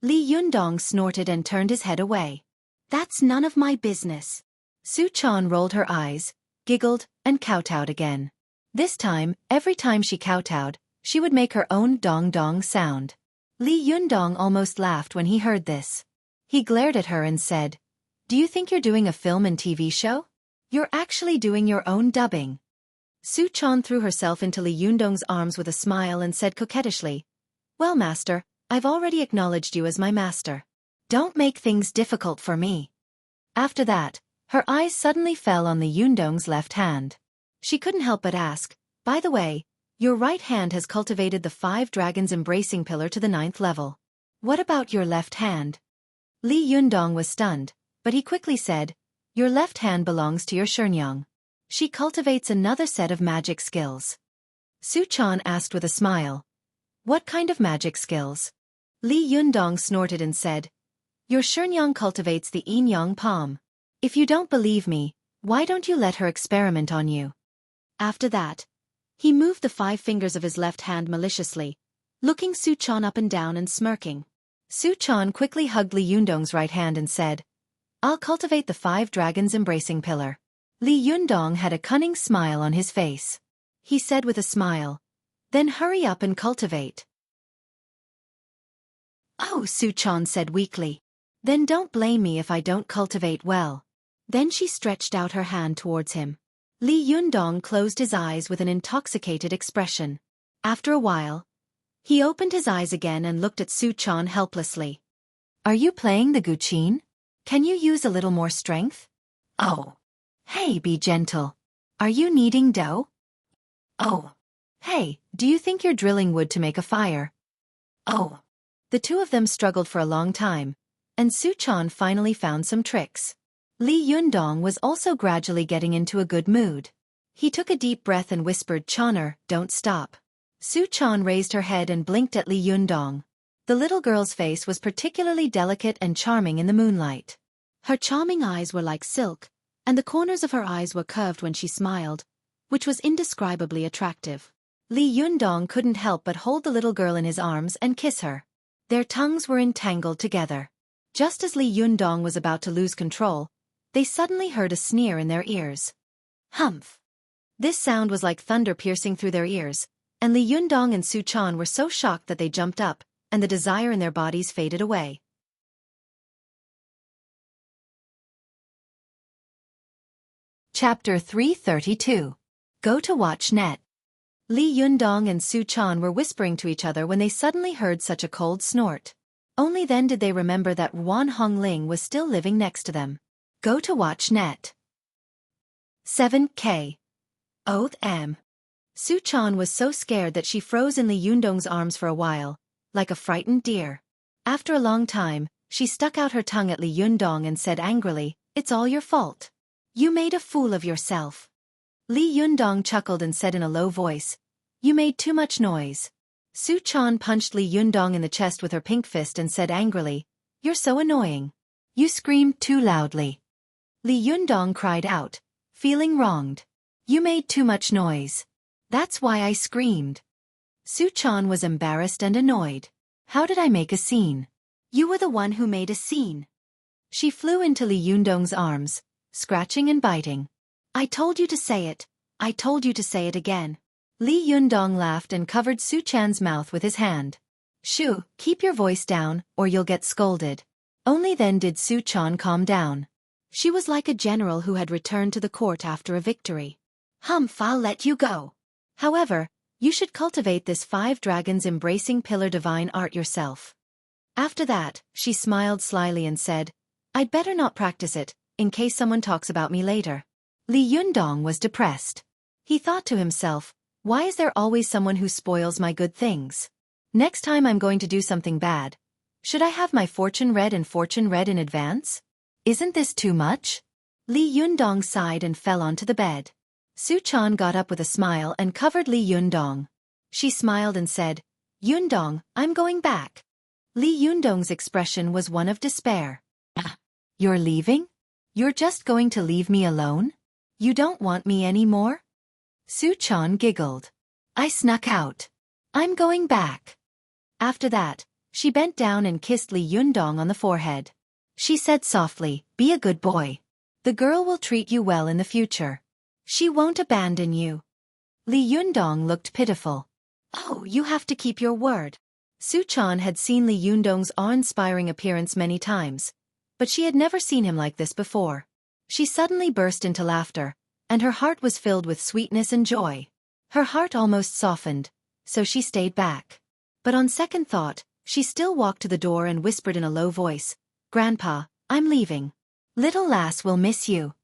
Li Yundong snorted and turned his head away. That's none of my business. Su-chan rolled her eyes, giggled, and kowtowed again. This time, every time she kowtowed, she would make her own dong-dong sound. Li Yundong almost laughed when he heard this. He glared at her and said, do you think you're doing a film and TV show? You're actually doing your own dubbing. Su-chan threw herself into Li Yundong's arms with a smile and said coquettishly, well, master, I've already acknowledged you as my master. Don't make things difficult for me. After that, her eyes suddenly fell on Li Yundong's left hand. She couldn't help but ask, by the way, your right hand has cultivated the 5 dragons embracing pillar to the 9th level. What about your left hand? Li Yundong was stunned, but he quickly said, your left hand belongs to your Xueqi. She cultivates another set of magic skills. Su-chan asked with a smile, what kind of magic skills? Li Yundong snorted and said, your Xueqi cultivates the yin-yang palm. If you don't believe me, why don't you let her experiment on you? After that, he moved the 5 fingers of his left hand maliciously, looking Su-chan up and down and smirking. Su-chan quickly hugged Li Yundong's right hand and said, I'll cultivate the 5 dragons embracing pillar. Li Yundong had a cunning smile on his face. He said with a smile, then hurry up and cultivate. Oh, Su-chan said weakly. Then don't blame me if I don't cultivate well. Then she stretched out her hand towards him. Li Yundong closed his eyes with an intoxicated expression. After a while, he opened his eyes again and looked at Su-chan helplessly. Are you playing the guqin? Can you use a little more strength? Oh. Hey, be gentle. Are you kneading dough? Oh. Hey, do you think you're drilling wood to make a fire? Oh. The 2 of them struggled for a long time, and Su-chan finally found some tricks. Li Yundong was also gradually getting into a good mood. He took a deep breath and whispered, Chaner, don't stop. Su-chan raised her head and blinked at Li Yundong. The little girl's face was particularly delicate and charming in the moonlight. Her charming eyes were like silk, and the corners of her eyes were curved when she smiled, which was indescribably attractive. Li Yundong couldn't help but hold the little girl in his arms and kiss her. Their tongues were entangled together. Just as Li Yundong was about to lose control, they suddenly heard a sneer in their ears. Humph! This sound was like thunder piercing through their ears, and Li Yundong and Su-chan were so shocked that they jumped up, and the desire in their bodies faded away. Chapter 332. Go to watch net. Li Yundong and Su-chan were whispering to each other when they suddenly heard such a cold snort. Only then did they remember that Wan Hongling was still living next to them. Go to watch net. 7K. Oath M. Su-chan was so scared that she froze in Li Yundong's arms for a while, like a frightened deer. After a long time, she stuck out her tongue at Li Yundong and said angrily, it's all your fault. You made a fool of yourself. Li Yundong chuckled and said in a low voice, you made too much noise. Su Chan punched Li Yundong in the chest with her pink fist and said angrily, "You're so annoying. You screamed too loudly." Li Yundong cried out, feeling wronged. "You made too much noise. That's why I screamed." Su Chan was embarrassed and annoyed. "How did I make a scene?" "You were the one who made a scene." She flew into Li Yundong's arms, scratching and biting. "I told you to say it. I told you to say it again." Li Yundong laughed and covered Su Chan's mouth with his hand. "Shoo, keep your voice down, or you'll get scolded." Only then did Su Chan calm down. She was like a general who had returned to the court after a victory. "Humph, I'll let you go. However, you should cultivate this 5 dragons embracing pillar divine art yourself." After that, she smiled slyly and said, "I'd better not practice it, in case someone talks about me later." Li Yundong was depressed. He thought to himself, "Why is there always someone who spoils my good things? Next time I'm going to do something bad. Should I have my fortune read in advance? Isn't this too much?" Li Yundong sighed and fell onto the bed. Su Chan got up with a smile and covered Li Yundong. She smiled and said, "Yundong, I'm going back." Li Yundong's expression was one of despair. "You're leaving? You're just going to leave me alone? You don't want me anymore?" Su Chan giggled. "I snuck out. I'm going back." After that, she bent down and kissed Li Yundong on the forehead. She said softly, "Be a good boy. The girl will treat you well in the future. She won't abandon you." Li Yundong looked pitiful. "Oh, you have to keep your word." Su Chan had seen Li Yundong's awe-inspiring appearance many times, but she had never seen him like this before. She suddenly burst into laughter, and her heart was filled with sweetness and joy. Her heart almost softened, so she stayed back. But on second thought, she still walked to the door and whispered in a low voice, "Grandpa, I'm leaving. Little lass will miss you."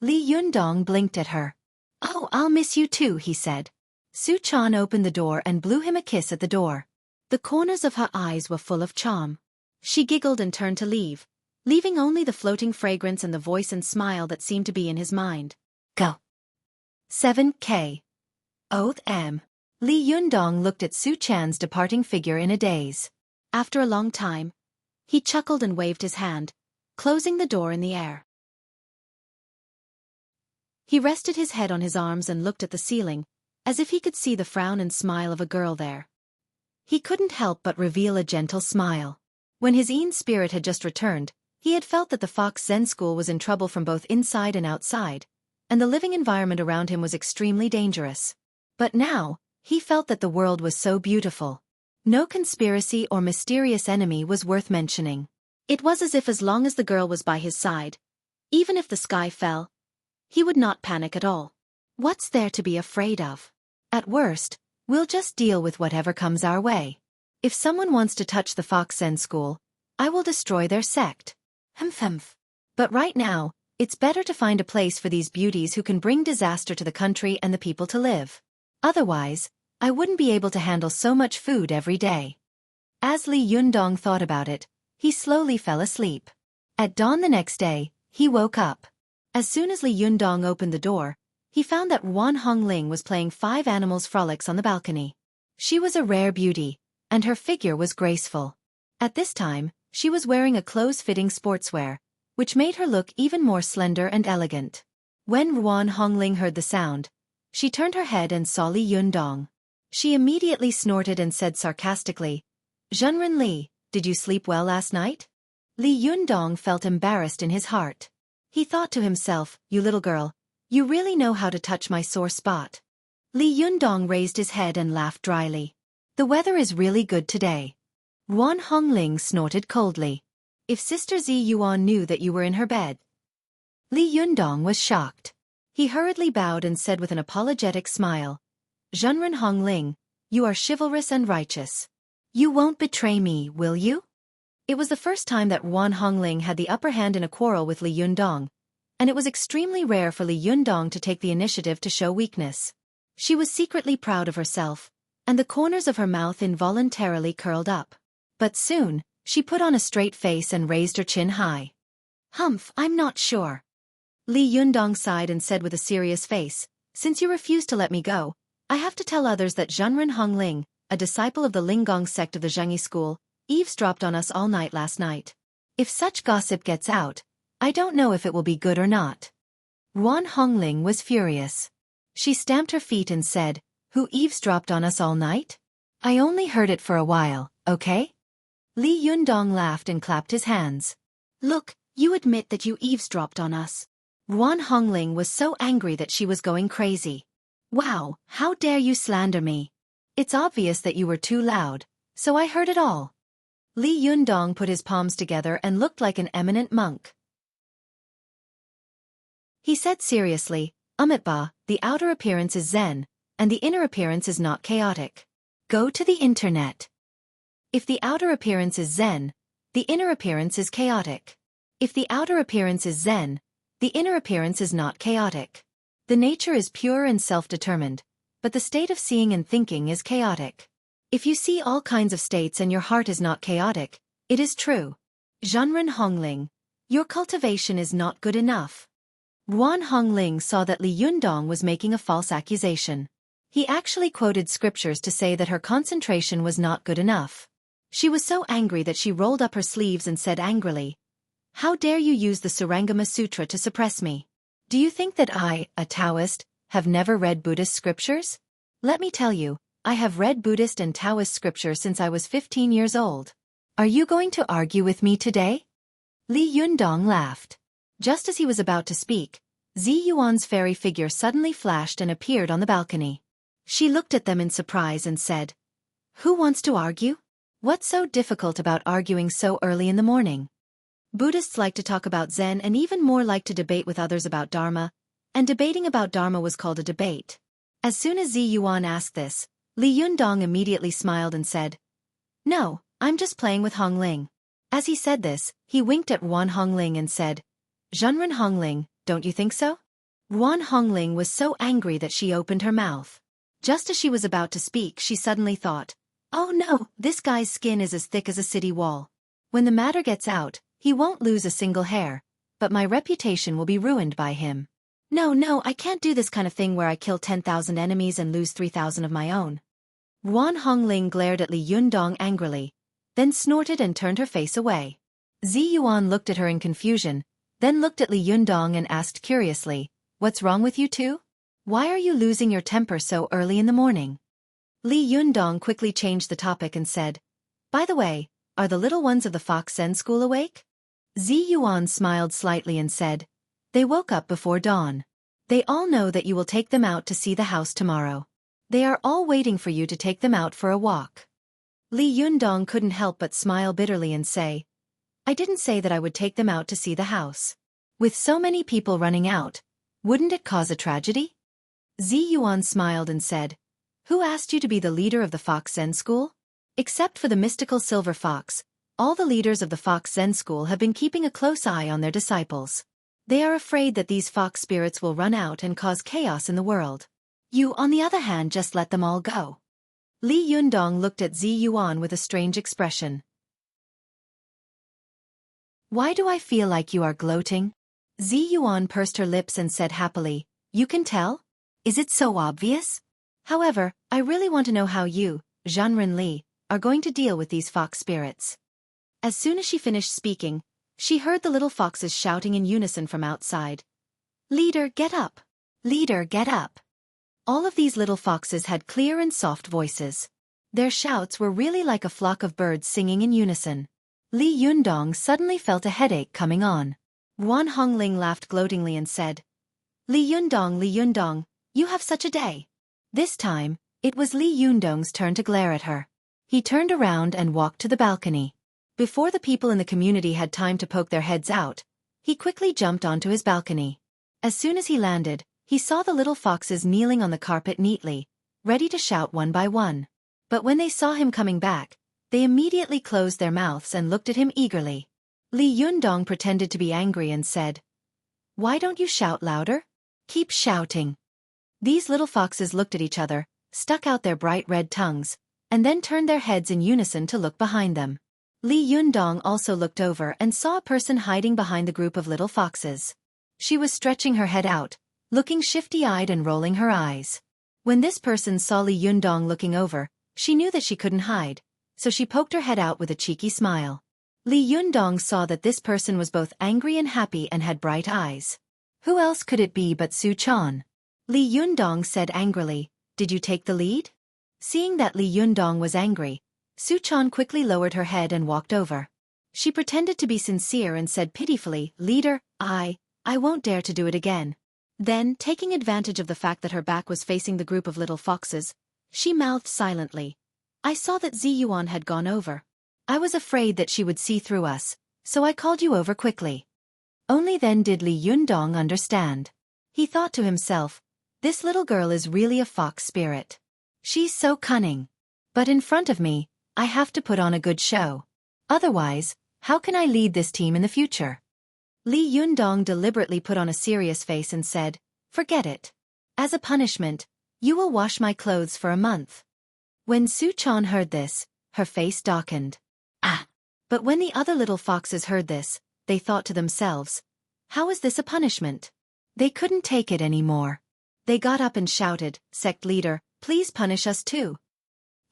Li Yundong blinked at her. "Oh, I'll miss you too," he said. Su Chan opened the door and blew him a kiss at the door. The corners of her eyes were full of charm. She giggled and turned to leave, leaving only the floating fragrance and the voice and smile that seemed to be in his mind. Go. 7K. Oath M. Li Yundong looked at Su Chan's departing figure in a daze. After a long time, he chuckled and waved his hand, closing the door in the air. He rested his head on his arms and looked at the ceiling, as if he could see the frown and smile of a girl there. He couldn't help but reveal a gentle smile. When his Een spirit had just returned, he had felt that the Fox Zen school was in trouble from both inside and outside, and the living environment around him was extremely dangerous. But now, he felt that the world was so beautiful. No conspiracy or mysterious enemy was worth mentioning. It was as long as the girl was by his side, even if the sky fell, he would not panic at all. What's there to be afraid of? At worst, we'll just deal with whatever comes our way. If someone wants to touch the Fox Zen school, I will destroy their sect. Humph. But right now, it's better to find a place for these beauties who can bring disaster to the country and the people to live. Otherwise, I wouldn't be able to handle so much food every day. As Li Yundong thought about it, he slowly fell asleep. At dawn the next day, he woke up. As soon as Li Yundong opened the door, he found that Wan Hongling was playing 5 animals frolics on the balcony. She was a rare beauty, and her figure was graceful. At this time, she was wearing a close-fitting sportswear, which made her look even more slender and elegant. When Wan Hongling heard the sound, she turned her head and saw Li Yundong. She immediately snorted and said sarcastically, "Zhenren Li, did you sleep well last night?" Li Yundong felt embarrassed in his heart. He thought to himself, "You little girl, you really know how to touch my sore spot." Li Yundong raised his head and laughed dryly. "The weather is really good today." Wan Hongling snorted coldly. "If Sister Zi Yuan knew that you were in her bed." Li Yundong was shocked. He hurriedly bowed and said with an apologetic smile, "Zhenren Hongling, you are chivalrous and righteous. You won't betray me, will you?" It was the first time that Wan Hongling had the upper hand in a quarrel with Li Yundong, and it was extremely rare for Li Yundong to take the initiative to show weakness. She was secretly proud of herself, and the corners of her mouth involuntarily curled up. But soon, she put on a straight face and raised her chin high. "Humph, I'm not sure." Li Yundong sighed and said with a serious face, "Since you refuse to let me go, I have to tell others that Zhenren Hongling, a disciple of the Linggong sect of the Zhengyi school, eavesdropped on us all night last night. If such gossip gets out, I don't know if it will be good or not. Yuan Hongling was furious. She stamped her feet and said, "Who eavesdropped on us all night? I only heard it for a while, okay?" Li Yundong laughed and clapped his hands. "Look, you admit that you eavesdropped on us." Yuan Hongling was so angry that she was going crazy. "Wow, how dare you slander me? It's obvious that you were too loud, so I heard it all." Li Yundong put his palms together and looked like an eminent monk. He said seriously, "Amitba, the outer appearance is Zen, and the inner appearance is not chaotic. Go to the internet. If the outer appearance is Zen, the inner appearance is chaotic. If the outer appearance is Zen, the inner appearance is not chaotic. The nature is pure and self-determined, but the state of seeing and thinking is chaotic. If you see all kinds of states and your heart is not chaotic, it is true. Zhenren Hongling, your cultivation is not good enough." Yuan Hongling saw that Li Yundong was making a false accusation. He actually quoted scriptures to say that her concentration was not good enough. She was so angry that she rolled up her sleeves and said angrily, "How dare you use the Surangama Sutra to suppress me? Do you think that I, a Taoist, have never read Buddhist scriptures? Let me tell you, I have read Buddhist and Taoist scripture since I was 15 years old. Are you going to argue with me today?" Li Yundong laughed. Just as he was about to speak, Zi Yuan's fairy figure suddenly flashed and appeared on the balcony. She looked at them in surprise and said, "Who wants to argue? What's so difficult about arguing so early in the morning?" Buddhists like to talk about Zen and even more like to debate with others about Dharma, and debating about Dharma was called a debate. As soon as Zi Yuan asked this, Li Yundong immediately smiled and said, "No, I'm just playing with Hongling." As he said this, he winked at Yuan Hongling and said, "Zhenren Hongling, don't you think so?" Yuan Hongling was so angry that she opened her mouth. Just as she was about to speak, she suddenly thought, "Oh no, this guy's skin is as thick as a city wall. When the matter gets out, he won't lose a single hair, but my reputation will be ruined by him. No, I can't do this kind of thing where I kill 10,000 enemies and lose 3,000 of my own." Yuan Hongling glared at Li Yundong angrily, then snorted and turned her face away. Zi Yuan looked at her in confusion, then looked at Li Yundong and asked curiously, "What's wrong with you two? Why are you losing your temper so early in the morning?" Li Yundong quickly changed the topic and said, "By the way, are the little ones of the Fox Zen school awake?" Zi Yuan smiled slightly and said, "They woke up before dawn. They all know that you will take them out to see the house tomorrow. They are all waiting for you to take them out for a walk." Li Yundong couldn't help but smile bitterly and say, "I didn't say that I would take them out to see the house. With so many people running out, wouldn't it cause a tragedy?" Zi Yuan smiled and said, "Who asked you to be the leader of the Fox Zen school? Except for the mystical silver fox, all the leaders of the Fox Zen school have been keeping a close eye on their disciples. They are afraid that these fox spirits will run out and cause chaos in the world. You, on the other hand, just let them all go." Li Yundong looked at Zi Yuan with a strange expression. "Why do I feel like you are gloating?" Zi Yuan pursed her lips and said happily, "You can tell? Is it so obvious? However, I really want to know how you, Zhenren Li, are going to deal with these fox spirits." As soon as she finished speaking, she heard the little foxes shouting in unison from outside. "Leader, get up! Leader, get up!" All of these little foxes had clear and soft voices. Their shouts were really like a flock of birds singing in unison. Li Yundong suddenly felt a headache coming on. Yuan Hongling laughed gloatingly and said, Li Yundong, you have such a day." This time, it was Li Yundong's turn to glare at her. He turned around and walked to the balcony. Before the people in the community had time to poke their heads out, he quickly jumped onto his balcony. As soon as he landed, he saw the little foxes kneeling on the carpet neatly, ready to shout one by one. But when they saw him coming back, they immediately closed their mouths and looked at him eagerly. Li Yundong pretended to be angry and said, "Why don't you shout louder? Keep shouting." These little foxes looked at each other, stuck out their bright red tongues, and then turned their heads in unison to look behind them. Li Yundong also looked over and saw a person hiding behind the group of little foxes. She was stretching her head out, looking shifty-eyed and rolling her eyes. When this person saw Li Yundong looking over, She knew that she couldn't hide, so she poked her head out with a cheeky smile. Li Yundong saw that this person was both angry and happy and had bright eyes. Who else could it be but Xueqi? Li Yundong said angrily, "Did you take the lead?" Seeing that Li Yundong was angry, Xueqi quickly lowered her head and walked over. She pretended to be sincere and said pitifully, "Leader, I won't dare to do it again." Then, taking advantage of the fact that her back was facing the group of little foxes, she mouthed silently, "I saw that Ziyuan had gone over. I was afraid that she would see through us, so I called you over quickly." Only then did Li Yundong understand. He thought to himself, "This little girl is really a fox spirit. She's so cunning. But in front of me, I have to put on a good show. Otherwise, how can I lead this team in the future?" Li Yundong deliberately put on a serious face and said, "Forget it. As a punishment, you will wash my clothes for a month." When Xueqi heard this, her face darkened. Ah! But when the other little foxes heard this, they thought to themselves, "How is this a punishment?" They couldn't take it anymore. They got up and shouted, "Sect leader, please punish us too.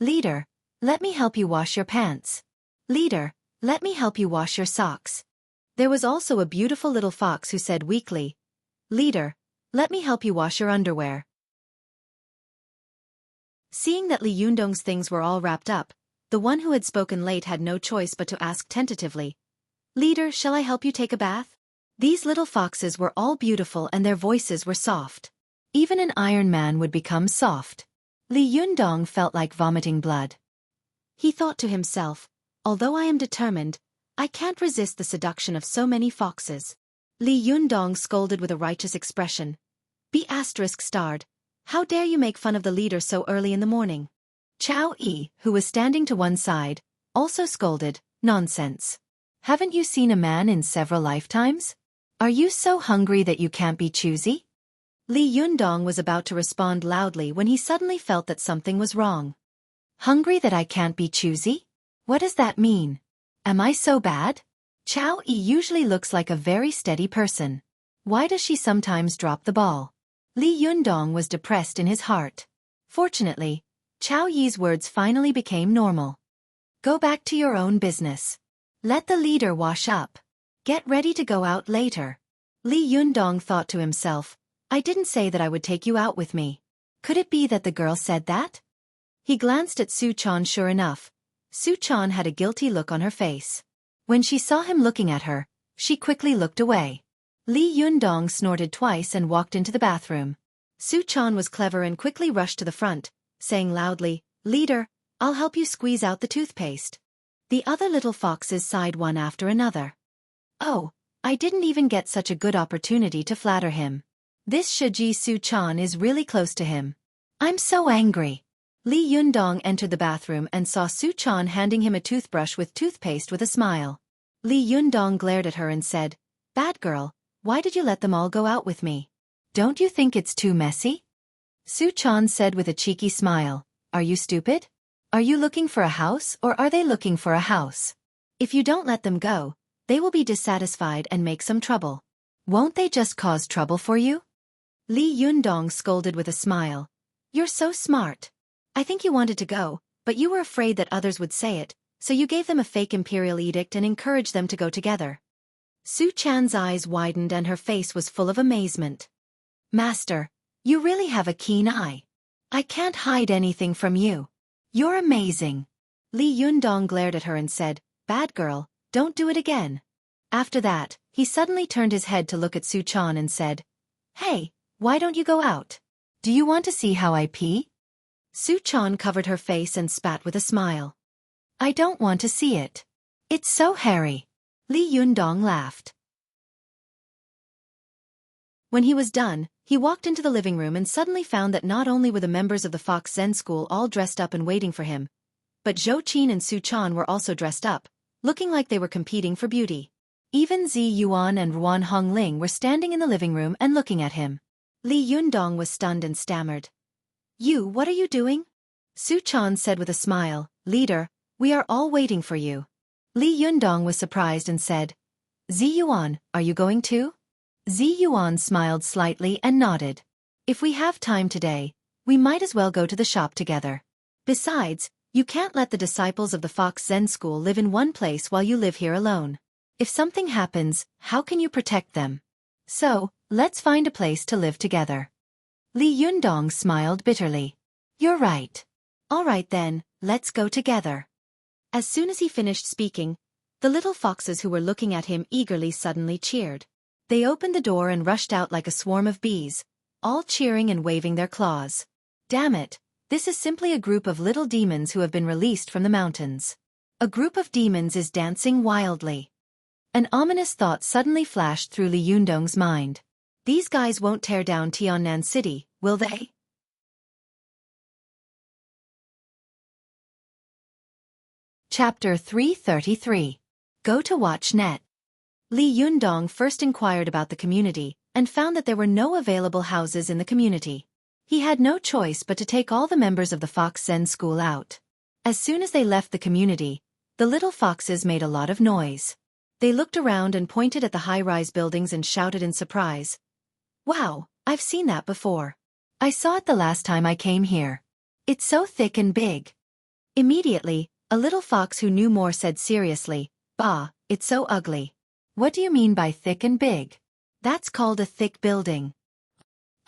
Leader, let me help you wash your pants. Leader, let me help you wash your socks." There was also a beautiful little fox who said weakly, "Leader, let me help you wash your underwear." Seeing that Li Yundong's things were all wrapped up, the one who had spoken late had no choice but to ask tentatively, "Leader, shall I help you take a bath?" These little foxes were all beautiful and their voices were soft. Even an Iron Man would become soft. Li Yundong felt like vomiting blood. He thought to himself, "Although I am determined, I can't resist the seduction of so many foxes." Li Yundong scolded with a righteous expression. ****, how dare you make fun of the leader so early in the morning?" Xueqi, who was standing to one side, also scolded, "Nonsense. Haven't you seen a man in several lifetimes? Are you so hungry that you can't be choosy?" Li Yundong was about to respond loudly when he suddenly felt that something was wrong. "Hungry that I can't be choosy? What does that mean? Am I so bad? Xueqi usually looks like a very steady person. Why does she sometimes drop the ball?" Li Yundong was depressed in his heart. Fortunately, Xueqi's words finally became normal. "Go back to your own business. Let the leader wash up. Get ready to go out later." Li Yundong thought to himself, "I didn't say that I would take you out with me. Could it be that the girl said that?" He glanced at Xueqi. Sure enough, Xueqi had a guilty look on her face. When she saw him looking at her, she quickly looked away. Li Yundong snorted twice and walked into the bathroom. Xueqi was clever and quickly rushed to the front, saying loudly, "Leader, I'll help you squeeze out the toothpaste." The other little foxes sighed one after another. "Oh, I didn't even get such a good opportunity to flatter him. This Xueqi is really close to him. I'm so angry." Li Yundong entered the bathroom and saw Xueqi handing him a toothbrush with toothpaste with a smile. Li Yundong glared at her and said, "Bad girl, why did you let them all go out with me? Don't you think it's too messy?" Xueqi said with a cheeky smile, "Are you stupid? Are you looking for a house or are they looking for a house? If you don't let them go, they will be dissatisfied and make some trouble. Won't they just cause trouble for you?" Li Yundong scolded with a smile, "You're so smart. I think you wanted to go, but you were afraid that others would say it, so you gave them a fake imperial edict and encouraged them to go together." Xueqi's eyes widened and her face was full of amazement. "Master, you really have a keen eye. I can't hide anything from you. You're amazing." Li Yundong glared at her and said, "Bad girl, don't do it again." After that, he suddenly turned his head to look at Xueqi and said, "Hey, why don't you go out? Do you want to see how I pee?" Xueqi covered her face and spat with a smile. "I don't want to see it. It's so hairy." Li Yundong laughed. When he was done, he walked into the living room and suddenly found that not only were the members of the Fox Zen School all dressed up and waiting for him, but Xueqi and Xueqi were also dressed up, looking like they were competing for beauty. Even Zi Yuan and Ruan Hongling were standing in the living room and looking at him. Li Yundong was stunned and stammered. What are you doing?" Xueqi said with a smile, "Leader, we are all waiting for you." Li Yundong was surprised and said, "Zi Yuan, are you going too?" Zi Yuan smiled slightly and nodded. "If we have time today, we might as well go to the shop together. Besides, you can't let the disciples of the Fox Zen School live in one place while you live here alone. If something happens, how can you protect them? So, let's find a place to live together. Li Yundong smiled bitterly. You're right. All right then, let's go together. As soon as he finished speaking, the little foxes who were looking at him eagerly suddenly cheered. They opened the door and rushed out like a swarm of bees, all cheering and waving their claws. Damn it, this is simply a group of little demons who have been released from the mountains. A group of demons is dancing wildly. An ominous thought suddenly flashed through Li Yundong's mind. These guys won't tear down Tiannan City, will they? Chapter 333. Go to watch net. Li Yundong first inquired about the community, and found that there were no available houses in the community. He had no choice but to take all the members of the Fox Zen School out. As soon as they left the community, the little foxes made a lot of noise. They looked around and pointed at the high-rise buildings and shouted in surprise. Wow, I've seen that before. I saw it the last time I came here. It's so thick and big. Immediately, a little fox who knew more said seriously, Bah, it's so ugly. What do you mean by thick and big? That's called a thick building.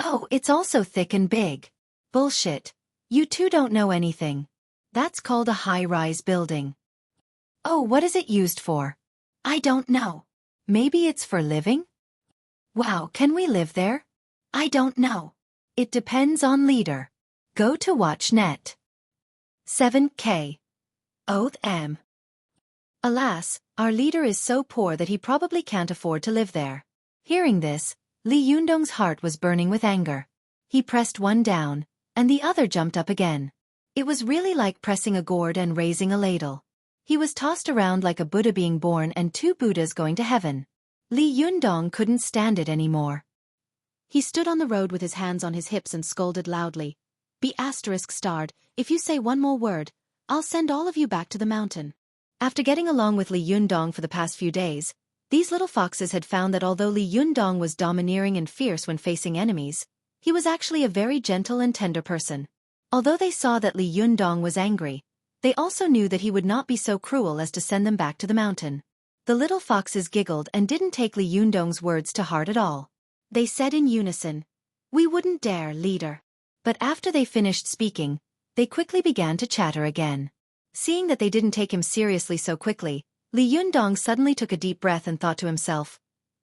Oh, it's also thick and big. Bullshit. You two don't know anything. That's called a high-rise building. Oh, what is it used for? I don't know. Maybe it's for living? Wow, can we live there? I don't know. It depends on leader. Go to watch net. 7K. Oath M. Alas, our leader is so poor that he probably can't afford to live there. Hearing this, Li Yundong's heart was burning with anger. He pressed one down, and the other jumped up again. It was really like pressing a gourd and raising a ladle. He was tossed around like a Buddha being born and two Buddhas going to heaven. Li Yundong couldn't stand it anymore. He stood on the road with his hands on his hips and scolded loudly. Be *starred, if you say one more word, I'll send all of you back to the mountain. After getting along with Li Yundong for the past few days, these little foxes had found that although Li Yundong was domineering and fierce when facing enemies, he was actually a very gentle and tender person. Although they saw that Li Yundong was angry, they also knew that he would not be so cruel as to send them back to the mountain. The little foxes giggled and didn't take Li Yundong's words to heart at all. They said in unison, We wouldn't dare, leader. But after they finished speaking, they quickly began to chatter again. Seeing that they didn't take him seriously so quickly, Li Yundong suddenly took a deep breath and thought to himself,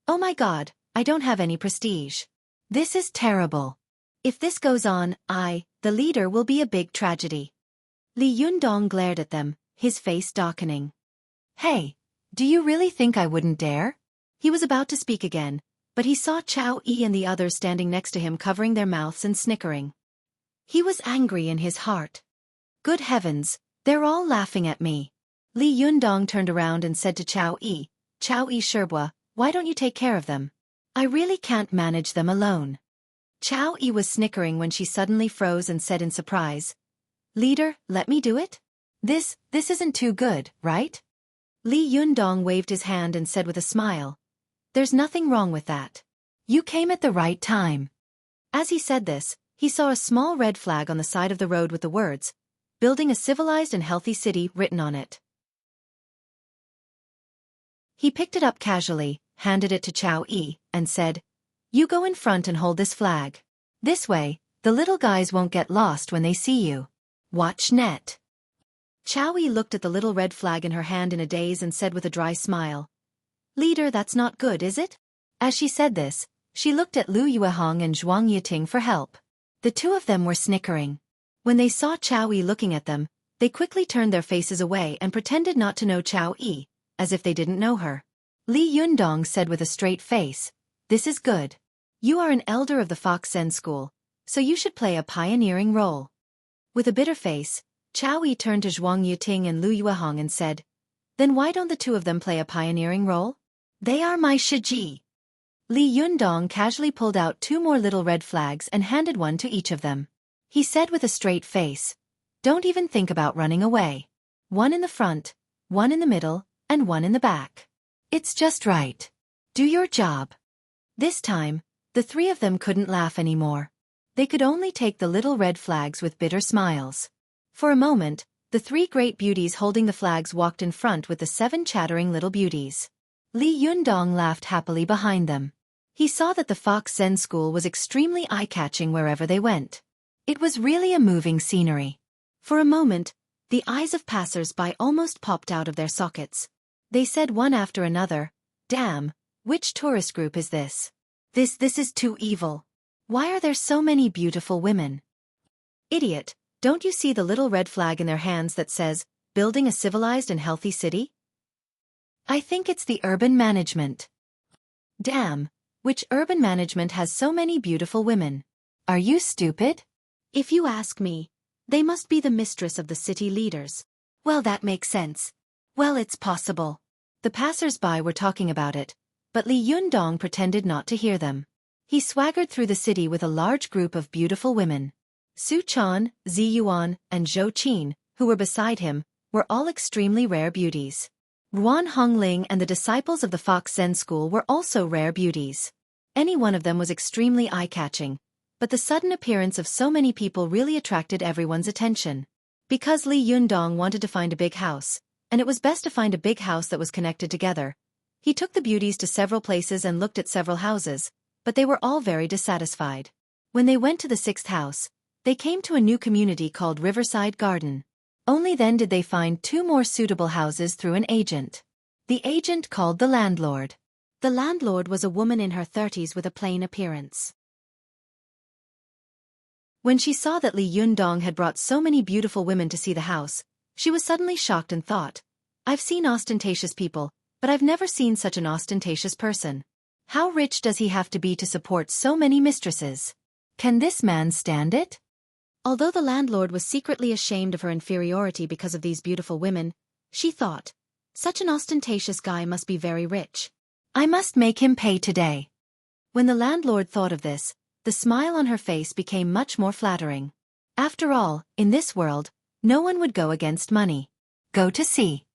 Oh my god, I don't have any prestige. This is terrible. If this goes on, the leader, will be a big tragedy. Li Yundong glared at them, his face darkening. Hey, do you really think I wouldn't dare? He was about to speak again, but he saw Xueqi and the others standing next to him covering their mouths and snickering. He was angry in his heart. Good heavens, they're all laughing at me. Li Yundong turned around and said to Xueqi, Shibwa, why don't you take care of them? I really can't manage them alone. Xueqi was snickering when she suddenly froze and said in surprise, Leader, let me do it? This isn't too good, right? Li Yundong waved his hand and said with a smile, There's nothing wrong with that. You came at the right time. As he said this, he saw a small red flag on the side of the road with the words, Building a civilized and healthy city, written on it. He picked it up casually, handed it to Xueqi, and said, You go in front and hold this flag. This way, the little guys won't get lost when they see you. Watch net. Xueqi looked at the little red flag in her hand in a daze and said with a dry smile, Leader, that's not good, is it? As she said this, she looked at Lu Yuehong and Zhuang Yiting for help. The two of them were snickering. When they saw Xueqi looking at them, they quickly turned their faces away and pretended not to know Xueqi, as if they didn't know her. Li Yundong said with a straight face, This is good. You are an elder of the Fox Zen School, so you should play a pioneering role. With a bitter face, Xueqi turned to Zhuang Yiting and Lu Yuehong and said, Then why don't the two of them play a pioneering role? They are my Shiji. Li Yundong casually pulled out two more little red flags and handed one to each of them. He said with a straight face, Don't even think about running away. One in the front, one in the middle, and one in the back. It's just right. Do your job. This time, the three of them couldn't laugh anymore. They could only take the little red flags with bitter smiles. For a moment, the three great beauties holding the flags walked in front with the 7 chattering little beauties. Li Yundong laughed happily behind them. He saw that the Fox Zen school was extremely eye-catching wherever they went. It was really a moving scenery. For a moment, the eyes of passers-by almost popped out of their sockets. They said one after another, "Damn, which tourist group is this? This is too evil. Why are there so many beautiful women? Idiot, don't you see the little red flag in their hands that says, building a civilized and healthy city? I think it's the urban management. Damn, which urban management has so many beautiful women? Are you stupid? If you ask me, they must be the mistress of the city leaders. Well, that makes sense. Well, it's possible." The passers-by were talking about it, but Li Yundong pretended not to hear them. He swaggered through the city with a large group of beautiful women. Su Chan, Zi Yuan, and Zhou Qin, who were beside him, were all extremely rare beauties. Ruan Hongling and the disciples of the Fox Zen school were also rare beauties. Any one of them was extremely eye-catching, but the sudden appearance of so many people really attracted everyone's attention. Because Li Yundong wanted to find a big house, and it was best to find a big house that was connected together, he took the beauties to several places and looked at several houses, but they were all very dissatisfied. When they went to the 6th house, they came to a new community called Riverside Garden. Only then did they find 2 more suitable houses through an agent. The agent called the landlord. The landlord was a woman in her 30s with a plain appearance. When she saw that Li Yundong had brought so many beautiful women to see the house, she was suddenly shocked and thought, "I've seen ostentatious people, but I've never seen such an ostentatious person. How rich does he have to be to support so many mistresses? Can this man stand it?" Although the landlord was secretly ashamed of her inferiority because of these beautiful women, she thought, "Such an ostentatious guy must be very rich. I must make him pay today." When the landlord thought of this, the smile on her face became much more flattering. After all, in this world, no one would go against money. Go to see.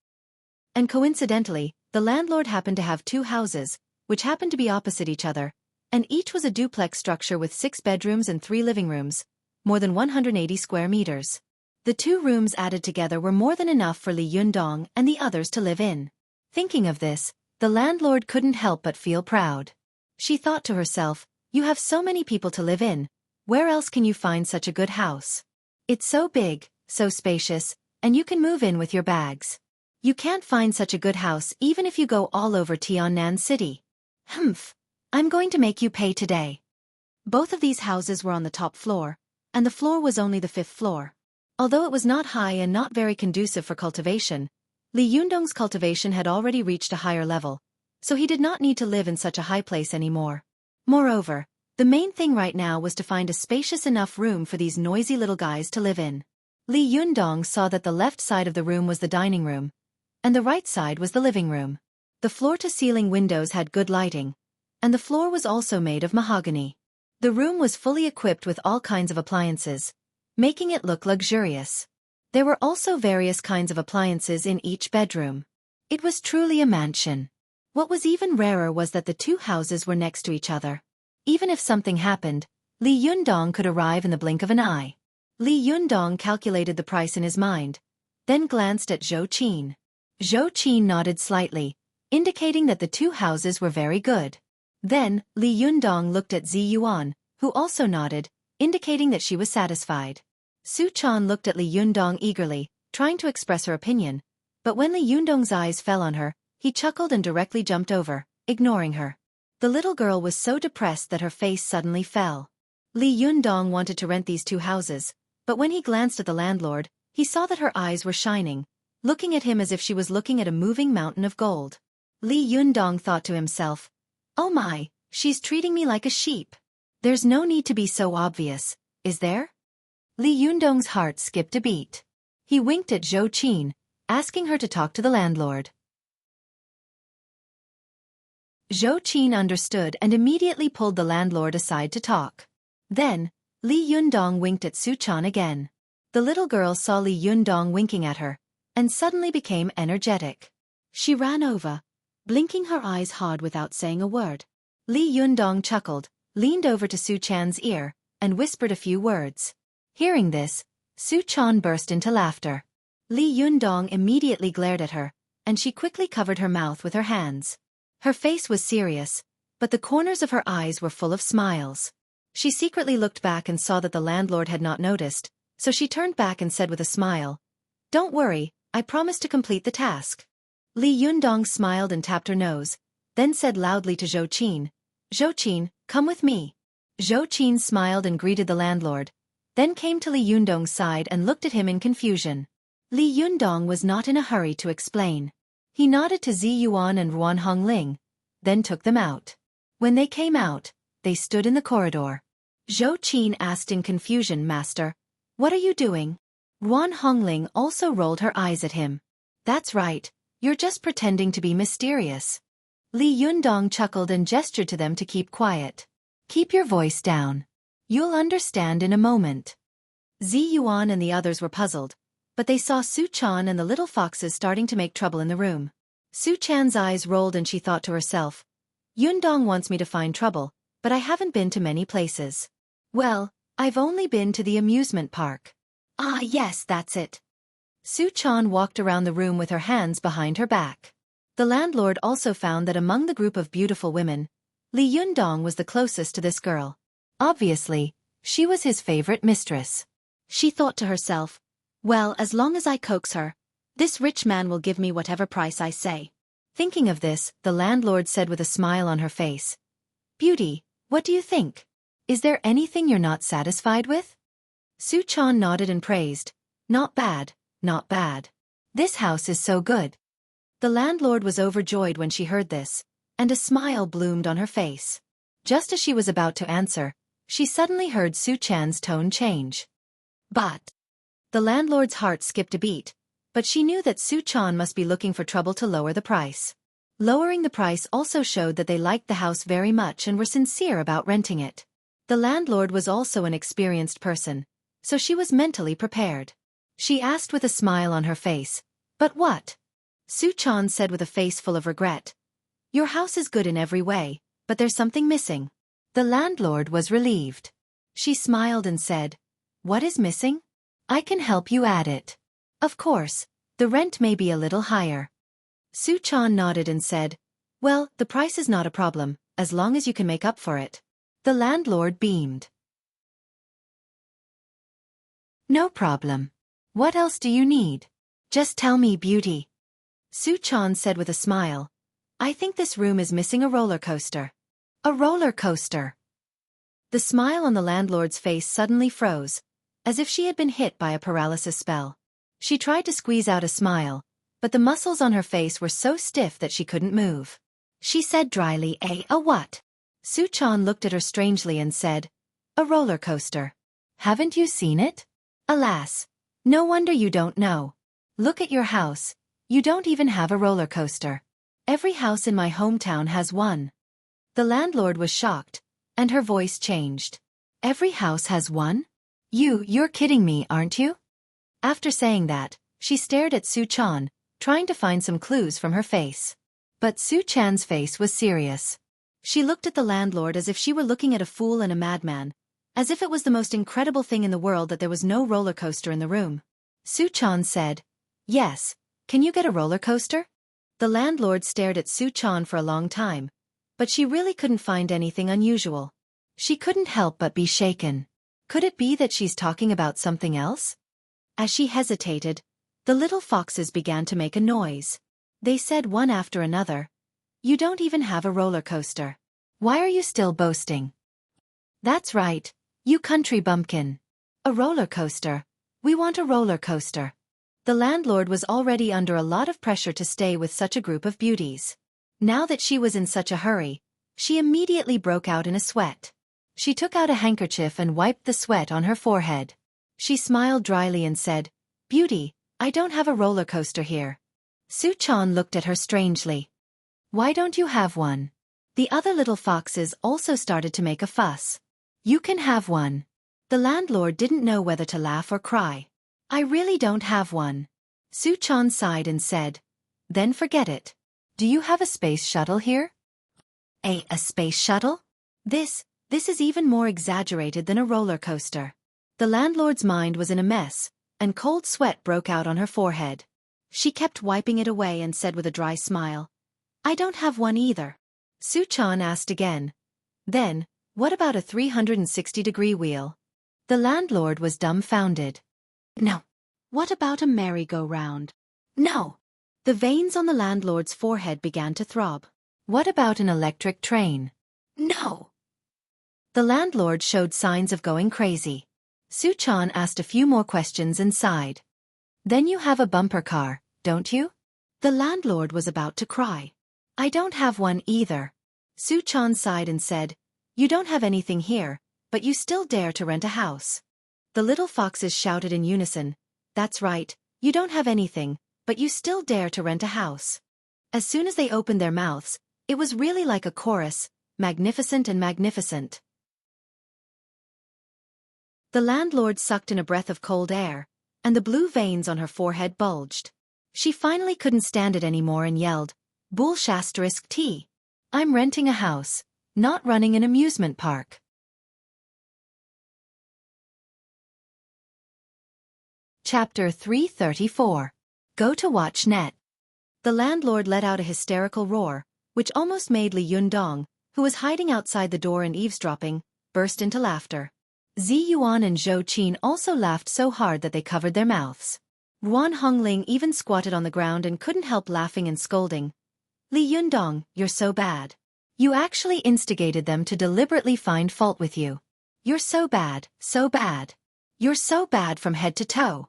And coincidentally, the landlord happened to have 2 houses, which happened to be opposite each other, and each was a duplex structure with 6 bedrooms and 3 living rooms, more than 180 square meters. The 2 rooms added together were more than enough for Li Yundong and the others to live in. Thinking of this, the landlord couldn't help but feel proud. She thought to herself, "You have so many people to live in, where else can you find such a good house? It's so big, so spacious, and you can move in with your bags. You can't find such a good house even if you go all over Tiannan City. Humph, I'm going to make you pay today." Both of these houses were on the top floor, and the floor was only the 5th floor. Although it was not high and not very conducive for cultivation, Li Yundong's cultivation had already reached a higher level, so he did not need to live in such a high place anymore. Moreover, the main thing right now was to find a spacious enough room for these noisy little guys to live in. Li Yundong saw that the left side of the room was the dining room, and the right side was the living room. The floor-to-ceiling windows had good lighting, and the floor was also made of mahogany. The room was fully equipped with all kinds of appliances, making it look luxurious. There were also various kinds of appliances in each bedroom. It was truly a mansion. What was even rarer was that the 2 houses were next to each other. Even if something happened, Li Yundong could arrive in the blink of an eye. Li Yundong calculated the price in his mind, then glanced at Zhou Qin. Zhou Qin nodded slightly, indicating that the 2 houses were very good. Then, Li Yundong looked at Zi Yuan, who also nodded, indicating that she was satisfied. Su Chan looked at Li Yundong eagerly, trying to express her opinion, but when Li Yundong's eyes fell on her, he chuckled and directly jumped over, ignoring her. The little girl was so depressed that her face suddenly fell. Li Yundong wanted to rent these 2 houses, but when he glanced at the landlord, he saw that her eyes were shining, looking at him as if she was looking at a moving mountain of gold. Li Yundong thought to himself, "Oh my, she's treating me like a sheep. There's no need to be so obvious, is there?" Li Yundong's heart skipped a beat. He winked at Zhou Qin, asking her to talk to the landlord. Zhou Qin understood and immediately pulled the landlord aside to talk. Then, Li Yundong winked at Su Chan again. The little girl saw Li Yundong winking at her, and suddenly became energetic. She ran over, blinking her eyes hard without saying a word. Li Yundong chuckled, leaned over to Su Chan's ear, and whispered a few words. Hearing this, Su Chan burst into laughter. Li Yundong immediately glared at her, and she quickly covered her mouth with her hands. Her face was serious, but the corners of her eyes were full of smiles. She secretly looked back and saw that the landlord had not noticed, so she turned back and said with a smile, "Don't worry, I promise to complete the task." Li Yundong smiled and tapped her nose, then said loudly to Zhou Qin, "Zhou Qin, come with me." Zhou Qin smiled and greeted the landlord, then came to Li Yundong's side and looked at him in confusion. Li Yundong was not in a hurry to explain. He nodded to Zi Yuan and Ruan Hongling, then took them out. When they came out, they stood in the corridor. Zhou Qin asked in confusion, "Master, what are you doing?" Ruan Hongling also rolled her eyes at him. "That's right, you're just pretending to be mysterious." Li Yundong chuckled and gestured to them to keep quiet. "Keep your voice down. You'll understand in a moment." Zi Yuan and the others were puzzled, but they saw Su Chan and the little foxes starting to make trouble in the room. Su Chan's eyes rolled and she thought to herself, "Yundong wants me to find trouble, but I haven't been to many places. Well, I've only been to the amusement park." "Ah yes, that's it." Su Chan walked around the room with her hands behind her back. The landlord also found that among the group of beautiful women, Li Yundong was the closest to this girl. Obviously, she was his favorite mistress. She thought to herself, "Well, as long as I coax her, this rich man will give me whatever price I say." Thinking of this, the landlord said with a smile on her face, "Beauty, what do you think? Is there anything you're not satisfied with?" Su Chan nodded and praised, "Not bad, not bad. This house is so good." The landlord was overjoyed when she heard this, and a smile bloomed on her face. Just as she was about to answer, she suddenly heard Su Chan's tone change. "But..." The landlord's heart skipped a beat, but she knew that Su Chan must be looking for trouble to lower the price. Lowering the price also showed that they liked the house very much and were sincere about renting it. The landlord was also an experienced person, so she was mentally prepared. She asked with a smile on her face, "But what?" Su Chan said with a face full of regret, "Your house is good in every way, but there's something missing." The landlord was relieved. She smiled and said, "What is missing? I can help you add it. Of course, the rent may be a little higher." Su Chan nodded and said, "Well, the price is not a problem, as long as you can make up for it." The landlord beamed. "No problem. What else do you need? Just tell me, beauty." Su Chan said with a smile, "I think this room is missing a roller coaster." "A roller coaster?" The smile on the landlord's face suddenly froze, as if she had been hit by a paralysis spell. She tried to squeeze out a smile, but the muscles on her face were so stiff that she couldn't move. She said dryly, A what?" Su Chan looked at her strangely and said, "A roller coaster. Haven't you seen it? Alas, no wonder you don't know. Look at your house, you don't even have a roller coaster. Every house in my hometown has one." The landlord was shocked, and her voice changed. "Every house has one? You're kidding me, aren't you?" After saying that, she stared at Su Chan, trying to find some clues from her face. But Su Chan's face was serious. She looked at the landlord as if she were looking at a fool and a madman, as if it was the most incredible thing in the world that there was no roller coaster in the room. Su Chan said, "Yes, can you get a roller coaster?" The landlord stared at Su Chan for a long time, but she really couldn't find anything unusual. She couldn't help but be shaken. Could it be that she's talking about something else? As she hesitated, the little foxes began to make a noise. They said one after another, "You don't even have a roller coaster. Why are you still boasting?" "That's right, you country bumpkin. A roller coaster. We want a roller coaster." The landlord was already under a lot of pressure to stay with such a group of beauties. Now that she was in such a hurry, she immediately broke out in a sweat. She took out a handkerchief and wiped the sweat on her forehead. She smiled dryly and said, "Beauty, I don't have a roller coaster here." Su Chan looked at her strangely. "Why don't you have one?" The other little foxes also started to make a fuss. "You can have one." The landlord didn't know whether to laugh or cry. "I really don't have one." Su Chan sighed and said, "Then forget it. Do you have a space shuttle here?" A space shuttle? This is even more exaggerated than a roller coaster. The landlord's mind was in a mess, and cold sweat broke out on her forehead. She kept wiping it away and said with a dry smile, "I don't have one either." Xueqi asked again, "Then, what about a 360-degree wheel?" The landlord was dumbfounded. "No." "What about a merry-go-round?" "No." The veins on the landlord's forehead began to throb. "What about an electric train?" "No." The landlord showed signs of going crazy. Xueqi asked a few more questions and sighed. "Then you have a bumper car, don't you?" The landlord was about to cry. "I don't have one either." Xueqi sighed and said, "You don't have anything here, but you still dare to rent a house." The little foxes shouted in unison, "That's right, you don't have anything, but you still dare to rent a house." As soon as they opened their mouths, it was really like a chorus, magnificent and magnificent. The landlord sucked in a breath of cold air, and the blue veins on her forehead bulged. She finally couldn't stand it anymore and yelled, "Bull**T. I'm renting a house, not running an amusement park." Chapter 334. Go to watch net. The landlord let out a hysterical roar, which almost made Li Yundong, who was hiding outside the door and eavesdropping, burst into laughter. Ziyuan and Xueqi also laughed so hard that they covered their mouths. Ruan Hongling even squatted on the ground and couldn't help laughing and scolding. "Li Yundong, you're so bad. You actually instigated them to deliberately find fault with you. You're so bad, so bad. You're so bad from head to toe."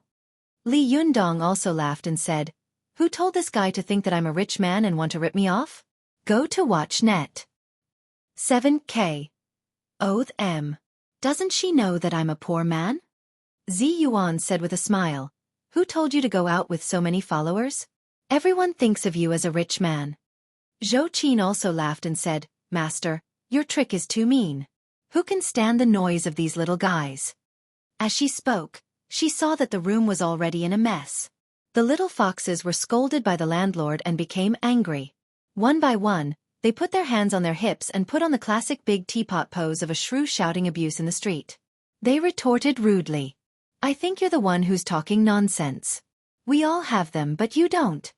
Li Yundong also laughed and said, "Who told this guy to think that I'm a rich man and want to rip me off?" Go to watch net. 7K. Oath M. Doesn't she know that I'm a poor man? Ziyuan said with a smile, "Who told you to go out with so many followers? Everyone thinks of you as a rich man." Xueqi also laughed and said, "Master, your trick is too mean. Who can stand the noise of these little guys?" As she spoke, she saw that the room was already in a mess. The little foxes were scolded by the landlord and became angry. One by one, they put their hands on their hips and put on the classic big teapot pose of a shrew shouting abuse in the street. They retorted rudely, "I think you're the one who's talking nonsense. We all have them but you don't."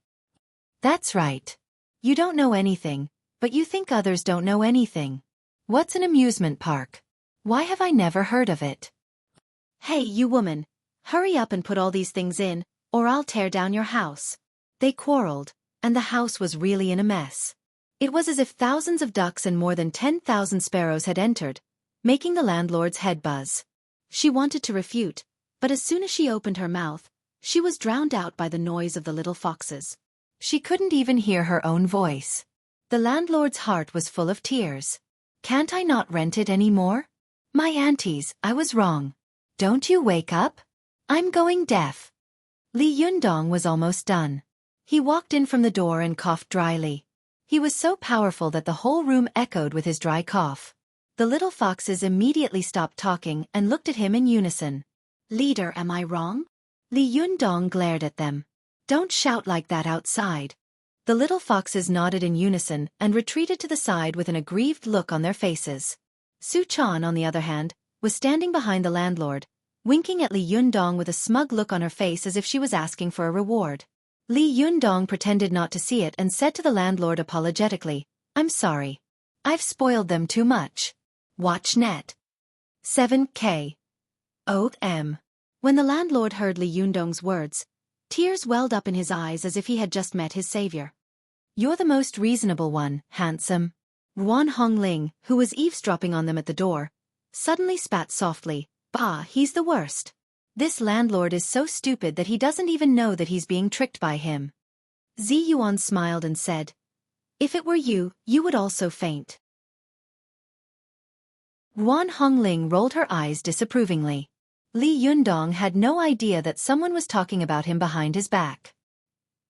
"That's right. You don't know anything, but you think others don't know anything. What's an amusement park? Why have I never heard of it?" "Hey, you woman, hurry up and put all these things in, or I'll tear down your house." They quarreled, and the house was really in a mess. It was as if thousands of ducks and more than 10,000 sparrows had entered, making the landlord's head buzz. She wanted to refute, but as soon as she opened her mouth, she was drowned out by the noise of the little foxes. She couldn't even hear her own voice. The landlord's heart was full of tears. "Can't I not rent it anymore? My aunties, I was wrong. Don't you wake up? I'm going deaf." Li Yundong was almost done. He walked in from the door and coughed dryly. He was so powerful that the whole room echoed with his dry cough. The little foxes immediately stopped talking and looked at him in unison. "Leader, am I wrong?" Li Yundong glared at them. "Don't shout like that outside." The little foxes nodded in unison and retreated to the side with an aggrieved look on their faces. Xueqi, on the other hand, was standing behind the landlord, winking at Li Yundong with a smug look on her face as if she was asking for a reward. Li Yundong pretended not to see it and said to the landlord apologetically, "I'm sorry. I've spoiled them too much." Watch net. 7K. Oath M. When the landlord heard Li Yundong's words, tears welled up in his eyes as if he had just met his savior. "You're the most reasonable one, handsome." Ruan Hongling, who was eavesdropping on them at the door, suddenly spat softly, "Bah, he's the worst. This landlord is so stupid that he doesn't even know that he's being tricked by him." Ziyuan smiled and said, "If it were you, you would also faint." Ruan Hongling rolled her eyes disapprovingly. Li Yundong had no idea that someone was talking about him behind his back.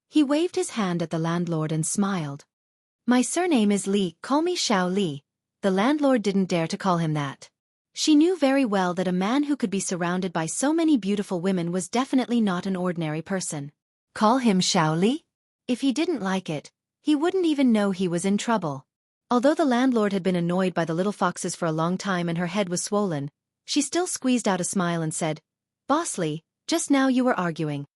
He waved his hand at the landlord and smiled. "My surname is Li, call me Xiao Li." The landlord didn't dare to call him that. She knew very well that a man who could be surrounded by so many beautiful women was definitely not an ordinary person. Call him Xiao Li? If he didn't like it, he wouldn't even know he was in trouble. Although the landlord had been annoyed by the little foxes for a long time and her head was swollen, She still squeezed out a smile and said, "Bossly, just now you were arguing."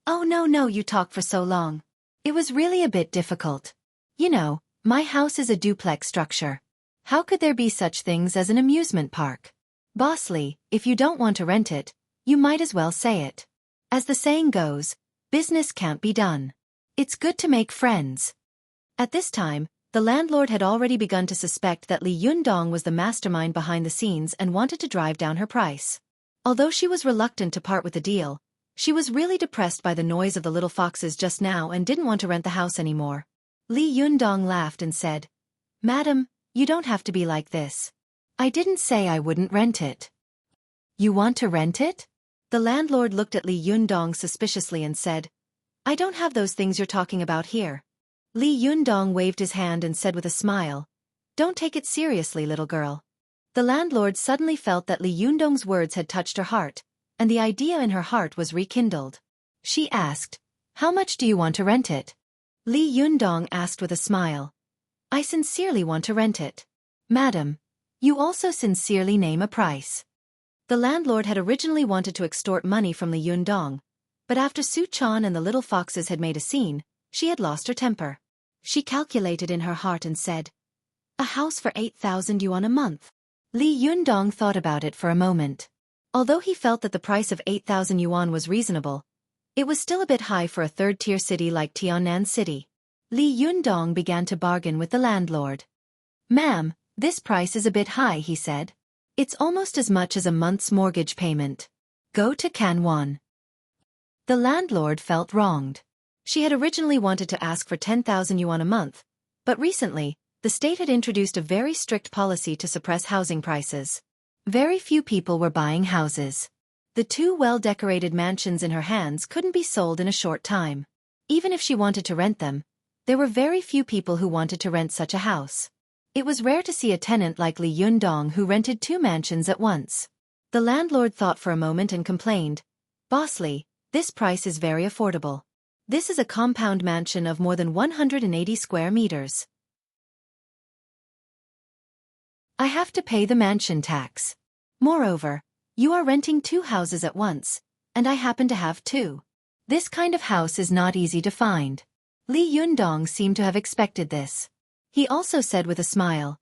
"Oh no, you talk for so long. It was really a bit difficult. You know, my house is a duplex structure. How could there be such things as an amusement park? Bossly, if you don't want to rent it, you might as well say it. As the saying goes, business can't be done. It's good to make friends." At this time, the landlord had already begun to suspect that Li Yundong was the mastermind behind the scenes and wanted to drive down her price. Although she was reluctant to part with the deal, she was really depressed by the noise of the little foxes just now and didn't want to rent the house anymore. Li Yundong laughed and said, "Madam, you don't have to be like this. I didn't say I wouldn't rent it." "You want to rent it?" The landlord looked at Li Yundong suspiciously and said, "I don't have those things you're talking about here." Li Yundong waved his hand and said with a smile, "Don't take it seriously, little girl." The landlord suddenly felt that Li Yundong's words had touched her heart, and the idea in her heart was rekindled. She asked, "How much do you want to rent it?" Li Yundong asked with a smile, "I sincerely want to rent it." "Madam, you also sincerely name a price." The landlord had originally wanted to extort money from Li Yundong, but after Xueqi and the little foxes had made a scene, she had lost her temper. She calculated in her heart and said, "A house for 8,000 yuan a month." Li Yundong thought about it for a moment. Although he felt that the price of 8,000 yuan was reasonable, it was still a bit high for a third-tier city like Tiannan City. Li Yundong began to bargain with the landlord. "Ma'am, this price is a bit high," he said. "It's almost as much as a month's mortgage payment. Go to Canwan." The landlord felt wronged. She had originally wanted to ask for 10,000 yuan a month, but recently, the state had introduced a very strict policy to suppress housing prices. Very few people were buying houses. The two well-decorated mansions in her hands couldn't be sold in a short time. Even if she wanted to rent them, there were very few people who wanted to rent such a house. It was rare to see a tenant like Li Yundong who rented two mansions at once. The landlord thought for a moment and complained, "Bossly, this price is very affordable. This is a compound mansion of more than 180 square meters. I have to pay the mansion tax. Moreover, you are renting two houses at once, and I happen to have two. This kind of house is not easy to find." Li Yundong seemed to have expected this. He also said with a smile,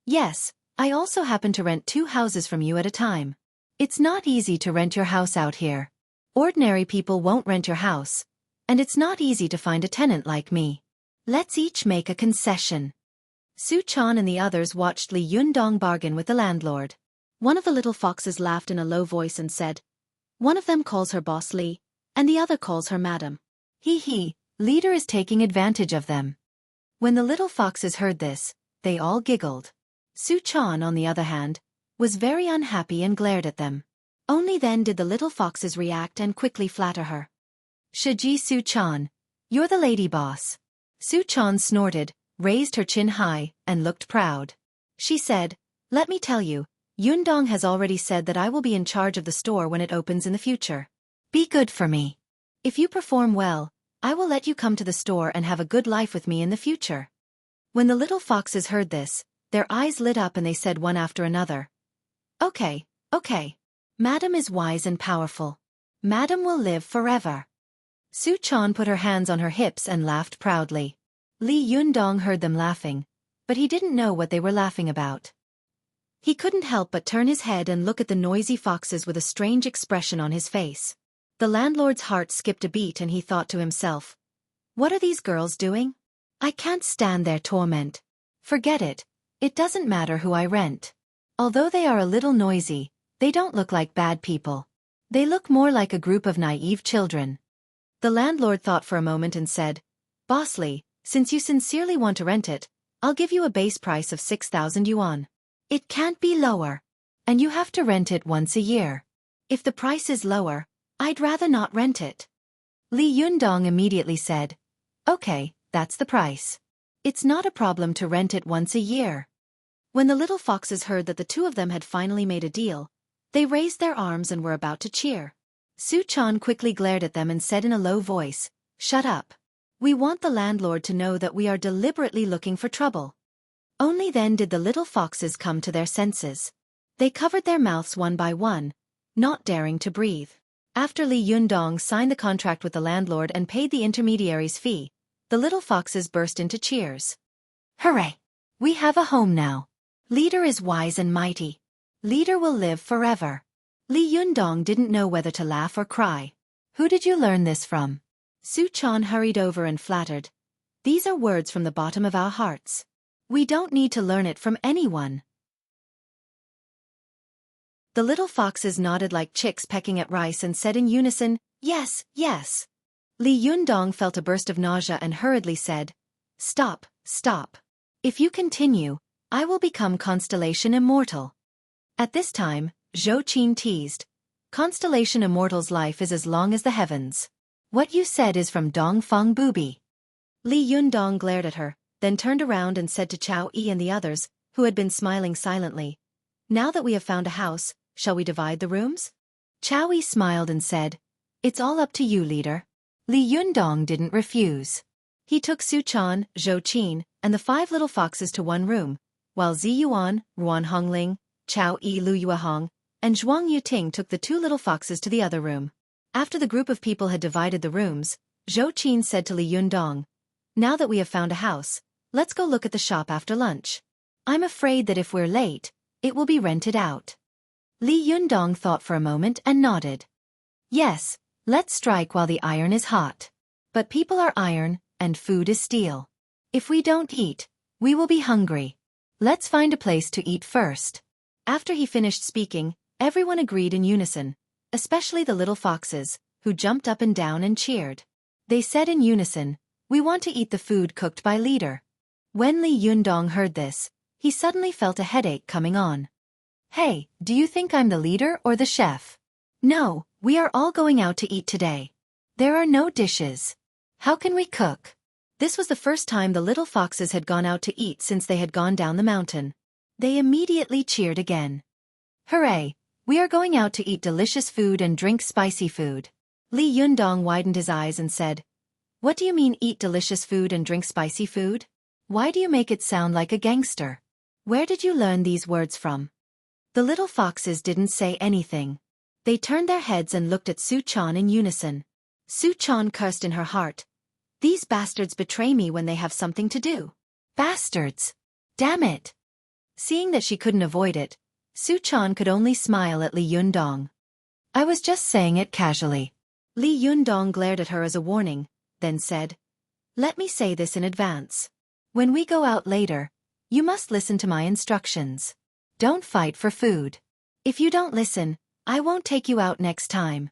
"Yes, I also happen to rent two houses from you at a time. It's not easy to rent your house out here. Ordinary people won't rent your house, and it's not easy to find a tenant like me. Let's each make a concession." Xueqi and the others watched Li Yundong bargain with the landlord. One of the little foxes laughed in a low voice and said, "One of them calls her Boss Li, and the other calls her Madam. He, leader is taking advantage of them." When the little foxes heard this, they all giggled. Xueqi, on the other hand, was very unhappy and glared at them. Only then did the little foxes react and quickly flatter her. "Xueqi Xueqi, you're the lady boss." Xueqi snorted, raised her chin high, and looked proud. She said, "Let me tell you, Yundong has already said that I will be in charge of the store when it opens in the future. Be good for me. If you perform well, I will let you come to the store and have a good life with me in the future." When the little foxes heard this, their eyes lit up and they said one after another, Okay. Madam is wise and powerful. Madam will live forever." Xueqi put her hands on her hips and laughed proudly. Li Yundong heard them laughing, but he didn't know what they were laughing about. He couldn't help but turn his head and look at the noisy foxes with a strange expression on his face. The landlord's heart skipped a beat and he thought to himself, "What are these girls doing? I can't stand their torment. Forget it, it doesn't matter who I rent. Although they are a little noisy, they don't look like bad people. They look more like a group of naive children." The landlord thought for a moment and said, "Bossly, since you sincerely want to rent it, I'll give you a base price of 6,000 yuan. It can't be lower. And you have to rent it once a year. If the price is lower, I'd rather not rent it." Li Yundong immediately said, "Okay, that's the price. It's not a problem to rent it once a year." When the little foxes heard that the two of them had finally made a deal, they raised their arms and were about to cheer. Xueqi quickly glared at them and said in a low voice, "Shut up. We want the landlord to know that we are deliberately looking for trouble." Only then did the little foxes come to their senses. They covered their mouths one by one, not daring to breathe. After Li Yundong signed the contract with the landlord and paid the intermediary's fee, the little foxes burst into cheers. Hooray! We have a home now. Leader is wise and mighty. Leader will live forever. Li Yundong didn't know whether to laugh or cry. Who did you learn this from? Xueqi hurried over and flattered. These are words from the bottom of our hearts. We don't need to learn it from anyone. The little foxes nodded like chicks pecking at rice and said in unison, "Yes, yes." Li Yundong felt a burst of nausea and hurriedly said, "Stop, stop. If you continue, I will become Constellation Immortal." At this time, Xueqi teased, "Constellation Immortal's life is as long as the heavens. What you said is from Dongfang Booby." Li Yundong glared at her, then turned around and said to Xueqi and the others, who had been smiling silently, "Now that we have found a house, shall we divide the rooms?" Xueqi smiled and said, "It's all up to you, leader." Li Yundong didn't refuse. He took Xueqi, Xueqi, and the 5 little foxes to one room, while Ziyuan, Ruan Hongling, Xueqi Lu Yuehong, and Zhuang Yuting took the 2 little foxes to the other room. After the group of people had divided the rooms, Xueqi said to Li Yundong, "Now that we have found a house, let's go look at the shop after lunch. I'm afraid that if we're late, it will be rented out." Li Yundong thought for a moment and nodded. "Yes, let's strike while the iron is hot. But people are iron, and food is steel. If we don't eat, we will be hungry. Let's find a place to eat first." After he finished speaking, everyone agreed in unison, especially the little foxes, who jumped up and down and cheered. They said in unison, "We want to eat the food cooked by leader." When Li Yundong heard this, he suddenly felt a headache coming on. "Hey, do you think I'm the leader or the chef?" "No, we are all going out to eat today. There are no dishes. How can we cook?" This was the first time the little foxes had gone out to eat since they had gone down the mountain. They immediately cheered again. "Hooray! We are going out to eat delicious food and drink spicy food." Li Yundong widened his eyes and said, "What do you mean eat delicious food and drink spicy food? Why do you make it sound like a gangster? Where did you learn these words from?" The little foxes didn't say anything. They turned their heads and looked at Xueqi in unison. Xueqi cursed in her heart. "These bastards betray me when they have something to do. Bastards! Damn it!" Seeing that she couldn't avoid it, Xueqi could only smile at Li Yundong. "I was just saying it casually." Li Yundong glared at her as a warning, then said, "Let me say this in advance. When we go out later, you must listen to my instructions. Don't fight for food. If you don't listen, I won't take you out next time."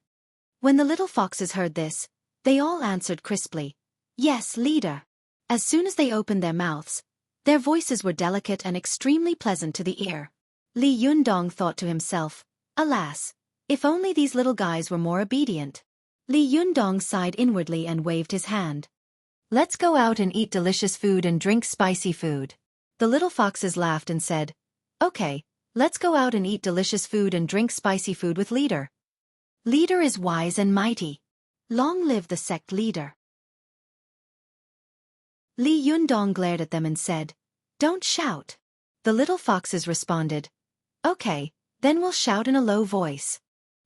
When the little foxes heard this, they all answered crisply, "Yes, leader." As soon as they opened their mouths, their voices were delicate and extremely pleasant to the ear. Li Yundong thought to himself, "Alas, if only these little guys were more obedient." Li Yundong sighed inwardly and waved his hand. "Let's go out and eat delicious food and drink spicy food." The little foxes laughed and said, "Okay, let's go out and eat delicious food and drink spicy food with leader. Leader is wise and mighty. Long live the sect leader." Li Yundong glared at them and said, "Don't shout." The little foxes responded, "Okay, then we'll shout in a low voice."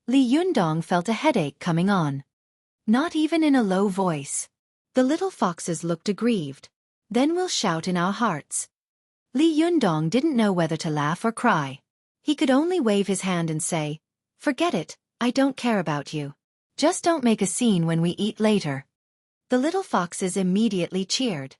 Li Yundong felt a headache coming on. "Not even in a low voice." The little foxes looked aggrieved. "Then we'll shout in our hearts." Li Yundong didn't know whether to laugh or cry. He could only wave his hand and say, "Forget it, I don't care about you. Just don't make a scene when we eat later." The little foxes immediately cheered.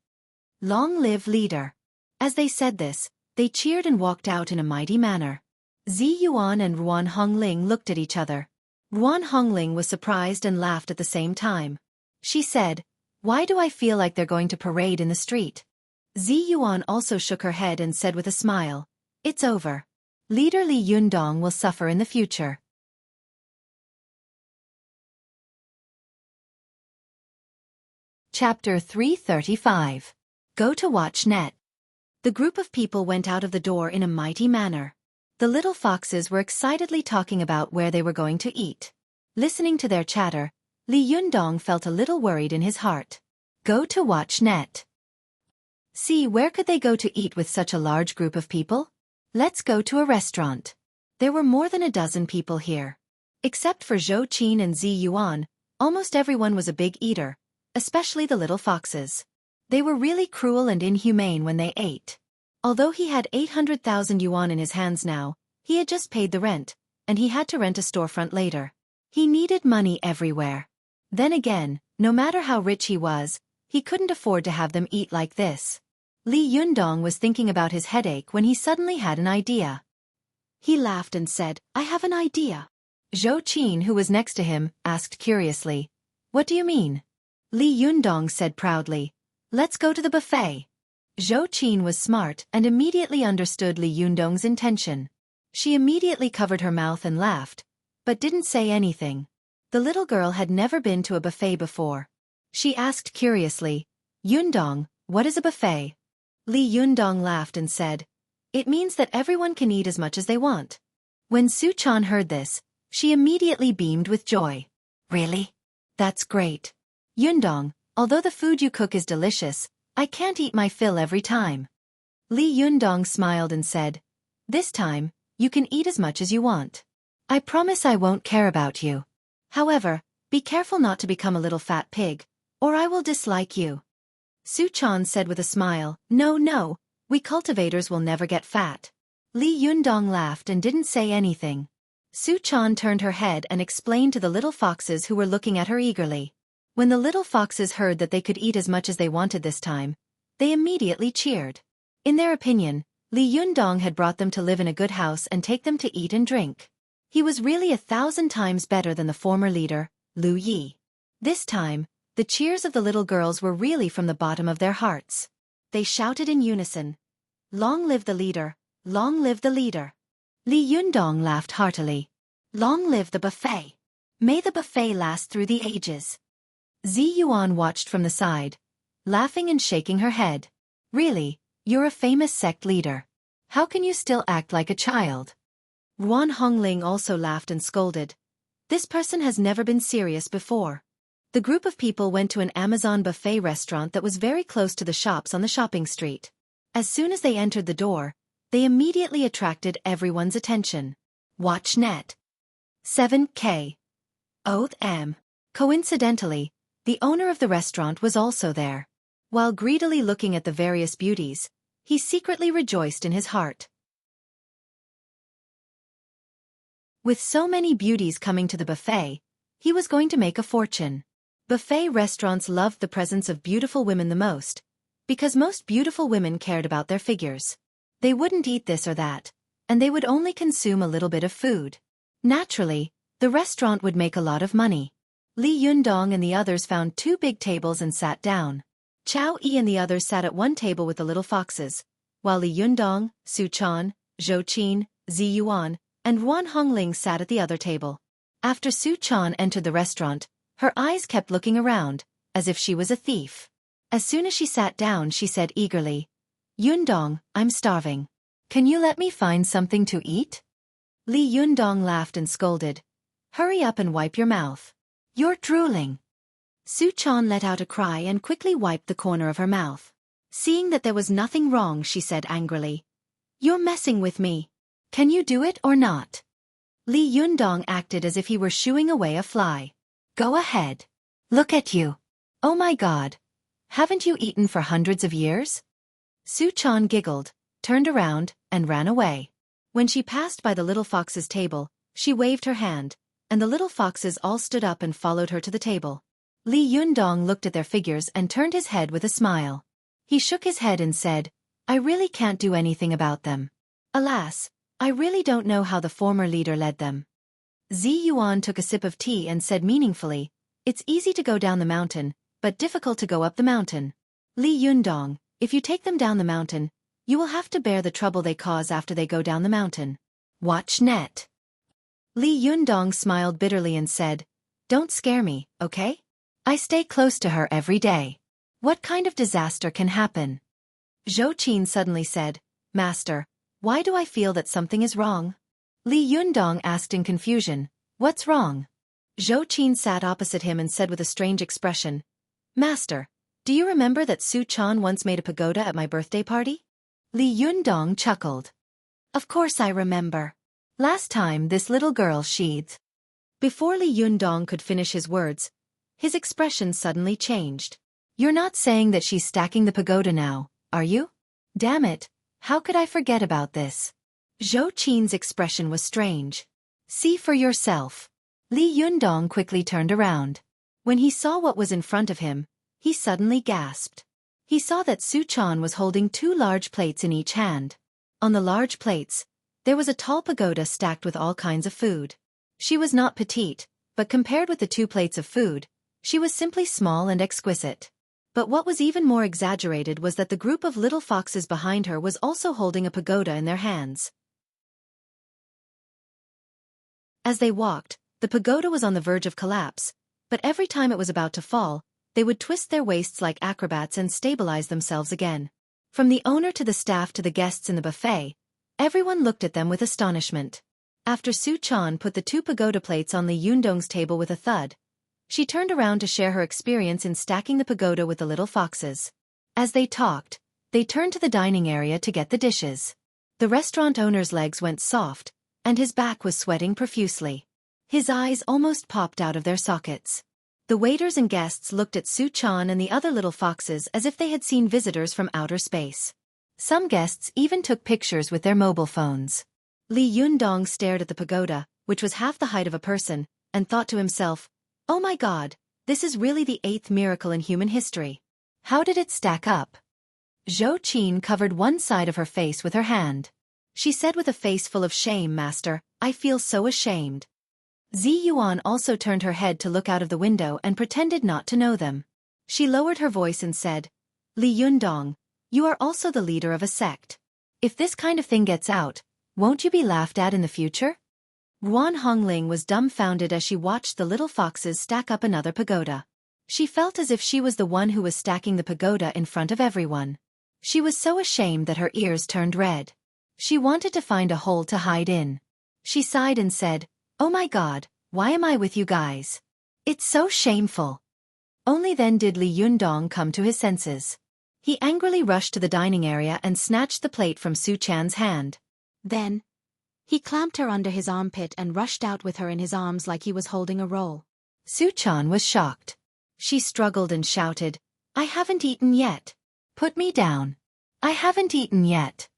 "Long live leader." As they said this, they cheered and walked out in a mighty manner. Ziyuan and Ruan Hongling looked at each other. Ruan Hongling was surprised and laughed at the same time. She said, "Why do I feel like they're going to parade in the street?" Ziyuan also shook her head and said with a smile, "It's over. Leader Li Yundong will suffer in the future." Chapter 335. Go to watch net. The group of people went out of the door in a mighty manner. The little foxes were excitedly talking about where they were going to eat. Listening to their chatter, Li Yundong felt a little worried in his heart. Go to watch net. See, where could they go to eat with such a large group of people? Let's go to a restaurant. There were more than a dozen people here. Except for Xueqi and Zi Yuan, almost everyone was a big eater, especially the little foxes. They were really cruel and inhumane when they ate. Although he had 800,000 yuan in his hands now, he had just paid the rent, and he had to rent a storefront later. He needed money everywhere. Then again, no matter how rich he was, he couldn't afford to have them eat like this. Li Yundong was thinking about his headache when he suddenly had an idea. He laughed and said, "I have an idea." Xueqi, who was next to him, asked curiously, "What do you mean?" Li Yundong said proudly, "Let's go to the buffet." Xueqi was smart and immediately understood Li Yundong's intention. She immediately covered her mouth and laughed, but didn't say anything. The little girl had never been to a buffet before. She asked curiously, "Yundong, what is a buffet?" Li Yundong laughed and said, "It means that everyone can eat as much as they want." When Xueqi heard this, she immediately beamed with joy. "Really? That's great. Yundong, although the food you cook is delicious, I can't eat my fill every time." Li Yundong smiled and said, "This time, you can eat as much as you want. I promise I won't care about you. However, be careful not to become a little fat pig, or I will dislike you." Xueqi said with a smile, No, we cultivators will never get fat." Li Yundong laughed and didn't say anything. Xueqi turned her head and explained to the little foxes who were looking at her eagerly. When the little foxes heard that they could eat as much as they wanted this time, they immediately cheered. In their opinion, Li Yundong had brought them to live in a good house and take them to eat and drink. He was really 1,000 times better than the former leader, Lu Yi. This time, the cheers of the little girls were really from the bottom of their hearts. They shouted in unison, "Long live the leader! Long live the leader!" Li Yundong laughed heartily. "Long live the buffet! May the buffet last through the ages." Zi Yuan watched from the side, laughing and shaking her head. "Really, you're a famous sect leader. How can you still act like a child?" Ruan Hongling also laughed and scolded. "This person has never been serious before." The group of people went to an Amazon buffet restaurant that was very close to the shops on the shopping street. As soon as they entered the door, they immediately attracted everyone's attention. Watch net. 7K. OM. Coincidentally, the owner of the restaurant was also there. While greedily looking at the various beauties, he secretly rejoiced in his heart. With so many beauties coming to the buffet, he was going to make a fortune. Buffet restaurants loved the presence of beautiful women the most, because most beautiful women cared about their figures. They wouldn't eat this or that, and they would only consume a little bit of food. Naturally, the restaurant would make a lot of money. Li Yundong and the others found 2 big tables and sat down. Chao Yi and the others sat at one table with the little foxes, while Li Yundong, Xueqi, Xueqi, Zi Yuan, and Ruan Hongling sat at the other table. After Xueqi entered the restaurant, her eyes kept looking around, as if she was a thief. As soon as she sat down, she said eagerly, "Yundong, I'm starving. Can you let me find something to eat?" Li Yundong laughed and scolded, "Hurry up and wipe your mouth. You're drooling." Xueqi let out a cry and quickly wiped the corner of her mouth. Seeing that there was nothing wrong, she said angrily, "You're messing with me. Can you do it or not?" Li Yundong acted as if he were shooing away a fly. "Go ahead. Look at you. Oh my God. Haven't you eaten for hundreds of years?" Xueqi giggled, turned around, and ran away. When she passed by the little fox's table, she waved her hand, and the little foxes all stood up and followed her to the table. Li Yundong looked at their figures and turned his head with a smile. He shook his head and said, "I really can't do anything about them. Alas, I really don't know how the former leader led them." Zi Yuan took a sip of tea and said meaningfully, "It's easy to go down the mountain, but difficult to go up the mountain. Li Yundong, if you take them down the mountain, you will have to bear the trouble they cause after they go down the mountain. Watch net." Li Yundong smiled bitterly and said, "Don't scare me, okay? I stay close to her every day. What kind of disaster can happen?" Xueqi suddenly said, "Master, why do I feel that something is wrong?" Li Yundong asked in confusion, "What's wrong?" Xueqi sat opposite him and said with a strange expression, "Master, do you remember that Xueqi once made a pagoda at my birthday party?" Li Yundong chuckled. "Of course I remember. Last time this little girl sheathed. Before Li Yundong could finish his words, his expression suddenly changed. You're not saying that she's stacking the pagoda now, are you? Damn it, how could I forget about this? Zhou Qin's expression was strange. See for yourself. Li Yundong quickly turned around. When he saw what was in front of him, he suddenly gasped. He saw that Su Chan was holding 2 large plates in each hand. On the large plates, there was a tall pagoda stacked with all kinds of food. She was not petite, but compared with the 2 plates of food, she was simply small and exquisite. But what was even more exaggerated was that the group of little foxes behind her was also holding a pagoda in their hands. As they walked, the pagoda was on the verge of collapse, but every time it was about to fall, they would twist their waists like acrobats and stabilize themselves again. From the owner to the staff to the guests in the buffet, everyone looked at them with astonishment. After Su Chan put the 2 pagoda plates on Li Yundong's table with a thud, she turned around to share her experience in stacking the pagoda with the little foxes. As they talked, they turned to the dining area to get the dishes. The restaurant owner's legs went soft, and his back was sweating profusely. His eyes almost popped out of their sockets. The waiters and guests looked at Su Chan and the other little foxes as if they had seen visitors from outer space. Some guests even took pictures with their mobile phones. Li Yundong stared at the pagoda, which was half the height of a person, and thought to himself, "Oh my God, this is really the 8th miracle in human history. How did it stack up?" Zhou Qin covered one side of her face with her hand. She said with a face full of shame, "Master, I feel so ashamed." Zi Yuan also turned her head to look out of the window and pretended not to know them. She lowered her voice and said, "Li Yundong, you are also the leader of a sect. If this kind of thing gets out, won't you be laughed at in the future?" Guan Hongling was dumbfounded as she watched the little foxes stack up another pagoda. She felt as if she was the one who was stacking the pagoda in front of everyone. She was so ashamed that her ears turned red. She wanted to find a hole to hide in. She sighed and said, "Oh my God, why am I with you guys? It's so shameful." Only then did Li Yundong come to his senses. He angrily rushed to the dining area and snatched the plate from Su Chan's hand. Then, he clamped her under his armpit and rushed out with her in his arms like he was holding a roll. Su Chan was shocked. She struggled and shouted, "I haven't eaten yet. Put me down. I haven't eaten yet."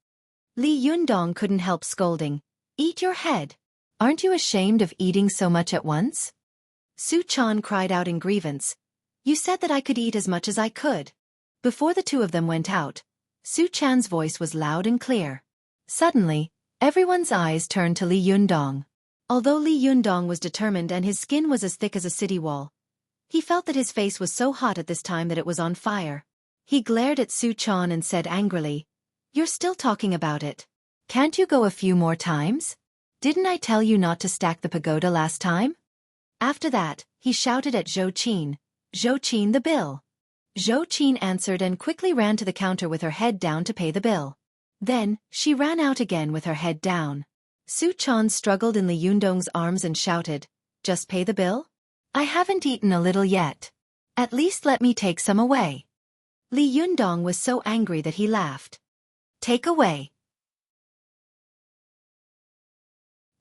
Li Yundong couldn't help scolding, "Eat your head. Aren't you ashamed of eating so much at once?" Su Chan cried out in grievance, "You said that I could eat as much as I could." Before the 2 of them went out, Su Chan's voice was loud and clear. Suddenly, everyone's eyes turned to Li Yundong. Although Li Yundong was determined and his skin was as thick as a city wall, he felt that his face was so hot at this time that it was on fire. He glared at Su Chan and said angrily, "You're still talking about it. Can't you go a few more times? Didn't I tell you not to stack the pagoda last time?" After that, he shouted at Zhou Qin, "Zhou Qin, the bill." Zhou Qin answered and quickly ran to the counter with her head down to pay the bill. Then, she ran out again with her head down. Su Chan struggled in Li Yundong's arms and shouted, "Just pay the bill? I haven't eaten a little yet. At least let me take some away." Li Yundong was so angry that he laughed. "Take away.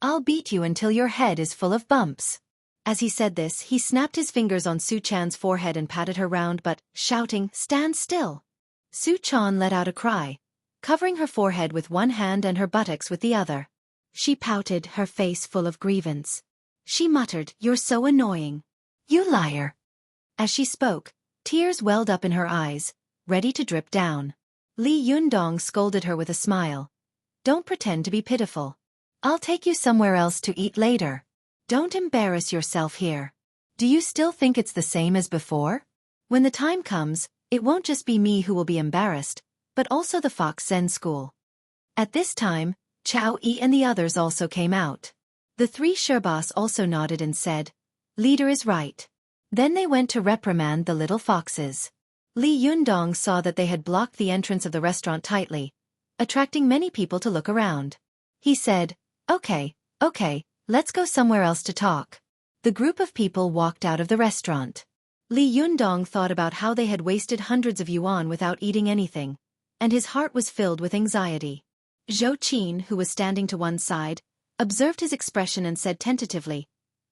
I'll beat you until your head is full of bumps." As he said this, he snapped his fingers on Su Chan's forehead and patted her round but, shouting, "Stand still." Su Chan let out a cry, covering her forehead with one hand and her buttocks with the other. She pouted, her face full of grievance. She muttered, "You're so annoying. You liar." As she spoke, tears welled up in her eyes, ready to drip down. Li Yundong scolded her with a smile. "Don't pretend to be pitiful. I'll take you somewhere else to eat later. Don't embarrass yourself here. Do you still think it's the same as before? When the time comes, it won't just be me who will be embarrassed, but also the Fox Zen School." At this time, Chao Yi and the others also came out. The 3 Sherbas also nodded and said, "Leader is right." Then they went to reprimand the little foxes. Li Yundong saw that they had blocked the entrance of the restaurant tightly, attracting many people to look around. He said, Okay, let's go somewhere else to talk." The group of people walked out of the restaurant. Li Yundong thought about how they had wasted hundreds of yuan without eating anything, and his heart was filled with anxiety. Zhou Qin, who was standing to one side, observed his expression and said tentatively,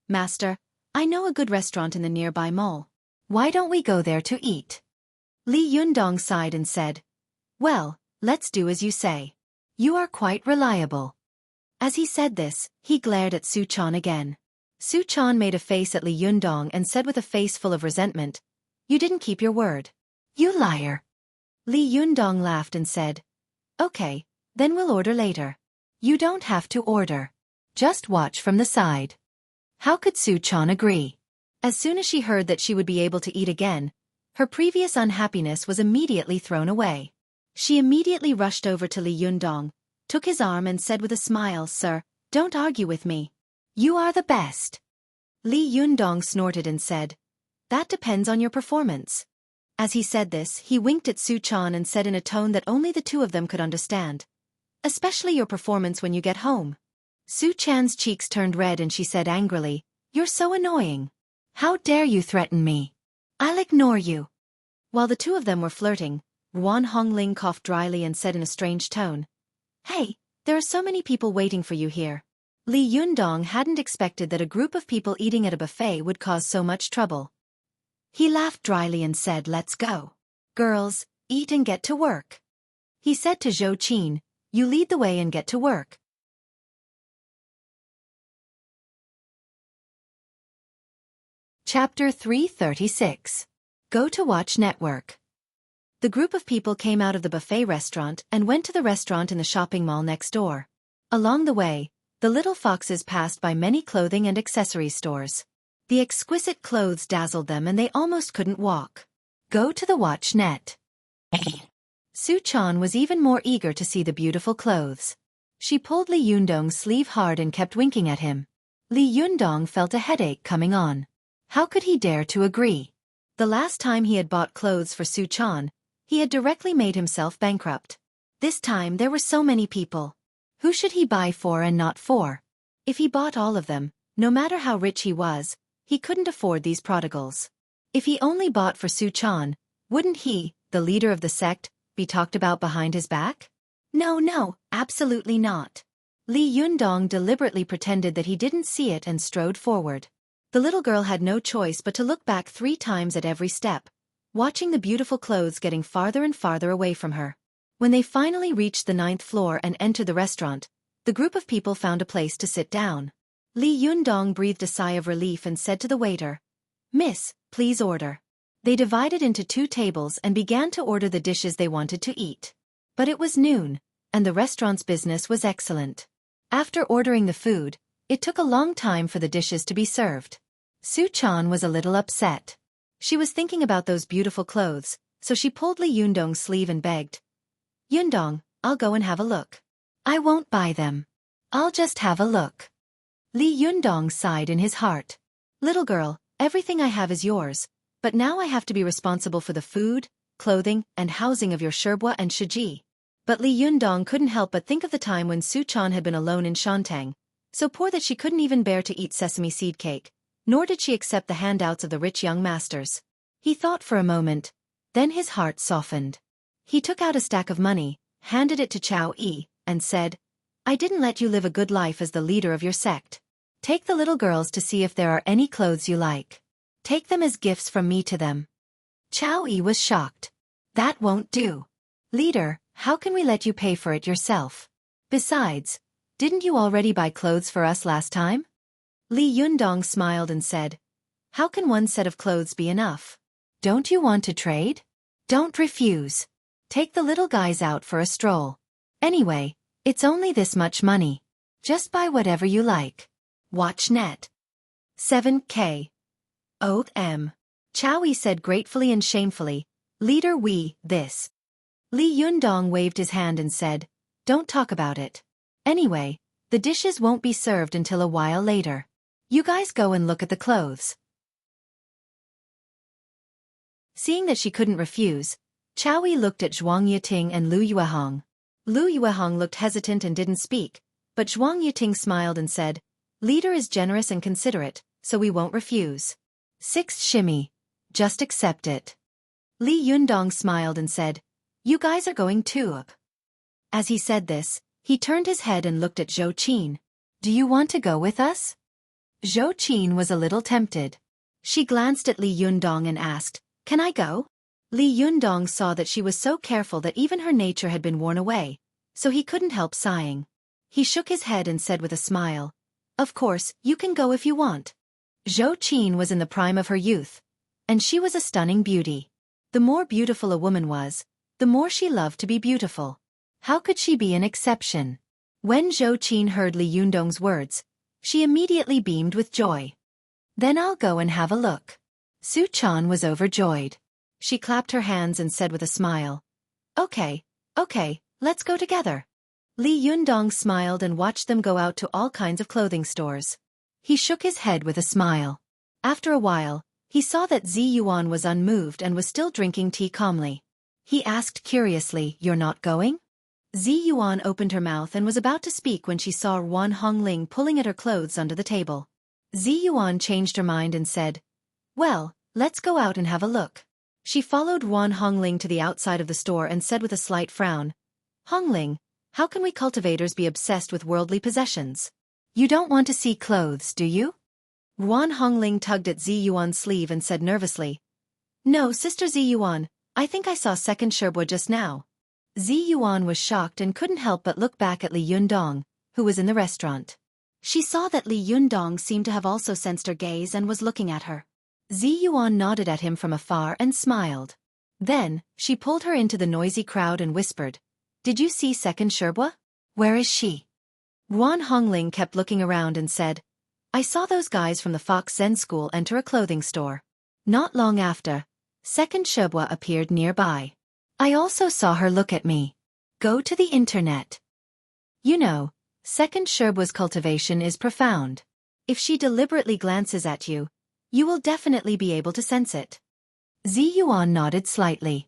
"Master, I know a good restaurant in the nearby mall. Why don't we go there to eat?" Li Yundong sighed and said, "Well, let's do as you say. You are quite reliable." As he said this, he glared at Xueqi again. Xueqi made a face at Li Yundong and said with a face full of resentment, "You didn't keep your word." "You liar." Li Yundong laughed and said, "Okay, then we'll order later." "You don't have to order. Just watch from the side." How could Xueqi agree? As soon as she heard that she would be able to eat again, her previous unhappiness was immediately thrown away. She immediately rushed over to Li Yundong, took his arm and said with a smile, "Sir, don't argue with me. You are the best." Li Yundong snorted and said, "That depends on your performance." As he said this, he winked at Xueqi and said in a tone that only the two of them could understand, "Especially your performance when you get home." Xueqi's cheeks turned red and she said angrily, "You're so annoying. How dare you threaten me? I'll ignore you." While the two of them were flirting, Ruan Hongling coughed dryly and said in a strange tone, "Hey, there are so many people waiting for you here." Li Yundong hadn't expected that a group of people eating at a buffet would cause so much trouble. He laughed dryly and said, "Let's go. Girls, eat and get to work." He said to Xueqi, "You lead the way and get to work." Chapter 336. Go to Watch Network. The group of people came out of the buffet restaurant and went to the restaurant in the shopping mall next door. Along the way, the little foxes passed by many clothing and accessories stores. The exquisite clothes dazzled them and they almost couldn't walk. Go to the Watch Net. Xueqi was even more eager to see the beautiful clothes. She pulled Li Yundong's sleeve hard and kept winking at him. Li Yundong felt a headache coming on. How could he dare to agree? The last time he had bought clothes for Xueqi, he had directly made himself bankrupt. This time there were so many people. Who should he buy for and not for? If he bought all of them, no matter how rich he was, he couldn't afford these prodigals. If he only bought for Xueqi, wouldn't he, the leader of the sect, be talked about behind his back? No, absolutely not. Li Yundong deliberately pretended that he didn't see it and strode forward. The little girl had no choice but to look back 3 times at every step, watching the beautiful clothes getting farther and farther away from her. When they finally reached the 9th floor and entered the restaurant, the group of people found a place to sit down. Li Yundong breathed a sigh of relief and said to the waiter, "Miss, please order." They divided into 2 tables and began to order the dishes they wanted to eat. But it was noon, and the restaurant's business was excellent. After ordering the food, it took a long time for the dishes to be served. Xueqi was a little upset. She was thinking about those beautiful clothes, so she pulled Li Yundong's sleeve and begged, "Yundong, I'll go and have a look." "I won't buy them. I'll just have a look." Li Yundong sighed in his heart. "Little girl, everything I have is yours, but now I have to be responsible for the food, clothing, and housing of your Xueqi and Xueqi." But Li Yundong couldn't help but think of the time when Xueqi had been alone in Shantang, so poor that she couldn't even bear to eat sesame seed cake, nor did she accept the handouts of the rich young masters. He thought for a moment, then his heart softened. He took out a stack of money, handed it to Xueqi, and said, "I didn't let you live a good life as the leader of your sect. Take the little girls to see if there are any clothes you like. Take them as gifts from me to them." Xueqi was shocked. "That won't do. "Leader, how can we let you pay for it yourself? Besides, didn't you already buy clothes for us last time?" Li Yundong smiled and said, "How can one set of clothes be enough? Don't you want to trade? Don't refuse. Take the little guys out for a stroll. Anyway, it's only this much money. Just buy whatever you like." Watch Net. 7K. O.M. Xueqi said gratefully and shamefully, "Leader, this." Li Yundong waved his hand and said, "Don't talk about it. Anyway, the dishes won't be served until a while later. You guys go and look at the clothes." Seeing that she couldn't refuse, Xueqi looked at Zhuang Yiting and Lu Yuehong. Lu Yuehong looked hesitant and didn't speak, but Zhuang Yiting smiled and said, "Leader is generous and considerate, so we won't refuse. 6 shimmy. Just accept it." Li Yundong smiled and said, "You guys are going too up." As he said this, he turned his head and looked at Xueqi. Do you want to go with us? Xueqi was a little tempted. She glanced at Li Yundong and asked, "Can I go?" Li Yundong saw that she was so careful that even her nature had been worn away, so he couldn't help sighing. He shook his head and said with a smile, "Of course, you can go if you want." Xueqi was in the prime of her youth, and she was a stunning beauty. The more beautiful a woman was, the more she loved to be beautiful. How could she be an exception? When Xueqi heard Li Yundong's words, she immediately beamed with joy. "Then I'll go and have a look." Xueqi was overjoyed. She clapped her hands and said with a smile, Okay, let's go together." Li Yundong smiled and watched them go out to all kinds of clothing stores. He shook his head with a smile. After a while, he saw that Ziyuan was unmoved and was still drinking tea calmly. He asked curiously, "You're not going?" Ziyuan opened her mouth and was about to speak when she saw Wan Hongling pulling at her clothes under the table. Ziyuan changed her mind and said, "Well, let's go out and have a look." She followed Wan Hongling to the outside of the store and said with a slight frown, "Hongling, how can we cultivators be obsessed with worldly possessions? You don't want to see clothes, do you?" Wan Hongling tugged at Ziyuan's sleeve and said nervously, "No, Sister Ziyuan, I think I saw second sherbwa just now." Ziyuan was shocked and couldn't help but look back at Li Yundong, who was in the restaurant. She saw that Li Yundong seemed to have also sensed her gaze and was looking at her. Ziyuan nodded at him from afar and smiled. Then, she pulled her into the noisy crowd and whispered, "Did you see second sherbwa? Where is she?" Wan Hongling kept looking around and said, "I saw those guys from the Fox Zen School enter a clothing store. Not long after, second sherbwa appeared nearby. I also saw her look at me. Go to the internet. You know, second sherbwa's cultivation is profound. If she deliberately glances at you, you will definitely be able to sense it." Ziyuan nodded slightly.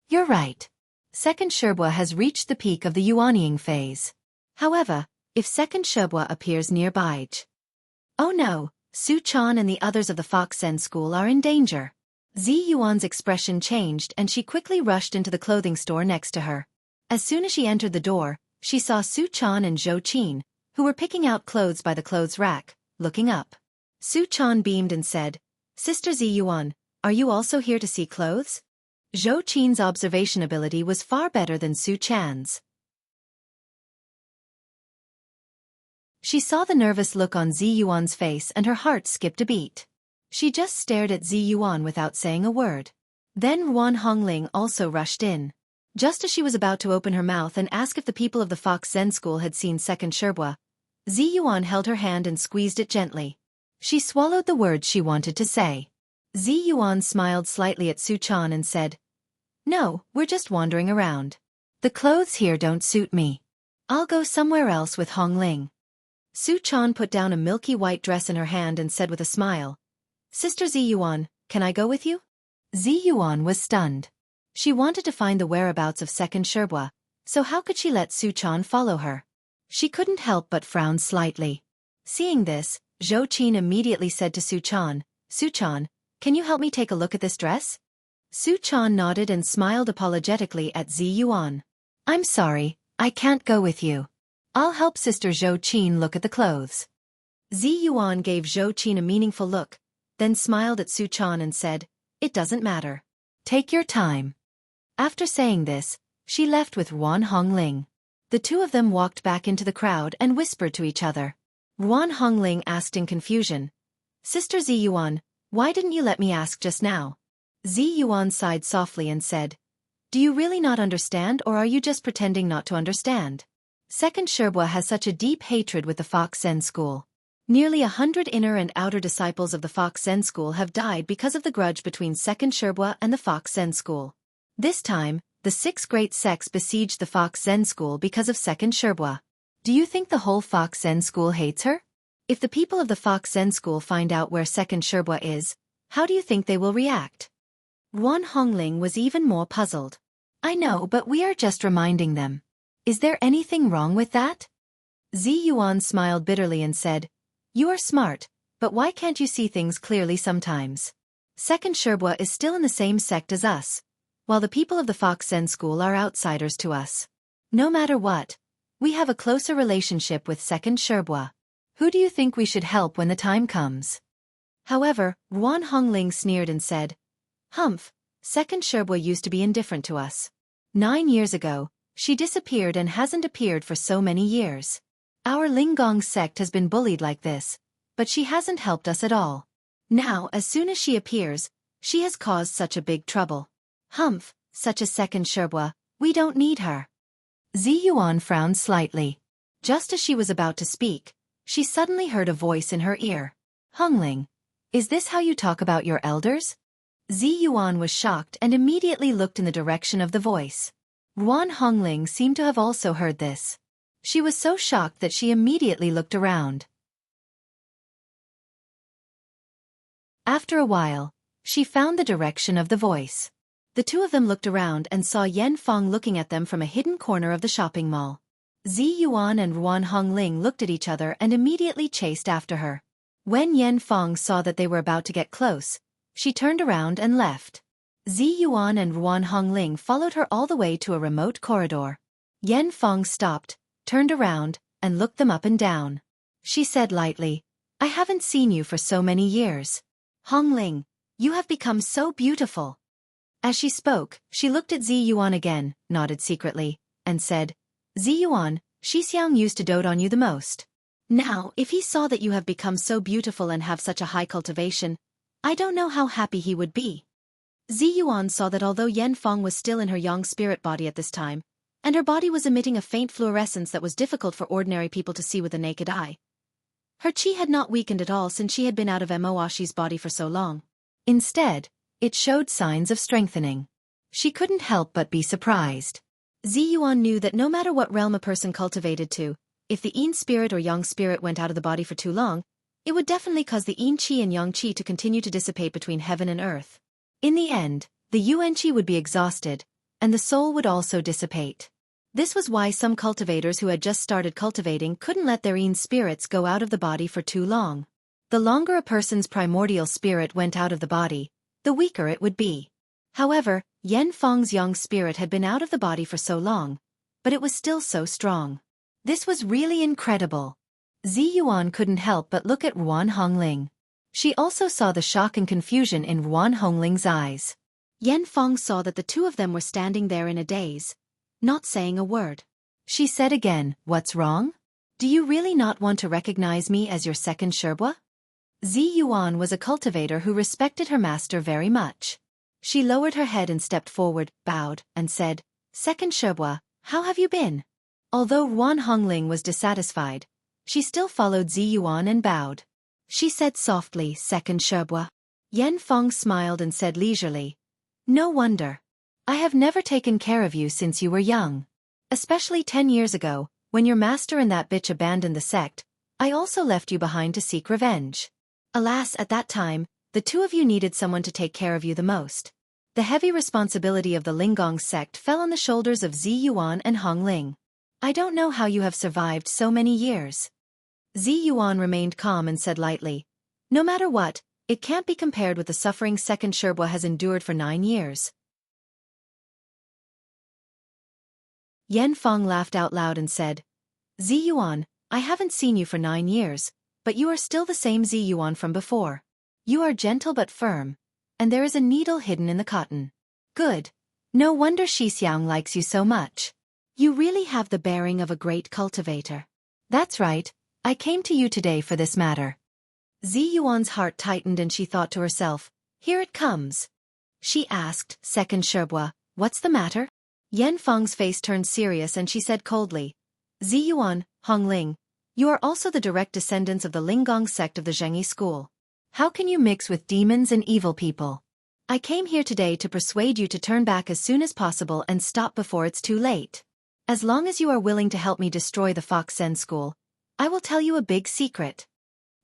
"You're right. Second sherbwa has reached the peak of the yuanying phase. However, if second sherbwa appears nearby, oh no, Xueqi and the others of the Fox Zen School are in danger." Ziyuan's expression changed and she quickly rushed into the clothing store next to her. As soon as she entered the door, she saw Xueqi and Xueqi, who were picking out clothes by the clothes rack, looking up. Xueqi beamed and said, "Sister Ziyuan, are you also here to see clothes?" Xueqi's observation ability was far better than Xueqi's. She saw the nervous look on Ziyuan's face and her heart skipped a beat. She just stared at Ziyuan without saying a word. Then Wan Hongling also rushed in. Just as she was about to open her mouth and ask if the people of the Fox Zen School had seen second sherbwa, Ziyuan held her hand and squeezed it gently. She swallowed the words she wanted to say. Ziyuan smiled slightly at Xueqi and said, "No, we're just wandering around. The clothes here don't suit me. I'll go somewhere else with Hongling." Xueqi put down a milky white dress in her hand and said with a smile, "Sister Ziyuan, can I go with you?" Ziyuan was stunned. She wanted to find the whereabouts of second sherbwa, so how could she let Xueqi follow her? She couldn't help but frown slightly. Seeing this, Xueqi immediately said to Xueqi, "Xueqi, can you help me take a look at this dress?" Xueqi nodded and smiled apologetically at Ziyuan. "I'm sorry, I can't go with you. I'll help Sister Xueqi look at the clothes." Ziyuan gave Xueqi a meaningful look, then smiled at Xueqi and said, "It doesn't matter. Take your time." After saying this, she left with Wan Hongling. The two of them walked back into the crowd and whispered to each other. Wan Hongling asked in confusion, "Sister Ziyuan, why didn't you let me ask just now?" Ziyuan sighed softly and said, "Do you really not understand or are you just pretending not to understand? Second sherbwa has such a deep hatred with the Fox Zen School. Nearly 100 inner and outer disciples of the Fox Zen School have died because of the grudge between second sherbwa and the Fox Zen School. This time, the 6 great sects besieged the Fox Zen School because of second sherbwa. Do you think the whole Fox Zen School hates her? If the people of the Fox Zen School find out where second sherbwa is, how do you think they will react?" Wan Hongling was even more puzzled. "I know, but we are just reminding them. Is there anything wrong with that?" Ziyuan smiled bitterly and said, "You are smart, but why can't you see things clearly sometimes? Second sherbwa is still in the same sect as us, while the people of the Fox Zen School are outsiders to us. No matter what, we have a closer relationship with second sherbwa. Who do you think we should help when the time comes? However, Ruan Hongling sneered and said, Humph, second Sherbwa used to be indifferent to us. 9 years ago, she disappeared and hasn't appeared for so many years. Our Linggong sect has been bullied like this, but she hasn't helped us at all. Now, as soon as she appears, she has caused such a big trouble. Humph, such a second Sherbwa, we don't need her. Zi Yuan frowned slightly. Just as she was about to speak, she suddenly heard a voice in her ear. Hongling, is this how you talk about your elders? Zi Yuan was shocked and immediately looked in the direction of the voice. Ruan Hongling seemed to have also heard this. She was so shocked that she immediately looked around. After a while, she found the direction of the voice. The two of them looked around and saw Yan Fong looking at them from a hidden corner of the shopping mall. Zi Yuan and Ruan Hongling looked at each other and immediately chased after her. When Yan Fong saw that they were about to get close, she turned around and left. Zi Yuan and Ruan Hongling followed her all the way to a remote corridor. Yan Fong stopped, turned around, and looked them up and down. She said lightly, I haven't seen you for so many years. Hongling, you have become so beautiful. As she spoke, she looked at Zi Yuan again, nodded secretly, and said, Zi Yuan, Xixiang used to dote on you the most. Now, if he saw that you have become so beautiful and have such a high cultivation, I don't know how happy he would be. Zi Yuan saw that although Yan Fong was still in her young spirit body at this time, and her body was emitting a faint fluorescence that was difficult for ordinary people to see with the naked eye, her chi had not weakened at all since she had been out of Moashi's body for so long. Instead, it showed signs of strengthening. She couldn't help but be surprised. Zi Yuan knew that no matter what realm a person cultivated to, if the Yin spirit or Yang spirit went out of the body for too long, it would definitely cause the Yin chi and Yang chi to continue to dissipate between heaven and earth. In the end, the Yuan chi would be exhausted, and the soul would also dissipate. This was why some cultivators who had just started cultivating couldn't let their Yin spirits go out of the body for too long. The longer a person's primordial spirit went out of the body, the weaker it would be. However, Yan Fong's Yang spirit had been out of the body for so long, but it was still so strong. This was really incredible. Zi Yuan couldn't help but look at Ruan Hongling. She also saw the shock and confusion in Ruan Hongling's eyes. Yan Fong saw that the two of them were standing there in a daze, not saying a word. She said again, What's wrong? Do you really not want to recognize me as your second Sherbwa? Zi Yuan was a cultivator who respected her master very much. She lowered her head and stepped forward, bowed, and said, Second Sherbwa, how have you been? Although Ruan Hongling was dissatisfied, she still followed Zi Yuan and bowed. She said softly, Second Sherbwa. Yan Fong smiled and said leisurely, No wonder. I have never taken care of you since you were young. Especially 10 years ago, when your master and that bitch abandoned the sect, I also left you behind to seek revenge. Alas, at that time, the two of you needed someone to take care of you the most. The heavy responsibility of the Linggong sect fell on the shoulders of Zi Yuan and Hongling. I don't know how you have survived so many years. Zi Yuan remained calm and said lightly, No matter what, it can't be compared with the suffering second Sherbwa has endured for 9 years. Yan Fong laughed out loud and said, Zi Yuan, I haven't seen you for 9 years, but you are still the same Zi Yuan from before. You are gentle but firm, and there is a needle hidden in the cotton. Good. No wonder Xixiang likes you so much. You really have the bearing of a great cultivator. That's right, I came to you today for this matter. Zi Yuan's heart tightened and she thought to herself, Here it comes. She asked, Second Sherbwa, what's the matter? Yan Fong's face turned serious and she said coldly, Zi Yuan, Hongling, you are also the direct descendants of the Linggong sect of the Zhengyi school. How can you mix with demons and evil people? I came here today to persuade you to turn back as soon as possible and stop before it's too late. As long as you are willing to help me destroy the Fox Zen school, I will tell you a big secret.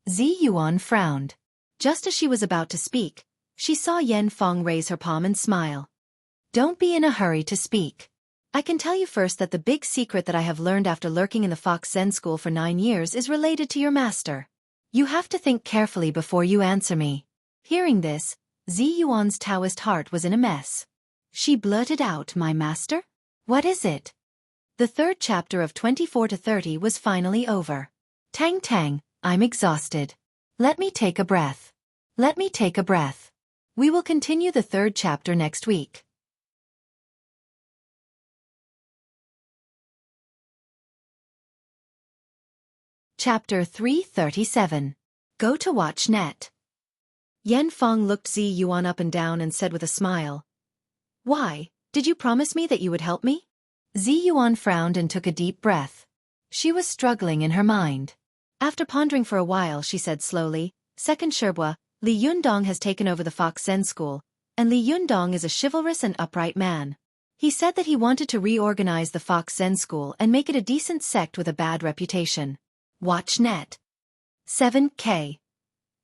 Zi Yuan frowned. Just as she was about to speak, she saw Yan Fong raise her palm and smile. Don't be in a hurry to speak. I can tell you first that the big secret that I have learned after lurking in the Fox Zen school for 9 years is related to your master. You have to think carefully before you answer me. Hearing this, Zi Yuan's Taoist heart was in a mess. She blurted out, My master? What is it? The third chapter of 24 to 30 was finally over. Tang Tang, I'm exhausted. Let me take a breath. Let me take a breath. We will continue the third chapter next week. Chapter 337. Go to watch net. Yan Feng looked Zi Yuan up and down and said with a smile, "Why, did you promise me that you would help me?" Zi Yuan frowned and took a deep breath. She was struggling in her mind. After pondering for a while, she said slowly, "Second Sherbua, Li Yundong has taken over the Fox Zen school, and Li Yundong is a chivalrous and upright man. He said that he wanted to reorganize the Fox Zen school and make it a decent sect with a bad reputation. Watch net. 7K.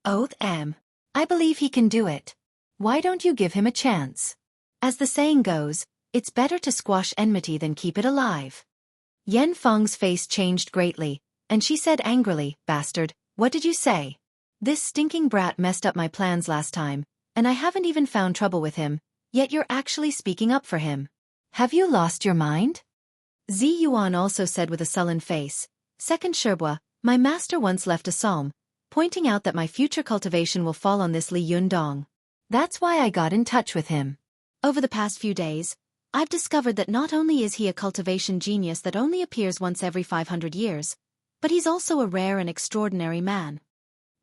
Oath M. I believe he can do it. Why don't you give him a chance? As the saying goes, it's better to squash enmity than keep it alive." Yan Feng's face changed greatly, and she said angrily, "Bastard, what did you say? This stinking brat messed up my plans last time, and I haven't even found trouble with him, yet you're actually speaking up for him. Have you lost your mind?" Zi Yuan also said with a sullen face, "Second Sherbua, my master once left a psalm, pointing out that my future cultivation will fall on this Li Yundong. That's why I got in touch with him. Over the past few days, I've discovered that not only is he a cultivation genius that only appears once every 500 years, but he's also a rare and extraordinary man."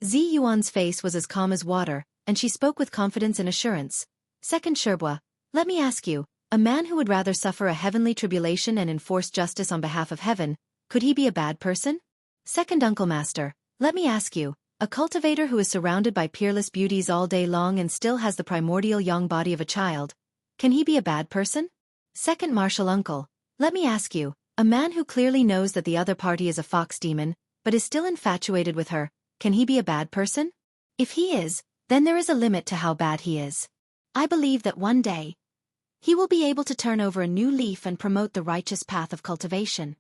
Zi Yuan's face was as calm as water, and she spoke with confidence and assurance. "Second Sherbua, let me ask you, a man who would rather suffer a heavenly tribulation and enforce justice on behalf of heaven, could he be a bad person? Second Uncle Master, let me ask you, a cultivator who is surrounded by peerless beauties all day long and still has the primordial young body of a child, can he be a bad person? Second Martial Uncle, let me ask you, a man who clearly knows that the other party is a fox demon, but is still infatuated with her, can he be a bad person? If he is, then there is a limit to how bad he is. I believe that one day, he will be able to turn over a new leaf and promote the righteous path of cultivation."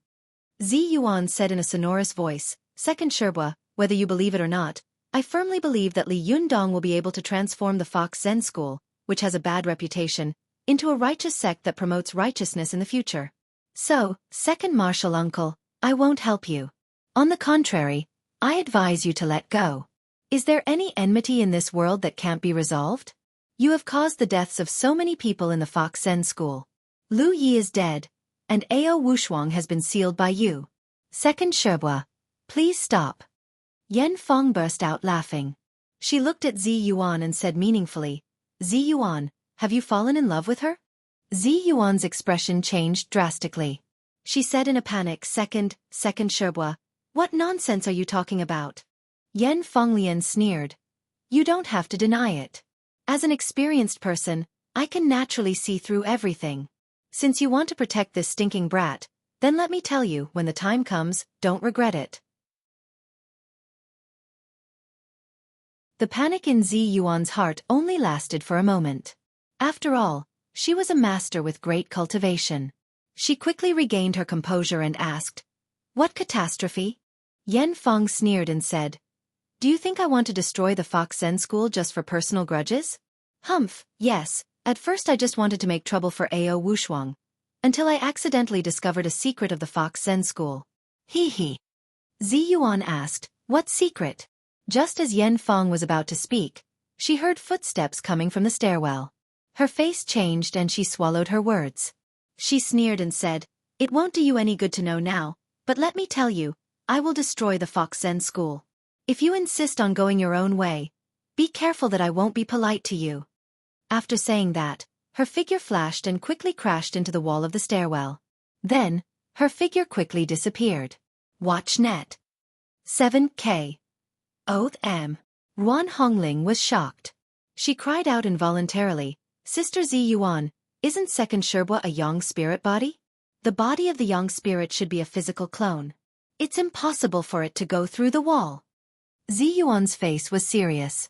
Zi Yuan said in a sonorous voice, "Second Sherbua, whether you believe it or not, I firmly believe that Li Yundong will be able to transform the Fox Zen school, which has a bad reputation, into a righteous sect that promotes righteousness in the future. So, Second Martial Uncle, I won't help you. On the contrary, I advise you to let go. Is there any enmity in this world that can't be resolved? You have caused the deaths of so many people in the Fox Zen school. Lu Yi is dead, and Ao Wushuang has been sealed by you. Second Sherbua, please stop." Yan Feng burst out laughing. She looked at Zi Yuan and said meaningfully, "Zi Yuan, have you fallen in love with her?" Zi Yuan's expression changed drastically. She said in a panic, Second Sherbua, what nonsense are you talking about?" Yan Fenglian sneered. "You don't have to deny it. As an experienced person, I can naturally see through everything. Since you want to protect this stinking brat, then let me tell you, when the time comes, don't regret it." The panic in Zi Yuan's heart only lasted for a moment. After all, she was a master with great cultivation. She quickly regained her composure and asked, "What catastrophe?" Yan Feng sneered and said, "Do you think I want to destroy the Fox Zen school just for personal grudges?" "Humph, yes, at first I just wanted to make trouble for Ao Wushuang, until I accidentally discovered a secret of the Fox Zen school." "Hee hee." Zi Yuan asked, "What secret?" Just as Yan Feng was about to speak, she heard footsteps coming from the stairwell. Her face changed and she swallowed her words. She sneered and said, "It won't do you any good to know now, but let me tell you, I will destroy the Fox Zen school. If you insist on going your own way, be careful that I won't be polite to you." After saying that, her figure flashed and quickly crashed into the wall of the stairwell. Then, her figure quickly disappeared. Watch net. 7K. Oath M. Ruan Hongling was shocked. She cried out involuntarily, "Sister Zi Yuan, isn't Second Sherbua a yang spirit body? The body of the yang spirit should be a physical clone. It's impossible for it to go through the wall." Zi Yuan's face was serious.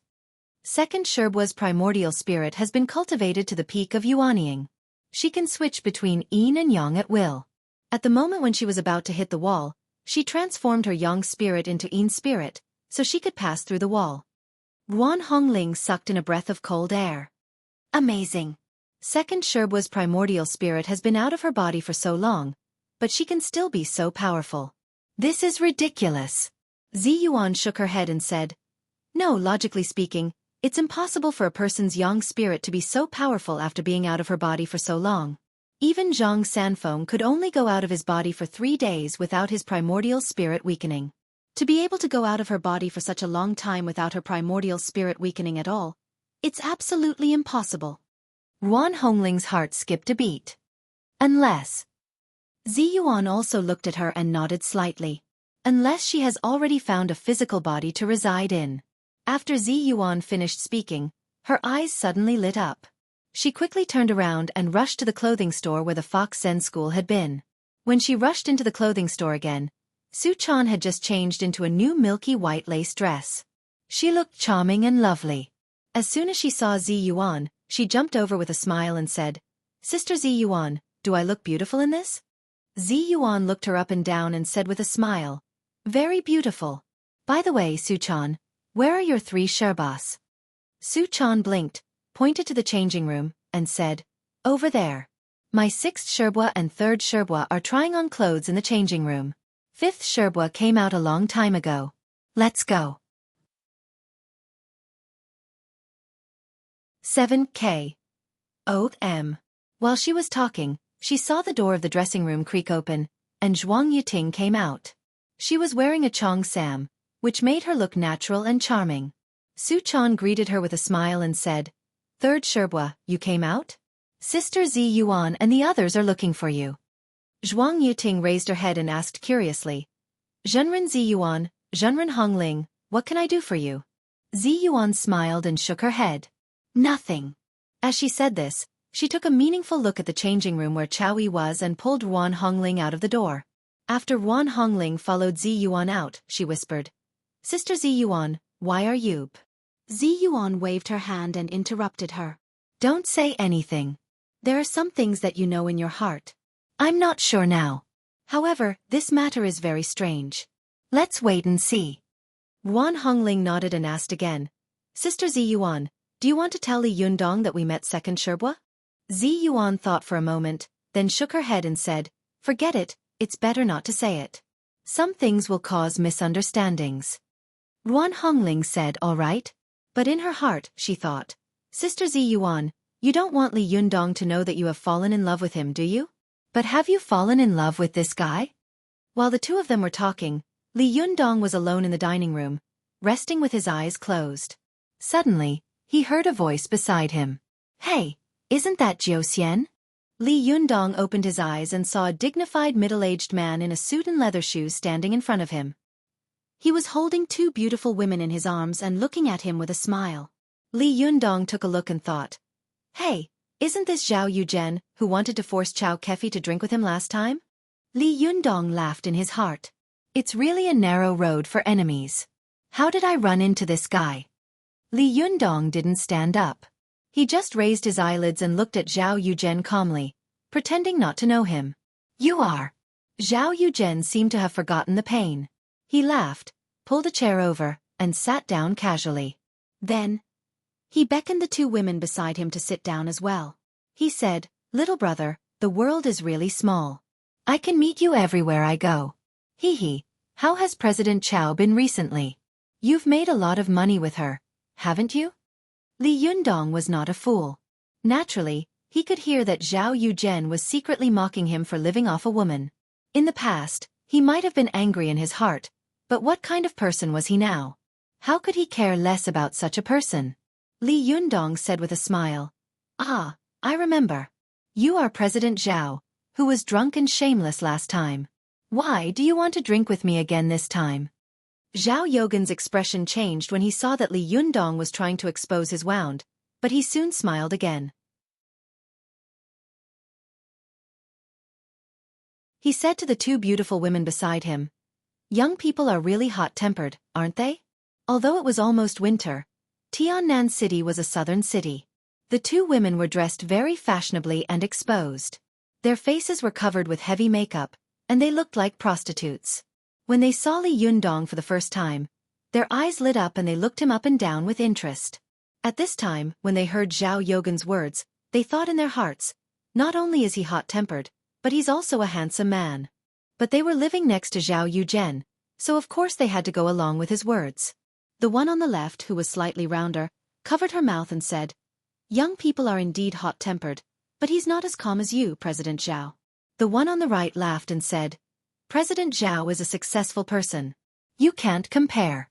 Second Sherbua's primordial spirit has been cultivated to the peak of Yuanying. She can switch between yin and yang at will. At the moment when she was about to hit the wall, she transformed her yang spirit into yin spirit, so she could pass through the wall. Ruan Hongling sucked in a breath of cold air. Amazing. Second Sherbua's primordial spirit has been out of her body for so long, but she can still be so powerful. This is ridiculous. Zi Yuan shook her head and said, "No, logically speaking, it's impossible for a person's yang spirit to be so powerful after being out of her body for so long. Even Zhang Sanfeng could only go out of his body for 3 days without his primordial spirit weakening. To be able to go out of her body for such a long time without her primordial spirit weakening at all, it's absolutely impossible." Yuan Hongling's heart skipped a beat. Unless. Zi Yuan also looked at her and nodded slightly. Unless she has already found a physical body to reside in. After Zi Yuan finished speaking, her eyes suddenly lit up. She quickly turned around and rushed to the clothing store where the Fox Zen school had been. When she rushed into the clothing store again, Xueqi had just changed into a new milky white lace dress. She looked charming and lovely. As soon as she saw Zi Yuan, she jumped over with a smile and said, "Sister Zi Yuan, do I look beautiful in this?" Zi Yuan looked her up and down and said with a smile, "Very beautiful. By the way, Xueqi, where are your 3 sherbas?" Xueqi blinked, pointed to the changing room, and said, "Over there. My 6th sherbwa and 3rd sherbwa are trying on clothes in the changing room. 5th sherbwa came out a long time ago. Let's go." 7K. O.M. While she was talking, she saw the door of the dressing room creak open, and Zhuang Yiting came out. She was wearing a chong sam, which made her look natural and charming. Xueqi greeted her with a smile and said, "3rd sherbwa, you came out? Sister Zi Yuan and the others are looking for you." Zhuang Yiting raised her head and asked curiously, "Zhenren Zi Yuan, Zhenren Hongling, what can I do for you?" Zi Yuan smiled and shook her head. "Nothing." As she said this, she took a meaningful look at the changing room where Xueqi was and pulled Yuan Hongling out of the door. After Yuan Hongling followed Zi Yuan out, she whispered, "Sister Zi Yuan, why are you?" Zi Yuan waved her hand and interrupted her. "Don't say anything. There are some things that you know in your heart. I'm not sure now. However, this matter is very strange. Let's wait and see." Yuan Hongling nodded and asked again, "Sister Zi Yuan, do you want to tell Li Yundong that we met 2nd sherbwa?" Zi Yuan thought for a moment, then shook her head and said, "Forget it, it's better not to say it. Some things will cause misunderstandings." Yuan Hongling said all right. But in her heart, she thought, "Sister Zi Yuan, you don't want Li Yundong to know that you have fallen in love with him, do you? But have you fallen in love with this guy?" While the two of them were talking, Li Yundong was alone in the dining room, resting with his eyes closed. Suddenly, he heard a voice beside him. "Hey, isn't that Jiu Xian?" Li Yundong opened his eyes and saw a dignified middle-aged man in a suit and leather shoes standing in front of him. He was holding 2 beautiful women in his arms and looking at him with a smile. Li Yundong took a look and thought, "Hey, isn't this Zhao Yuzhen, who wanted to force Chao Kefi to drink with him last time?" Li Yundong laughed in his heart. "It's really a narrow road for enemies. How did I run into this guy?" Li Yundong didn't stand up. He just raised his eyelids and looked at Zhao Yuzhen calmly, pretending not to know him. "You are." Zhao Yuzhen seemed to have forgotten the pain. He laughed, pulled a chair over, and sat down casually. Then, he beckoned the 2 women beside him to sit down as well. He said, "Little brother, the world is really small. I can meet you everywhere I go. Hee, how has President Chao been recently? You've made a lot of money with her, haven't you?" Li Yundong was not a fool. Naturally, he could hear that Zhao Yuzhen was secretly mocking him for living off a woman. In the past, he might have been angry in his heart, but what kind of person was he now? How could he care less about such a person? Li Yundong said with a smile, "Ah, I remember. You are President Zhao, who was drunk and shameless last time. Why do you want to drink with me again this time?" Zhao Yogan's expression changed when he saw that Li Yundong was trying to expose his wound, but he soon smiled again. He said to the 2 beautiful women beside him, "Young people are really hot-tempered, aren't they?" Although it was almost winter, Tiannan City was a southern city. The 2 women were dressed very fashionably and exposed. Their faces were covered with heavy makeup, and they looked like prostitutes. When they saw Li Yundong for the first time, their eyes lit up and they looked him up and down with interest. At this time, when they heard Zhao Yogan's words, they thought in their hearts, not only is he hot-tempered, but he's also a handsome man. But they were living next to Zhao Yuzhen, so of course they had to go along with his words. The one on the left, who was slightly rounder, covered her mouth and said, "Young people are indeed hot-tempered, but he's not as calm as you, President Zhao." The one on the right laughed and said, "President Zhao is a successful person. You can't compare."